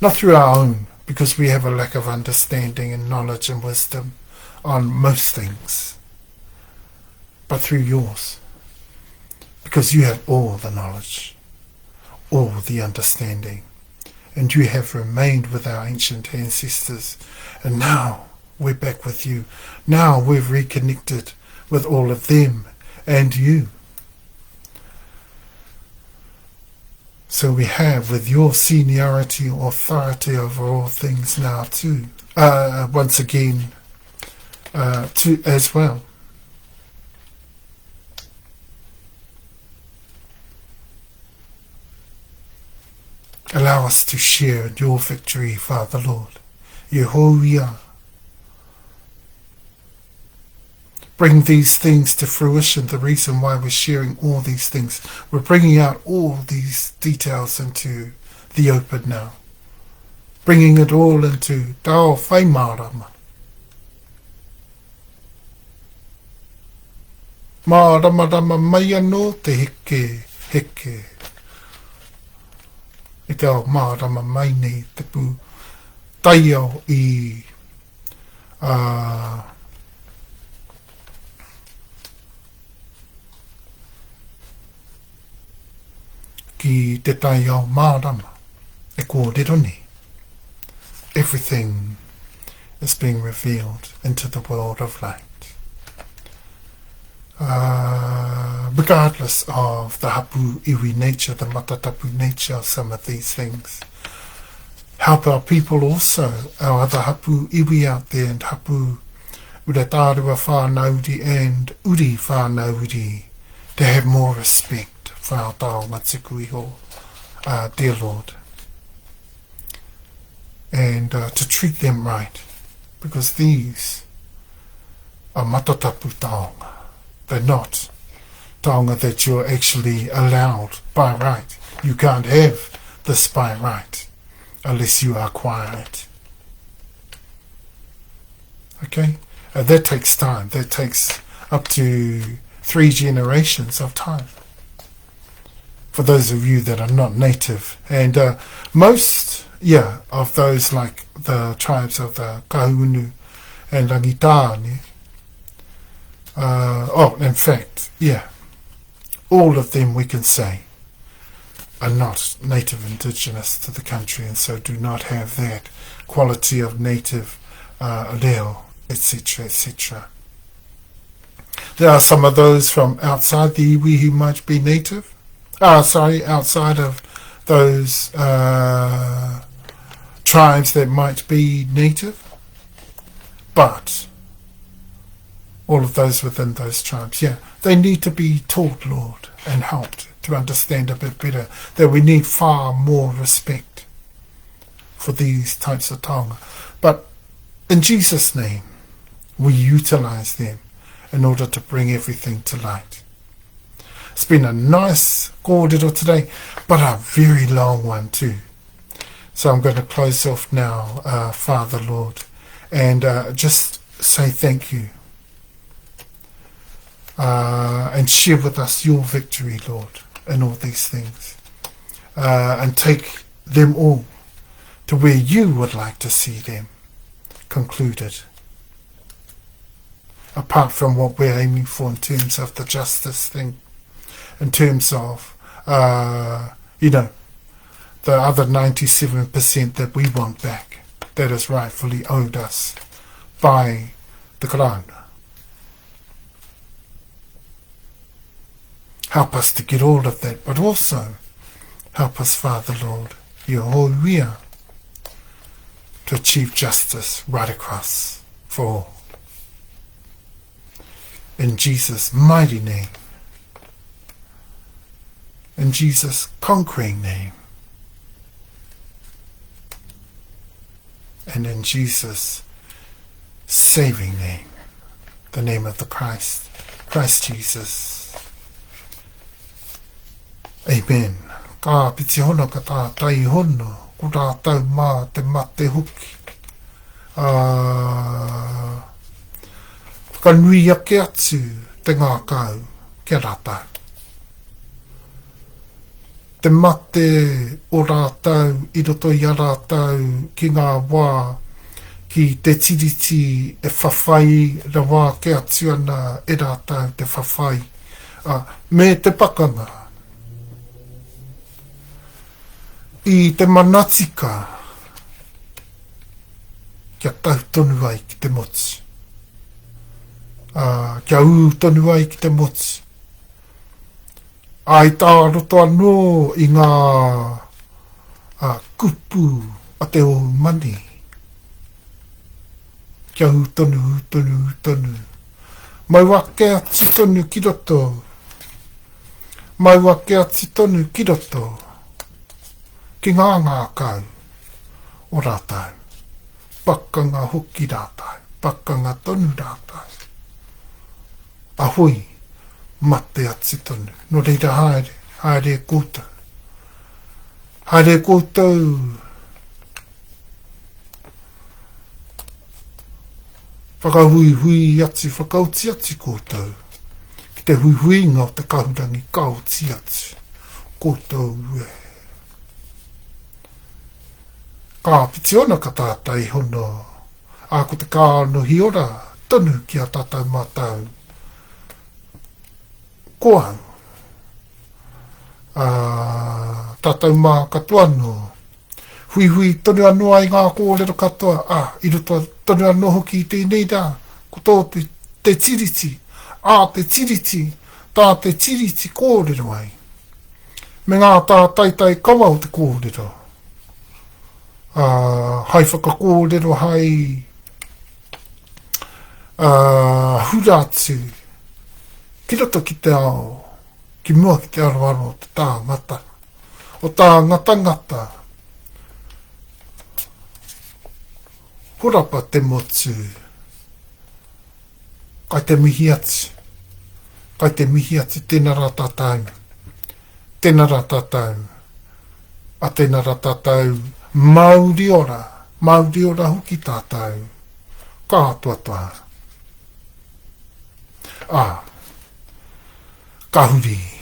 [SPEAKER 1] not through our own, because we have a lack of understanding and knowledge and wisdom on most things, but through yours, because you have all the knowledge, all the understanding, and you have remained with our ancient ancestors, and now we're back with you. Now we've reconnected with all of them and you. So we have, with your seniority, authority over all things now too, once again, too, as well. Allow us to share in your victory, Father Lord. ReoHapuIwi. Bring these things to fruition. The reason why we're sharing all these things, we're bringing out all these details into the open now. Bringing it all into Tao Whai Marama. Marama mai anō te heke. E tau marama mai nei te pū taiao I ki te taiao marama e kōrero nei. Everything is being revealed into the world of light. Regardless of the HapuIwi nature, the ManaTapu nature of some of these things. Help our people also, our other HapuIwi out there and Hapu Uretarua whānauri and uri whānauri, to have more respect for our taonga tiku iho, dear Lord. And to treat them right, because these are ManaTapu taonga. They're not taonga that you're actually allowed by right. You can't have this by right unless you acquire it. Okay? That takes time. That takes up to 3 generations of time. For those of you that are not native. And most, of those like the tribes of the Kahunu and Langitani, in fact, all of them we can say are not native indigenous to the country, and so do not have that quality of native reo, etc., etc. There are some of those from outside the iwi who might be native. Outside of those tribes that might be native. But all of those within those tribes, they need to be taught, Lord, and helped to understand a bit better that we need far more respect for these types of taonga. But in Jesus' name, we utilize them in order to bring everything to light. It's been a nice kōrero today, but a very long one too. So I'm going to close off now, Father, Lord, and just say thank you. And share with us your victory, Lord, in all these things. And take them all to where you would like to see them concluded. Apart from what we're aiming for in terms of the justice thing, in terms of, the other 97% that we want back, that is rightfully owed us by the Crown. Help us to get all of that, but also help us, Father, Lord, ReoHapuIwi, to achieve justice right across for all. In Jesus' mighty name, in Jesus' conquering name, and in Jesus' saving name, the name of the Christ Jesus. Amen. Ka piti hono ka tātai hono, ku rātau mā te mate huki. Whakanui ake atu te ngākau kia rātau. Te mate o rātau, I roto I a rātau ki ngā wā, ki TeTiriti e whawhai, ra wā ke atu ana e rātau te whawhai. Me te pakanga, I te manatika, kia tau tonu ai ki te mochi. Kia u tonu ai ki te mochi. Ai tā roto anō I ngā kupu a te OuMaanei. Kia u tonu. Mai wake atu tonu ki roto. Mai wake atu tonu ki roto. Ki ngā kau o rātau. Pakanga hoki rātau. Pakanga tonu rātau. Ahoi. Mate atu tonu. No reira haere koutou. Haere koutou. Whakahui atu, whakauti atu koutou. Ki te huihuinga o te kahurangi kauti atu. Koutou Ka piti ona ka tātai hono. Ko te kāno hiora tonu ki a tātou mātau. Koa. Tātou mā katoa no. Hui tonu anō ai ngā kōrero katoa. I roto tonu anō hoki I tēnei rā. Ko tō te tiriti. Te tiriti. Tā te tiriti kōrero ai. Me ngā tātai kawa o te kōrero. Hai whakakōrero hai hura atu, ki roto ki te ao, ki mua ki te aroaro o te tāngata. O tā ngata, horapa te motu, kai te mihi atu, tēnā rā tātou, a tēnā rā tātou, Māori ora hoki tātou, ka atuatua. Ka huri.